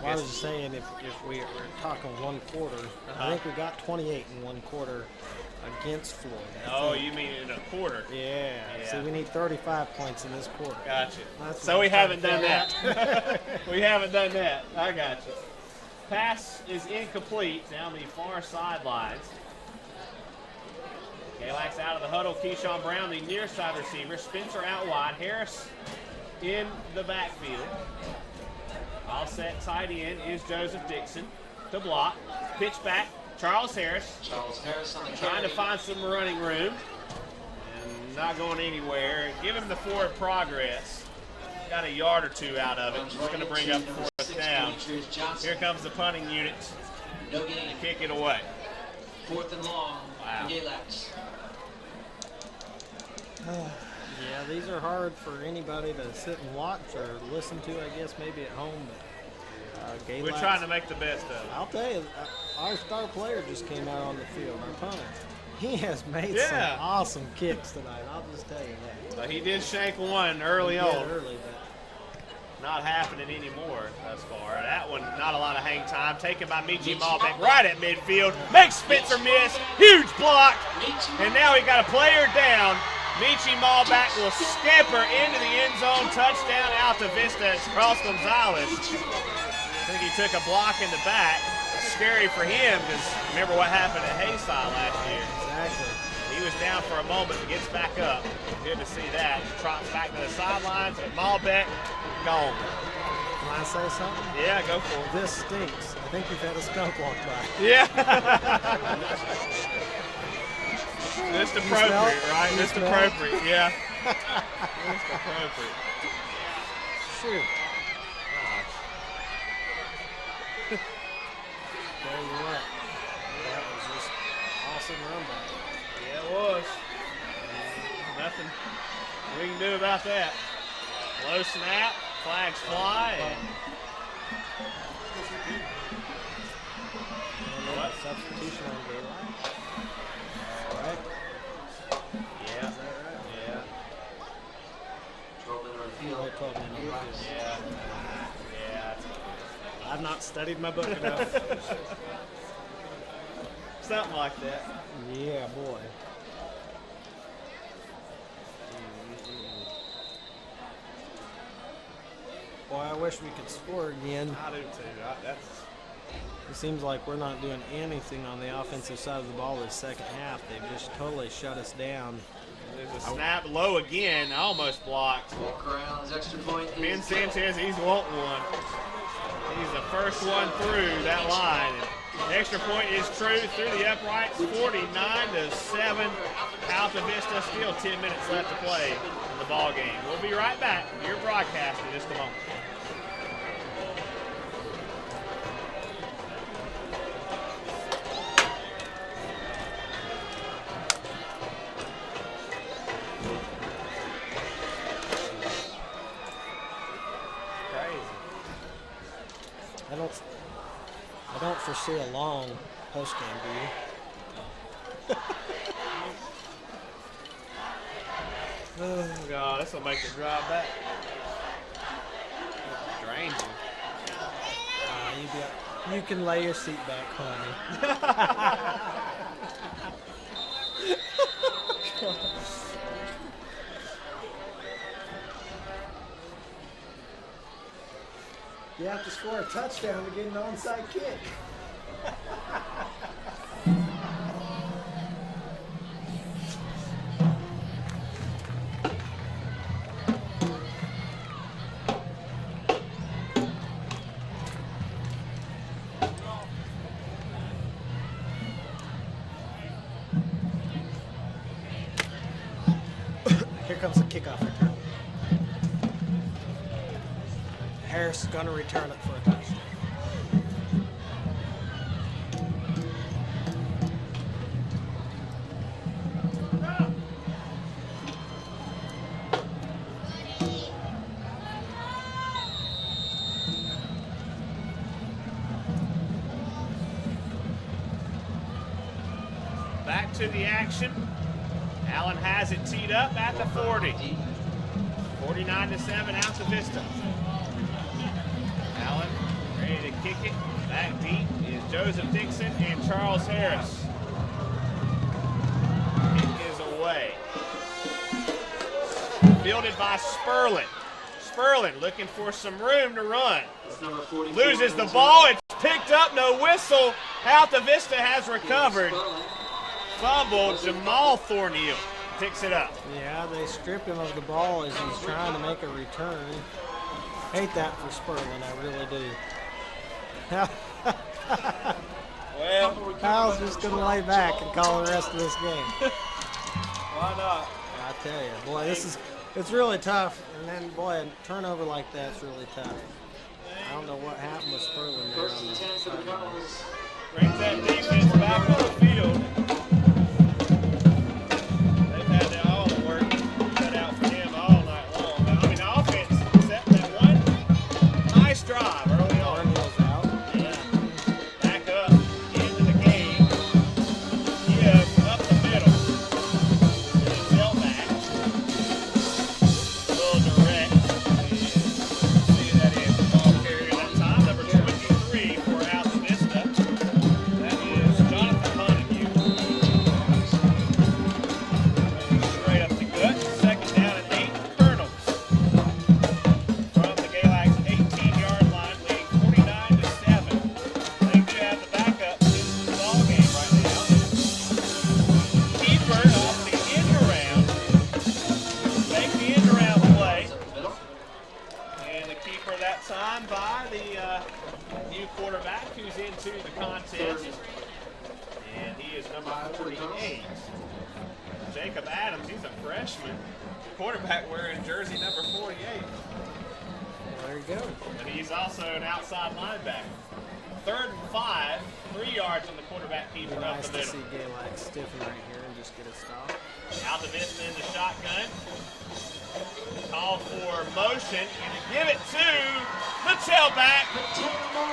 well, I was just saying, if we were talking one quarter, I think we got 28 in one quarter against Floyd. Oh, you mean in a quarter? Yeah. See, we need 35 points in this quarter. Gotcha. That's So we haven't done that. We haven't done that. I got you. Pass is incomplete down the far sidelines. Galax out of the huddle. Keyshawn Brown, the near side receiver. Spencer out wide. Harris in the backfield. All set tight end is Joseph Dixon to block. Pitch back. Charles Harris On the trying to find some running room and not going anywhere. Give him the forward progress. Got a yard or two out of it. He's going to bring up fourth down. Here comes the punting unit. No gain. Kick it away. Fourth and long. Wow. Galax. Yeah, these are hard for anybody to sit and watch or listen to, I guess, maybe at home. But Galax, We're trying to make the best of it. I'll tell you, our star player just came out on the field, our punter. He has made some awesome kicks tonight, I'll just tell you that. But he did shank one early Yeah, on. early, but Not happening anymore thus far. That one, not a lot of hang time. Taken by Michi Malbeck right at midfield. Makes Spencer miss. Huge block. And now we got a player down. Michi Malbeck will scamper into the end zone. Touchdown, Altavista. It's Cross Gonzalez. I think he took a block in the back. Scary for him because remember what happened at Hayside last year. exactly. He was down for a moment and gets back up. Good to see that. Trots back to the sidelines. And Malbeck gone. Can I say something? Yeah, go for it. This stinks. I think you've had a skunk walk by. Yeah. Just appropriate, right? Just appropriate, yeah. Just appropriate. Shoot. Tell you what, that was just awesome run by. Yeah, it was. Nothing we can do about that. Low snap, flags fly. And What? Substitution on Galax. All right. yeah, yeah, 12 men on the field. Only 12 men on the field. yeah, yeah. I've not studied my book enough. Something like that. Yeah, boy. Boy, I wish we could score again. I do too. It seems like we're not doing anything on the offensive side of the ball this second half. They've just totally shut us down. There's a snap low again, almost blocked. Walk around, his extra point. Ben Sanchez, he's wanting one. He's the first one through that line. And the extra point is true through the uprights, 49-7. Altavista, still 10 minutes left to play in the ball game. We'll be right back. Your broadcast in just a moment. I don't foresee a long post game, do you? Oh God, this will make the drive back. Drains you. You can lay your seat back, honey. You have to score a touchdown to get an onside kick. Here comes the kickoff return. Harris is going to return it for a touchdown. Back to the action. Allen has it teed up at the 40. 49-7, Altavista. Allen ready to kick it. Back deep is Joseph Dixon and Charles Harris. Kick is away. Fielded by Sperlin. Sperlin looking for some room to run. Loses the ball. It's picked up. No whistle. Altavista has recovered. Fumble. Jamal Thornhill picks it up. Yeah, they stripped him of the ball as he's trying to make a return. Hate that for Sperlin, I really do. Well, Kyle's just going to lay back and call the rest of this game. why not? I tell you, boy, it's really tough. And then, boy, a turnover like that's really tough. I don't know what happened with Sperlin there on the sideline. Brings that defense back on the field. They've had their all the work cut out for them all night long. But, I mean, the offense set that one nice drive early on. Thornhill's out. Yeah. Back up into the game. Give up the middle. Still back. A little direct. And see that is the ball carrier that time. Number 23 for Altavista. That is Donovan Montague. Straight up the gut. Second down and 8. Colonels. From the Galax 18-yard line, leading 49-7. They do have the backup in the ball game right now. Keeper off the end around. Make the end around play. And the keeper that time by the new quarterback who's into the contest. And he is number 48. Jacob Adams, he's a freshman. Quarterback wearing jersey number 48. There you go. And he's also an outside linebacker. 3rd and 5, 3 yards on the quarterback keeper up Nice the to middle. see Galax stiffen right here and just get a stop. Altavista in the shotgun. Call for motion and to give it to the tailback.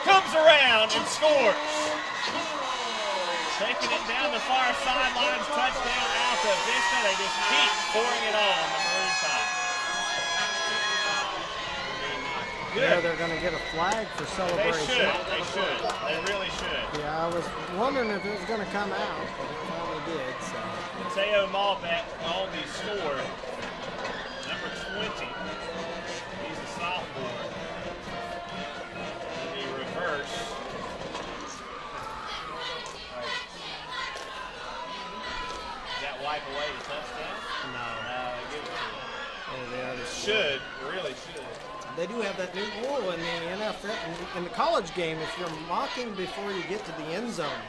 Comes around and scores. Taking it down the far sidelines, touchdown Altavista. They just keep pouring it on the Maroon Tide. Yeah, Good. they're going to get a flag for They celebration. should. They should. They really should. Yeah, I was wondering if it was going to come out, but it finally did. So Mateo Malbec on the score. Number 20. He's a sophomore. The reverse. they do have that new rule in the NFL, in the college game. If you're mocking before you get to the end zone,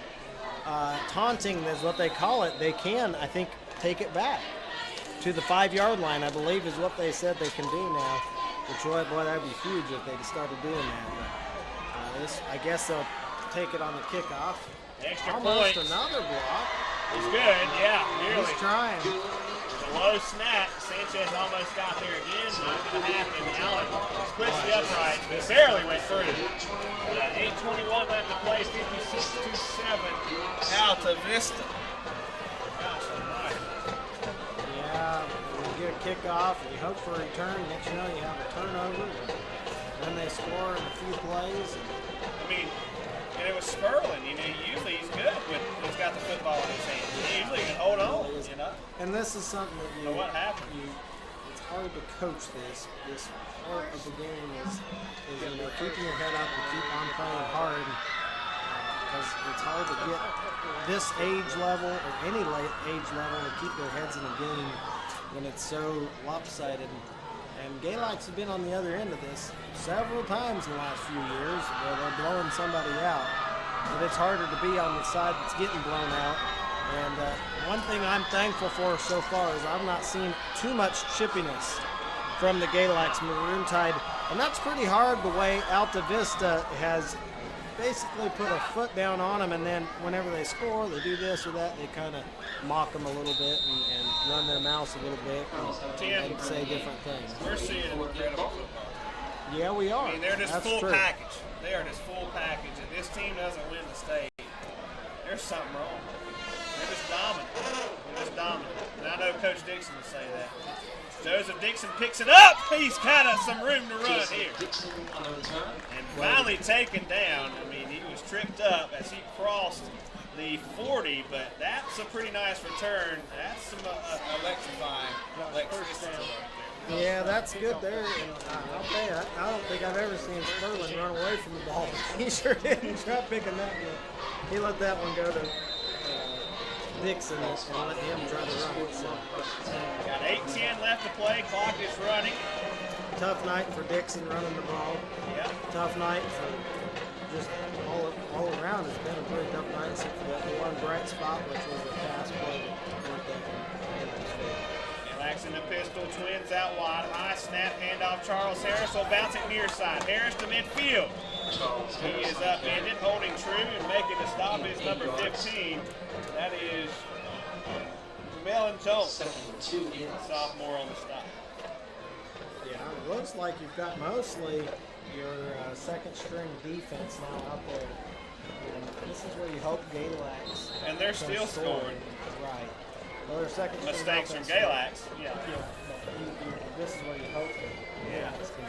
taunting is what they call it. They can, I think, take it back to the 5-yard line, I believe, is what they said they can do now. Detroit, boy, that'd be huge if they started doing that. But, I guess they'll take it on the kickoff. Extra Almost point. another block. He's good, yeah, nearly. He's trying. A low snap. Sanchez almost got there again. Not going to happen. Allen splits the upright, but barely went through. 8:21 left to play. 56-7. Altavista. Gosh almighty. Yeah, you get a kickoff, you hope for a return. Next you know, you have a turnover. Then they score in a few plays. I mean, and it was Sperling. You know, usually he's good when he's got the football in his hands. He usually can hold on, you know. And this is something that So what happened? It's hard to coach this. This part of the game is you know, keeping your head up and keep on playing hard. Because it's hard to get this age level or any late age level to keep their heads in the game when it's so lopsided. And Galax have been on the other end of this several times in the last few years where they're blowing somebody out. But it's harder to be on the side that's getting blown out. And one thing I'm thankful for so far is I've not seen too much chippiness from the Galax Maroon Tide. And that's pretty hard the way Altavista has basically put a foot down on them, and then whenever they score, they do this or that. They kind of mock them a little bit and run their mouths a little bit and say different things. We're seeing incredible football. Yeah, we are. I mean, they're just That's full true. package. They are just full package. And this team doesn't win the state, there's something wrong. They're just dominant. They're just dominant. And I know Coach Dixon will say that. Joseph Dixon picks it up. He's got some room to run here. And finally taken down. I mean, he was tripped up as he crossed the 40, but that's a pretty nice return. That's some electrifying electricity right there. Yeah, that's good there. And I'll tell you, I don't think I've ever seen Sterling run away from the ball. He sure didn't try picking that one. He let that one go to Dixon and let him try to run it. So. Got 8:10 left to play. Clock is running. Tough night for Dixon running the ball. Yeah. Tough night for just all around. It's been a pretty tough night except for that one bright spot, which was the pass play that worked that Galax in the pistol. Twins out wide. High snap. Handoff. Charles Harris will bounce it near side. Harris to midfield. He is upended, holding true and making the stop is number 15. That is Melon Jones, sophomore on the stop. Yeah, it looks like you've got mostly your second string defense now out there. And this is where you hope Galax. And they're still scoring. Right. Well, their second string Mistakes from offense. Galax. Yeah. This is where you hope that Galax can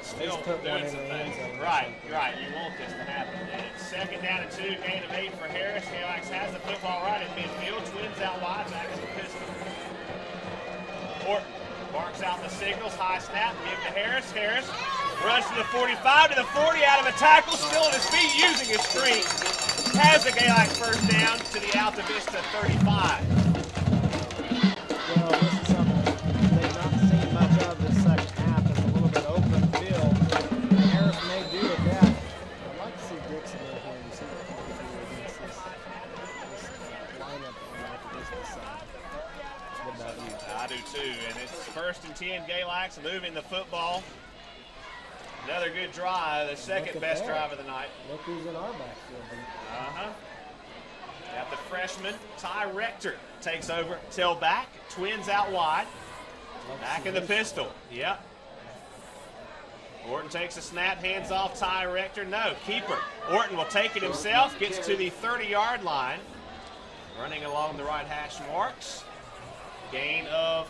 Still put one doing in some the end things. zone. Right. You want this to happen. And it's 2nd down and 2, gain of 8 for Harris. Galax has the football right at midfield. Twins out wide, back to the pistol. Orton barks out the signals. High snap, give to Harris. Harris runs to the 45, to the 40, out of a tackle, still on his feet, using his strength. Has the Galax first down to the Altavista 35. Well, this is something they've not seen much of this second half. It's a little bit open field. Harris may do with that. I'd like to see Dixon in here and see what he can do against this lineup on Altavista side. What about you? I do too, and it's 1st and 10. Galax moving the football. Another good drive, the second best drive of the night. Look who's in our backfield. Got the freshman, Ty Rector, takes over, tailback, Twins out wide. Back in the pistol, yep. Orton takes a snap, hands off Ty Rector, no, keeper. Orton will take it himself, gets to the 30-yard line. Running along the right hash marks. Gain of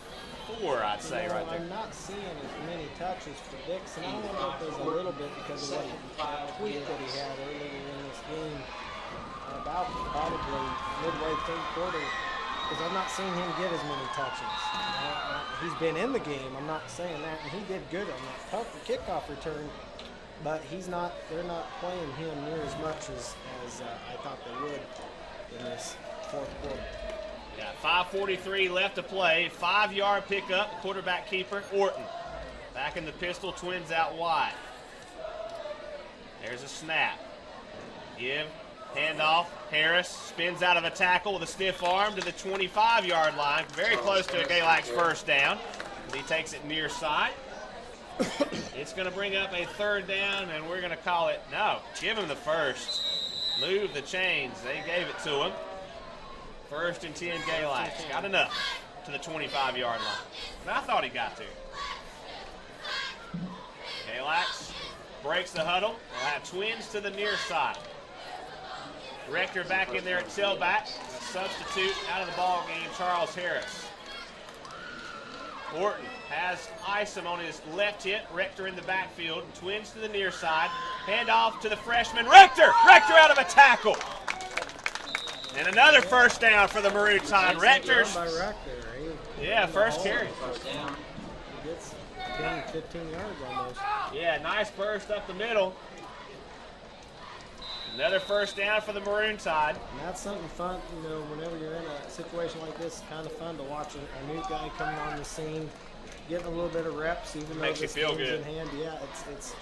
4, I'd say, right there. I'm not seeing as many touches for Dixon. I don't know if there's a little bit because of what tweak that he had earlier in this game. About probably midway third quarter, because I've not seen him get as many touches. He's been in the game, I'm not saying that, and he did good on that tough kickoff return, but they're not playing him near as much as I thought they would in this fourth quarter. Got 5:43 left to play. 5-yard pickup. Quarterback keeper Orton. Back in the pistol, twins out wide. There's a snap. Give, handoff. Harris spins out of a tackle with a stiff arm to the 25-yard line. Very close to a Galax first down. He takes it near side. It's going to bring up a third down, and we're going to call it, no, give him the first. Move the chains. They gave it to him. 1st and 10 Galax. Got enough to the 25-yard line. But I thought he got to. Galax breaks the huddle. We'll have twins to the near side. Rector back in there at tailback. A substitute out of the ball game, Charles Harris. Orton has Isom on his left hip. Rector in the backfield. Twins to the near side. Hand off to the freshman. Rector! Rector out of a tackle. And another first down for the Maroon Tide. Rector's. Yeah, first carry. He gets 10, 15 yards almost. Yeah, nice burst up the middle. Another first down for the Maroon Tide. And that's something fun, you know, whenever you're in a situation like this, it's kind of fun to watch a new guy coming on the scene, getting a little bit of reps, even though Makes you this feel game's good. in hand. Yeah, it's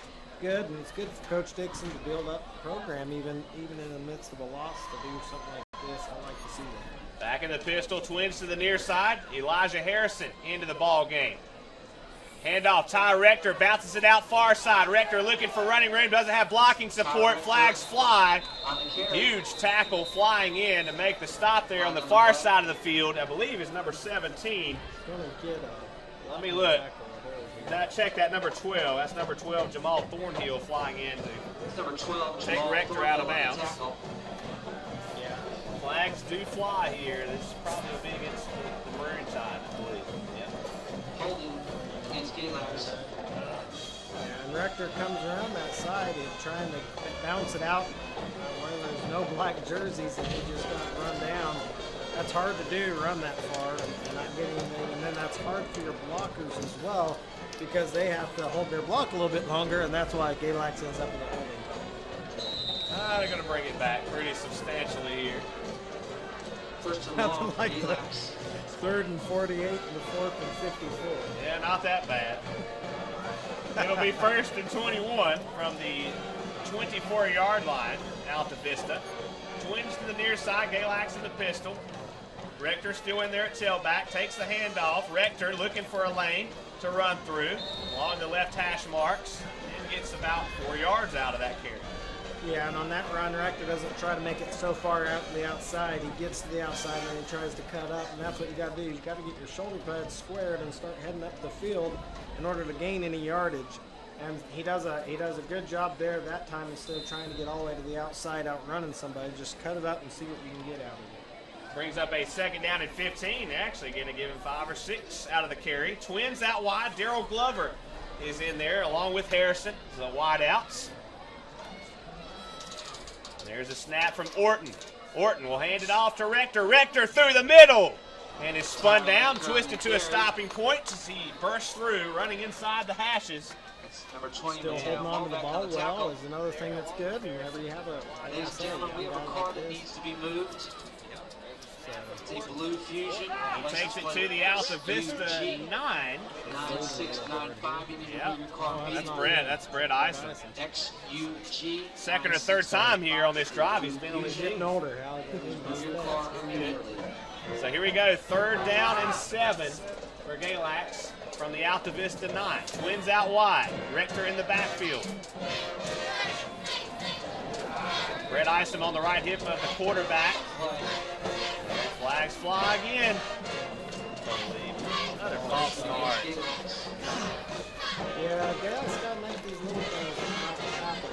good, and it's good for Coach Dixon to build up the program, even in the midst of a loss, to do something like this. I like to see that. Back in the pistol, twins to the near side. Elijah Harrison into the ball game. Handoff, Ty Rector bounces it out far side. Rector looking for running room, doesn't have blocking support. Flags fly. Huge tackle flying in to make the stop there on the far side of the field. I believe is number 17. Let me look. Check that number 12. That's number 12, Jamal Thornhill flying in to take Rector out of bounds. Yeah, flags do fly here. This is probably a big against the Maroon Tide, I believe. Holding against Galax. And Rector comes around that side and trying to bounce it out where there's no black jerseys and he just got run down. That's hard to do, run that far and not get anything. And then that's hard for your blockers as well because they have to hold their block a little bit longer, and that's why Galax ends up in the holding. They're going to bring it back pretty substantially here. First and Nothing long, like Galax. 3rd and 48 and the 4th and 54. Yeah, not that bad. It'll be 1st and 21 from the 24-yard line, Altavista. Twins to the near side, Galax in the pistol. Rector still in there at tailback, takes the handoff. Rector looking for a lane to run through along the left hash marks and gets about 4 yards out of that carry. Yeah, and on that run, Rector doesn't try to make it so far out to the outside. He gets to the outside and then he tries to cut up, and that's what you got to do. You got to get your shoulder pads squared and start heading up the field in order to gain any yardage. And he does a good job there that time instead of trying to get all the way to the outside outrunning somebody. Just cut it up and see what you can get out of it. Brings up a 2nd down and 15. They're actually going to give him 5 or 6 out of the carry. Twins out wide. Daryl Glover is in there along with Harrison. The wide outs. There's a snap from Orton. Orton will hand it off to Rector. Rector through the middle. And is spun down, twisted to a stopping point as he bursts through, running inside the hashes. Number 20. Still holding on to the ball well is another thing that's good. Whenever you have Ladies and gentlemen, we have a car that needs to be moved. It's a blue Fusion. He takes it to the Altavista 9. 9695. Yeah, that's Brett Isom. XUG. 2nd or 3rd time here on this drive. He's been on this getting team. older. So here we go, 3rd down and 7 for Galax from the Altavista 9. Twins out wide. Rector in the backfield. Brett Isom on the right hip of the quarterback. Flags fly again. Another false start. Yeah, Galax got to make these little things not happen.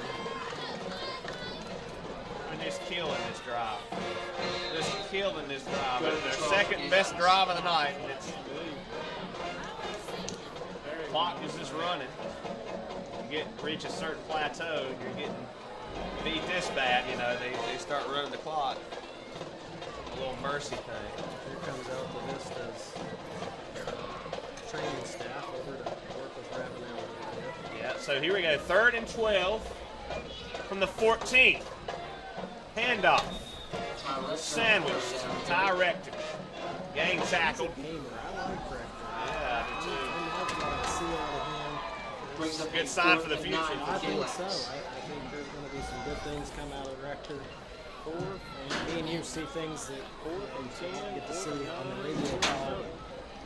They're just killing this drive. Just killing this drive. It's their 2nd best drive of the night. And it's clock is just running. You reach a certain plateau, and you're getting beat this bad. You know, they start running the clock. A little mercy thing. Here comes Altavista's training staff over to work with Ravenel. Yeah, so here we go. 3rd and 12 from the 14. Handoff. Sandwiched. Ty Rector. Gang tackle. I like Rector. Yeah, I do too. I like to see out of him. brings up Good sign for the future. I think so. I think there's going to be some good things come out of Rector. And me and you see things that we get to see on the radio call.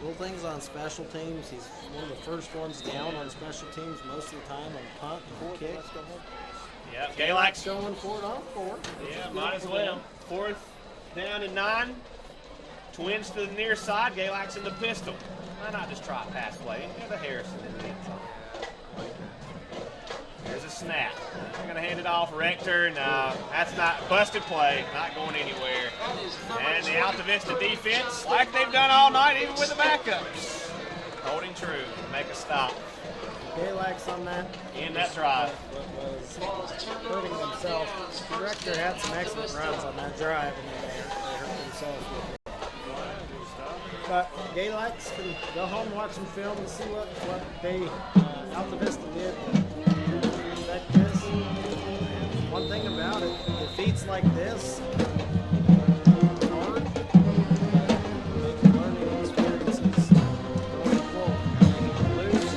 Little things on special teams. He's one of the first ones down on special teams most of the time on punt and kick. Yep, Galax going for it on 4. Yeah, might as well. 4th down and 9. Twins to the near side. Galax in the pistol. Why not just try a pass play? There's a Harrison in the end zone. There's a snap. They're going to hand it off. Rector. No, that's not busted play. Not going anywhere. And the Altavista defense, like they've done all night, even with the backups, holding true to make a stop. Galax on that. In that drive. Was hurting themselves. Rector had some excellent runs on that drive, and then they hurt themselves with it. But Galax can go home and watch some film and see what they Altavista did to affect this. And one thing about it, defeats like this are hard. Make learning experiences going forward. You can lose,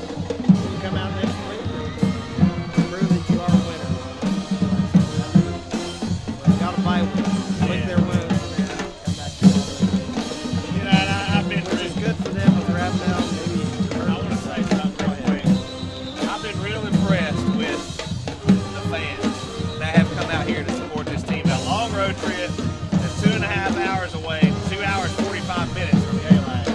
you come out next week and prove that you are a winner. They've got to fight, lick their wounds. Good for them with wrapped out. I want to say something real quick. I've been real impressed with the fans that have come out here to support this team. A long road trip that's 2.5 hours away, 2 hours 45 minutes from Galax,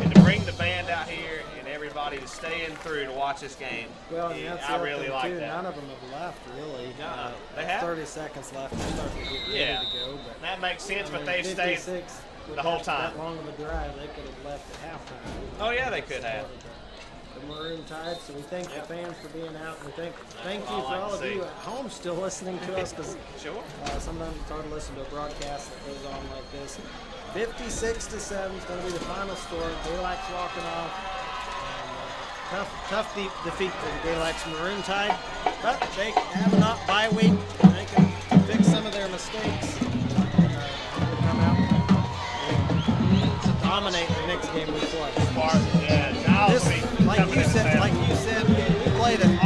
and to bring the band out here and everybody to stay in through to watch this game. Well, and that's I really like too. that. None of them have left, really. No, they have 30 seconds left. They're starting to get ready to go. But that makes sense, but they've stayed 56, the whole time. That long of a drive, they could have left at halftime. Oh yeah, they could have. The Maroon Tide. So we thank the fans for being out, and we thank you all for I all can of see. you at home still listening to us, because Sure. sometimes it's hard to listen to a broadcast that goes on like this. 56-7 is going to be the final score. Galax walking off. And, tough defeat for the Galax Maroon Tide, but they have an up bye week. They can fix some of their mistakes. Come out and dominate the next game we play. Yeah, This, like you said, we played it